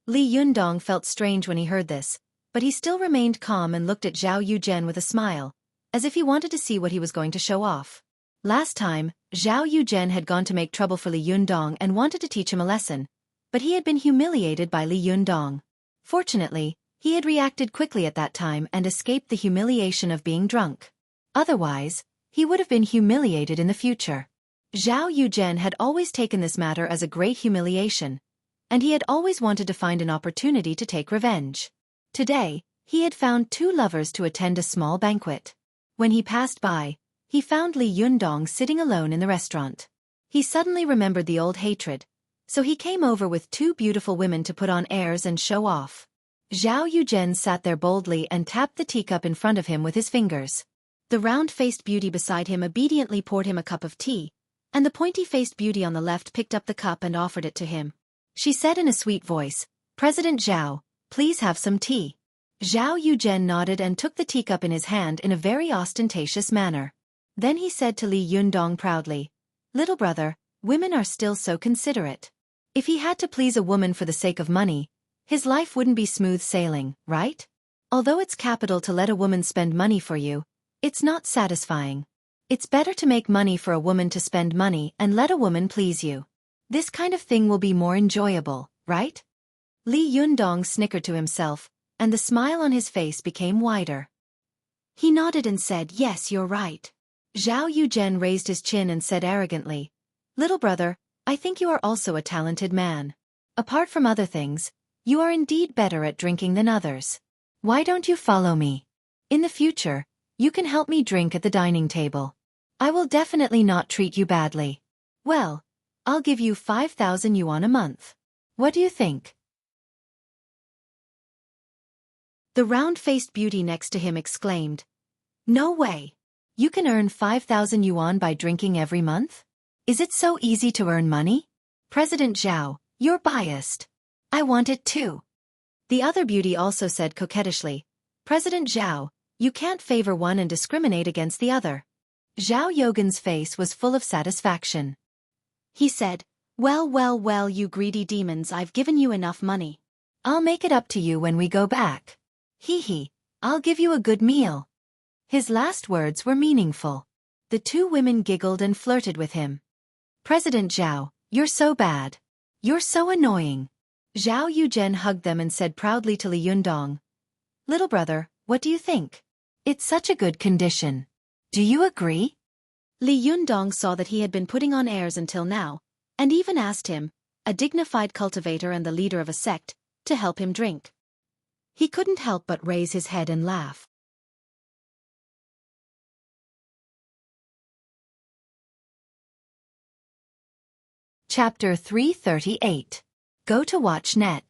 Li Yundong felt strange when he heard this, but he still remained calm and looked at Zhao Yuzhen with a smile, as if he wanted to see what he was going to show off. Last time, Zhao Yuzhen had gone to make trouble for Li Yundong and wanted to teach him a lesson, but he had been humiliated by Li Yundong. Fortunately, he had reacted quickly at that time and escaped the humiliation of being drunk. Otherwise, he would have been humiliated in the future. Zhao Yuzhen had always taken this matter as a great humiliation, and he had always wanted to find an opportunity to take revenge. Today, he had found two lovers to attend a small banquet. When he passed by, he found Li Yundong sitting alone in the restaurant. He suddenly remembered the old hatred, so he came over with two beautiful women to put on airs and show off. Zhao Yuzhen sat there boldly and tapped the teacup in front of him with his fingers. The round-faced beauty beside him obediently poured him a cup of tea, and the pointy-faced beauty on the left picked up the cup and offered it to him. She said in a sweet voice, "President Zhao, please have some tea." Zhao Yuzhen nodded and took the teacup in his hand in a very ostentatious manner. Then he said to Li Yundong proudly, "Little brother, women are still so considerate. If he had to please a woman for the sake of money, his life wouldn't be smooth sailing, right? Although it's capital to let a woman spend money for you, it's not satisfying. It's better to make money for a woman to spend money and let a woman please you. This kind of thing will be more enjoyable, right?" Li Yundong snickered to himself, and the smile on his face became wider. He nodded and said, "Yes, you're right." Zhao Yuzhen raised his chin and said arrogantly, "Little brother, I think you are also a talented man. Apart from other things, you are indeed better at drinking than others. Why don't you follow me? In the future, you can help me drink at the dining table. I will definitely not treat you badly. Well, I'll give you 5,000 yuan a month. What do you think?" The round-faced beauty next to him exclaimed, "No way! You can earn 5,000 yuan by drinking every month? Is it so easy to earn money? President Zhao, you're biased. I want it too." The other beauty also said coquettishly, "President Zhao, you can't favor one and discriminate against the other." Zhao Yogan's face was full of satisfaction. He said, Well, you greedy demons, I've given you enough money. I'll make it up to you when we go back. Hee, I'll give you a good meal." His last words were meaningful. The two women giggled and flirted with him. "President Zhao, you're so bad. You're so annoying." Zhao Yuzhen hugged them and said proudly to Li Yundong, "Little brother, what do you think? It's such a good condition. Do you agree?" Li Yundong saw that he had been putting on airs until now, and even asked him, a dignified cultivator and the leader of a sect, to help him drink. He couldn't help but raise his head and laugh. Chapter 338. Go to watch net.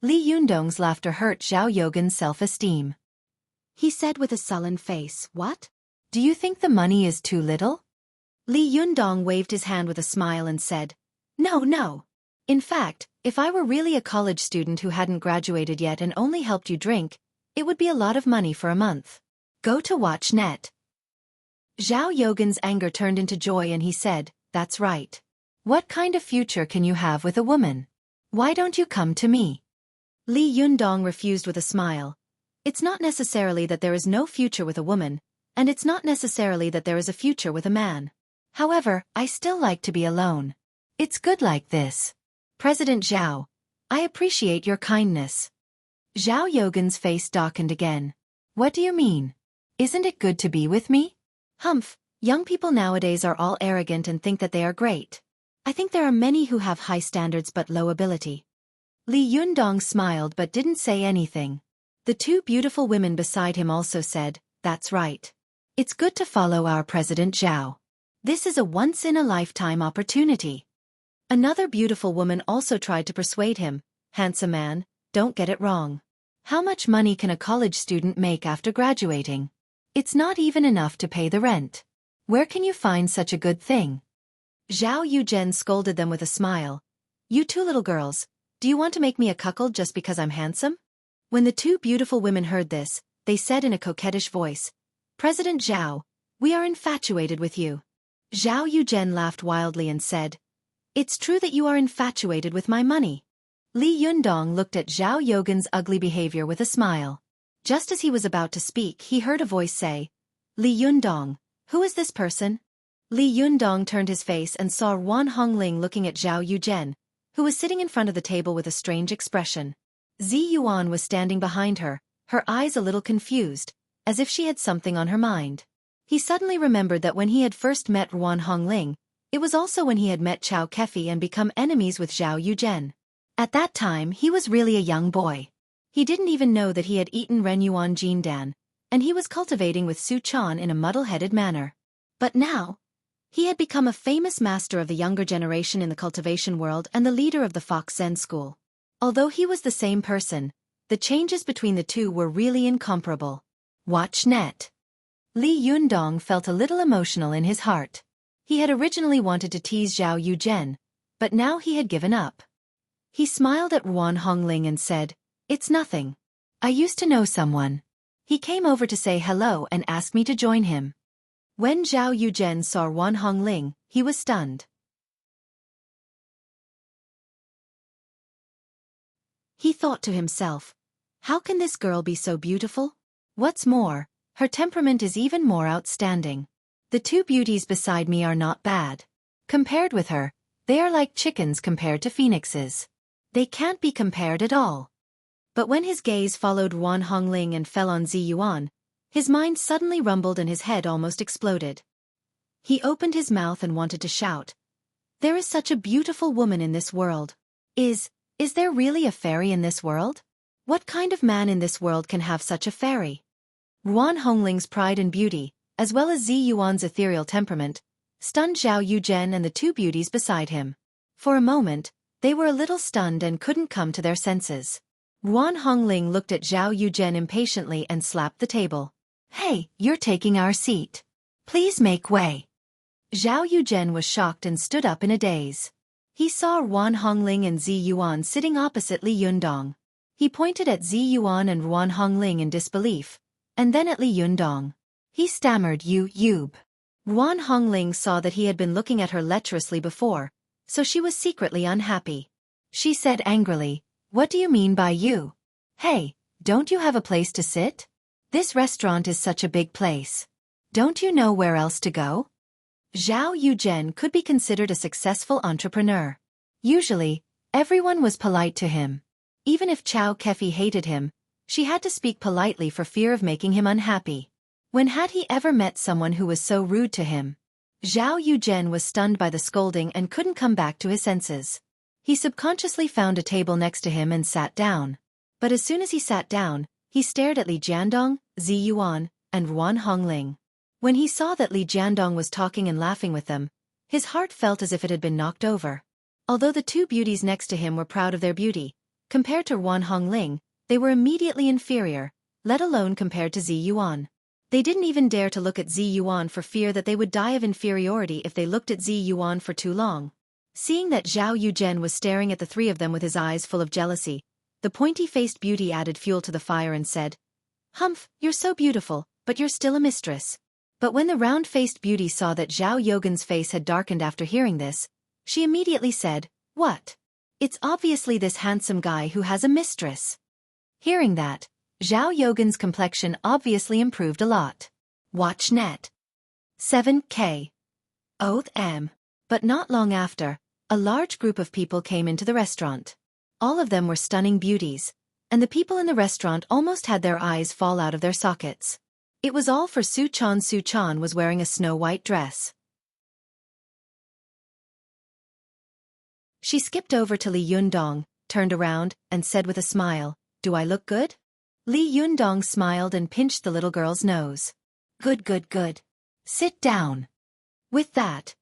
Li Yundong's laughter hurt Zhao Yogan's self-esteem. He said with a sullen face, "What? Do you think the money is too little?" Li Yundong waved his hand with a smile and said, No. In fact, if I were really a college student who hadn't graduated yet and only helped you drink, it would be a lot of money for a month. Go to watch net." Zhao Yogan's anger turned into joy and he said, "That's right. What kind of future can you have with a woman? Why don't you come to me?" Li Yundong refused with a smile. "It's not necessarily that there is no future with a woman, and it's not necessarily that there is a future with a man. However, I still like to be alone. It's good like this. President Zhao, I appreciate your kindness." Zhao Yogan's face darkened again. "What do you mean? Isn't it good to be with me?" "Humph, young people nowadays are all arrogant and think that they are great. I think there are many who have high standards but low ability." Li Yundong smiled but didn't say anything. The two beautiful women beside him also said, "That's right. It's good to follow our President Zhao. This is a once-in-a-lifetime opportunity." Another beautiful woman also tried to persuade him, "Handsome man, don't get it wrong. How much money can a college student make after graduating? It's not even enough to pay the rent. Where can you find such a good thing?" Zhao Yuzhen scolded them with a smile. You two little girls, do you want to make me a cuckold just because I'm handsome? When the two beautiful women heard this, they said in a coquettish voice, President Zhao, we are infatuated with you. Zhao Yuzhen laughed wildly and said, It's true that you are infatuated with my money. Li Yundong looked at Zhao Yogan's ugly behavior with a smile. Just as he was about to speak, he heard a voice say, Li Yundong, who is this person? Li Yundong turned his face and saw Wan Hongling looking at Zhao Yuzhen, who was sitting in front of the table with a strange expression. Zi Yuan was standing behind her, her eyes a little confused, as if she had something on her mind. He suddenly remembered that when he had first met Wan Hongling, it was also when he had met Xueqi and become enemies with Zhao Yuzhen. At that time he was really a young boy. He didn't even know that he had eaten Renyuan Jindan, and he was cultivating with Su Chan in a muddle-headed manner. But now, he had become a famous master of the younger generation in the cultivation world and the leader of the Fox Zen school. Although he was the same person, the changes between the two were really incomparable. Watch net. Li Yundong felt a little emotional in his heart. He had originally wanted to tease Zhao Yuzhen, but now he had given up. He smiled at Wan Hongling and said, It's nothing. I used to know someone. He came over to say hello and asked me to join him. When Zhao Yuzhen saw Wan Hongling, he was stunned. He thought to himself, how can this girl be so beautiful? What's more, her temperament is even more outstanding. The two beauties beside me are not bad. Compared with her, they are like chickens compared to phoenixes. They can't be compared at all. But when his gaze followed Wan Hongling and fell on Zi Yuan, his mind suddenly rumbled and his head almost exploded. He opened his mouth and wanted to shout. There is such a beautiful woman in this world. Is there really a fairy in this world? What kind of man in this world can have such a fairy? Wan Hongling's pride and beauty, as well as Zi Yuan's ethereal temperament, stunned Zhao Yuzhen and the two beauties beside him. For a moment, they were a little stunned and couldn't come to their senses. Wan Hongling looked at Zhao Yuzhen impatiently and slapped the table. Hey, you're taking our seat. Please make way. Zhao Yuzhen was shocked and stood up in a daze. He saw Wan Hongling and Zi Yuan sitting opposite Li Yundong. He pointed at Zi Yuan and Wan Hongling in disbelief, and then at Li Yundong. He stammered Yub. Wan Hongling saw that he had been looking at her lecherously before, so she was secretly unhappy. She said angrily, What do you mean by you? Hey, don't you have a place to sit? This restaurant is such a big place. Don't you know where else to go? Zhao Yuzhen could be considered a successful entrepreneur. Usually, everyone was polite to him. Even if Xueqi hated him, she had to speak politely for fear of making him unhappy. When had he ever met someone who was so rude to him? Zhao Yuzhen was stunned by the scolding and couldn't come back to his senses. He subconsciously found a table next to him and sat down. But as soon as he sat down, he stared at Li Jiandong, Zi Yuan, and Wan Hongling. When he saw that Li Jiandong was talking and laughing with them, his heart felt as if it had been knocked over. Although the two beauties next to him were proud of their beauty, compared to Wan Hongling, they were immediately inferior, let alone compared to Zi Yuan. They didn't even dare to look at Zi Yuan for fear that they would die of inferiority if they looked at Zi Yuan for too long. Seeing that Zhao Yuzhen was staring at the three of them with his eyes full of jealousy, the pointy-faced beauty added fuel to the fire and said, Humph, you're so beautiful, but you're still a mistress. But when the round-faced beauty saw that Zhao Yogan's face had darkened after hearing this, she immediately said, What? It's obviously this handsome guy who has a mistress. Hearing that, Zhao Yogan's complexion obviously improved a lot. Watch net. 7K. Oath M. But not long after, a large group of people came into the restaurant. All of them were stunning beauties, and the people in the restaurant almost had their eyes fall out of their sockets. It was all for Su Chan. Su Chan was wearing a snow-white dress. She skipped over to Li Yundong, turned around, and said with a smile, Do I look good? Li Yundong smiled and pinched the little girl's nose. Good, good, good. Sit down. With that,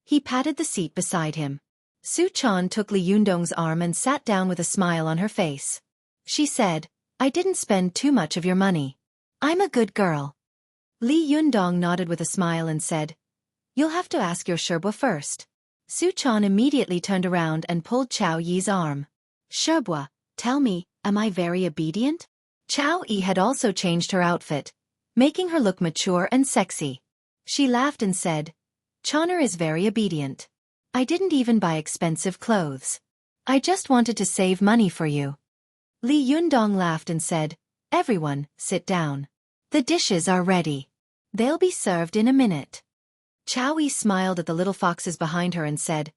he patted the seat beside him. Su Chan took Li Yundong's arm and sat down with a smile on her face. She said, I didn't spend too much of your money. I'm a good girl. Li Yundong nodded with a smile and said, You'll have to ask your sherbwa first. Suchan immediately turned around and pulled Chao Yi's arm. Shebua, tell me, am I very obedient? Chao Yi had also changed her outfit, making her look mature and sexy. She laughed and said, Chonner is very obedient. I didn't even buy expensive clothes. I just wanted to save money for you. Li Yundong laughed and said, Everyone, sit down. The dishes are ready. They'll be served in a minute. Chao Yi smiled at the little foxes behind her and said,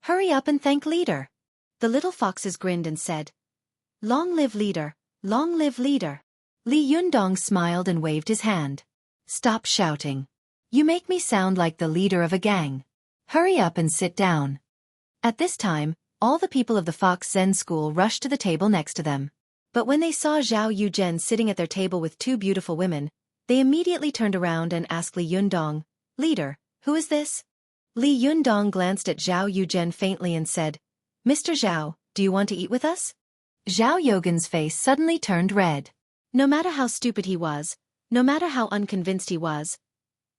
Hurry up and thank leader. The little foxes grinned and said, Long live leader, long live leader. Li Yundong smiled and waved his hand. Stop shouting. You make me sound like the leader of a gang. Hurry up and sit down. At this time, all the people of the Fox Zen school rushed to the table next to them. But when they saw Zhao Yuzhen sitting at their table with two beautiful women, they immediately turned around and asked Li Yundong, Leader, who is this? Li Yundong glanced at Zhao Yuzhen faintly and said, Mr. Zhao, do you want to eat with us? Zhao Yogan's face suddenly turned red. No matter how stupid he was, no matter how unconvinced he was,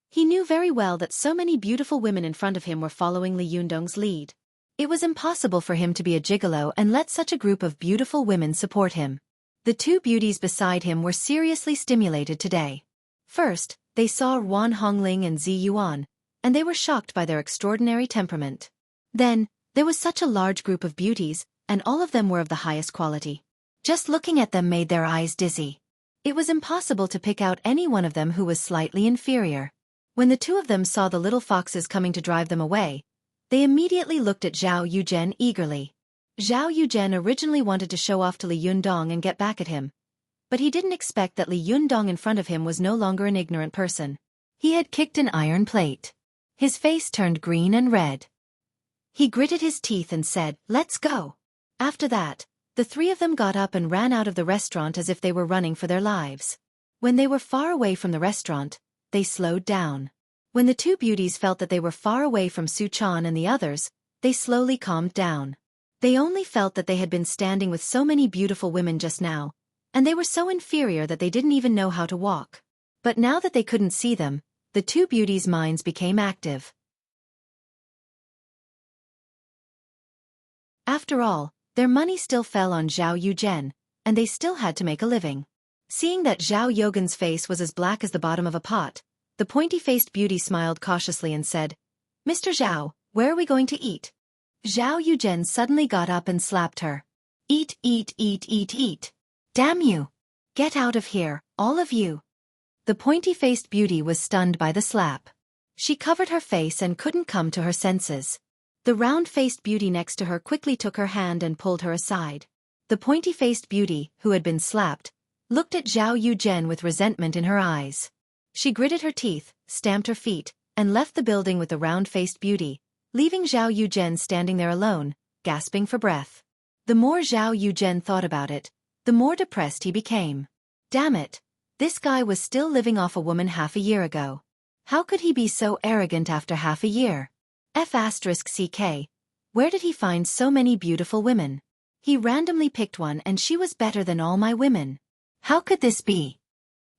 he knew very well that so many beautiful women in front of him were following Li Yundong's lead. It was impossible for him to be a gigolo and let such a group of beautiful women support him. The two beauties beside him were seriously stimulated today. First, they saw Wan Hongling and Zi Yuan, and they were shocked by their extraordinary temperament. Then, there was such a large group of beauties, and all of them were of the highest quality. Just looking at them made their eyes dizzy. It was impossible to pick out any one of them who was slightly inferior. When the two of them saw the little foxes coming to drive them away, they immediately looked at Zhao Yuzhen eagerly. Zhao Yuzhen originally wanted to show off to Li Yundong and get back at him, but he didn't expect that Li Yundong in front of him was no longer an ignorant person. He had kicked an iron plate. His face turned green and red. He gritted his teeth and said, Let's go. After that, the three of them got up and ran out of the restaurant as if they were running for their lives. When they were far away from the restaurant, they slowed down. When the two beauties felt that they were far away from Suchan and the others, they slowly calmed down. They only felt that they had been standing with so many beautiful women just now, and they were so inferior that they didn't even know how to walk. But now that they couldn't see them, the two beauties' minds became active. After all, their money still fell on Zhao Yuzhen, and they still had to make a living. Seeing that Zhao Yogan's face was as black as the bottom of a pot, the pointy-faced beauty smiled cautiously and said, Mr. Zhao, where are we going to eat? Zhao Yuzhen suddenly got up and slapped her. Eat, eat, eat, eat, eat. Damn you! Get out of here, all of you! The pointy-faced beauty was stunned by the slap. She covered her face and couldn't come to her senses. The round-faced beauty next to her quickly took her hand and pulled her aside. The pointy-faced beauty, who had been slapped, looked at Zhao Yuzhen with resentment in her eyes. She gritted her teeth, stamped her feet, and left the building with the round-faced beauty, leaving Zhao Yuzhen standing there alone, gasping for breath. The more Zhao Yuzhen thought about it, the more depressed he became. Damn it! This guy was still living off a woman half a year ago. How could he be so arrogant after half a year? F***CK. Where did he find so many beautiful women? He randomly picked one and she was better than all my women. How could this be?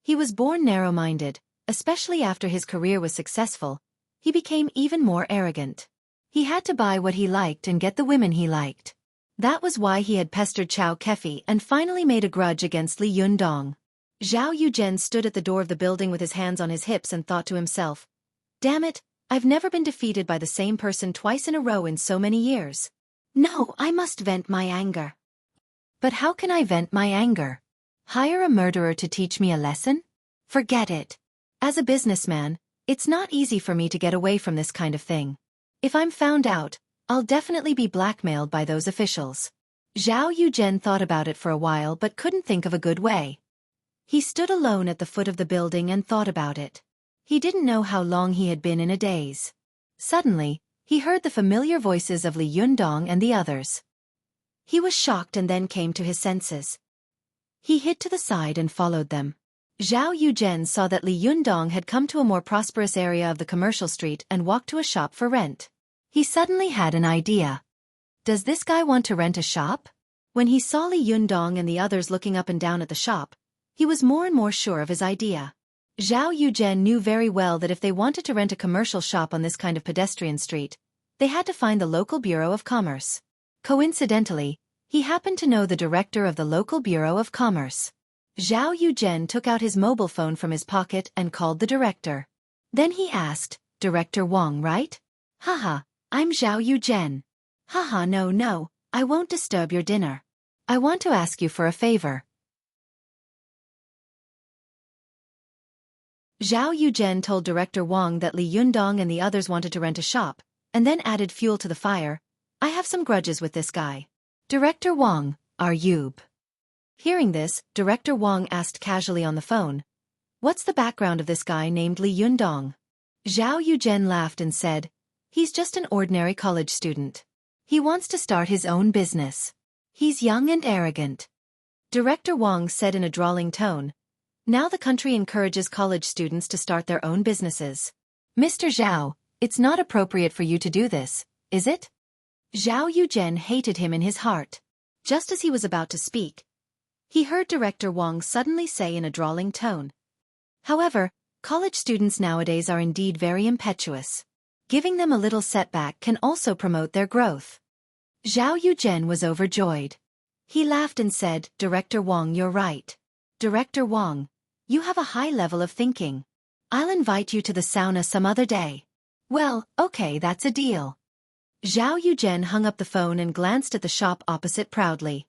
He was born narrow-minded, especially after his career was successful. He became even more arrogant. He had to buy what he liked and get the women he liked. That was why he had pestered Xueqi and finally made a grudge against Li Yundong. Zhao Yuzhen stood at the door of the building with his hands on his hips and thought to himself, Damn it, I've never been defeated by the same person twice in a row in so many years. No, I must vent my anger. But how can I vent my anger? Hire a murderer to teach me a lesson? Forget it. As a businessman, it's not easy for me to get away from this kind of thing. If I'm found out, I'll definitely be blackmailed by those officials. Zhao Yuzhen thought about it for a while but couldn't think of a good way. He stood alone at the foot of the building and thought about it. He didn't know how long he had been in a daze. Suddenly, he heard the familiar voices of Li Yundong and the others. He was shocked and then came to his senses. He hid to the side and followed them. Zhao Yuzhen saw that Li Yundong had come to a more prosperous area of the commercial street and walked to a shop for rent. He suddenly had an idea. Does this guy want to rent a shop? When he saw Li Yundong and the others looking up and down at the shop, he was more and more sure of his idea. Zhao Yuzhen knew very well that if they wanted to rent a commercial shop on this kind of pedestrian street, They had to find the local Bureau of Commerce. Coincidentally, he happened to know the director of the local Bureau of Commerce. Zhao Yuzhen took out his mobile phone from his pocket and called the director. Then he asked, "Director Wang, right?" "Haha, I'm Zhao Yuzhen." "Haha, no, I won't disturb your dinner. I want to ask you for a favor." Zhao Yuzhen told Director Wang that Li Yundong and the others wanted to rent a shop, and then added fuel to the fire. "I have some grudges with this guy. Director Wang, are you?" Hearing this, Director Wang asked casually on the phone, "What's the background of this guy named Li Yundong?" Zhao Yuzhen laughed and said, "He's just an ordinary college student. He wants to start his own business. He's young and arrogant." Director Wang said in a drawling tone, "Now the country encourages college students to start their own businesses. Mr. Zhao, it's not appropriate for you to do this, is it?" Zhao Yuzhen hated him in his heart. Just as he was about to speak, he heard Director Wang suddenly say in a drawling tone, "However, college students nowadays are indeed very impetuous. Giving them a little setback can also promote their growth." Zhao Yuzhen was overjoyed. He laughed and said, "Director Wang, you're right. Director Wang, you have a high level of thinking. I'll invite you to the sauna some other day." "Well, okay, that's a deal." Zhao Yuzhen hung up the phone and glanced at the shop opposite proudly.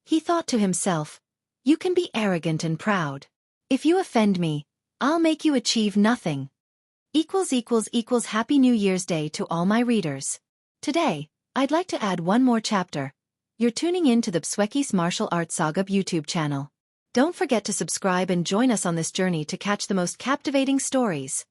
He thought to himself, "You can be arrogant and proud. If you offend me, I'll make you achieve nothing." Happy New Year's Day to all my readers. Today, I'd like to add one more chapter. You're tuning in to the Xueqi's Martial Arts Saga YouTube channel. Don't forget to subscribe and join us on this journey to catch the most captivating stories.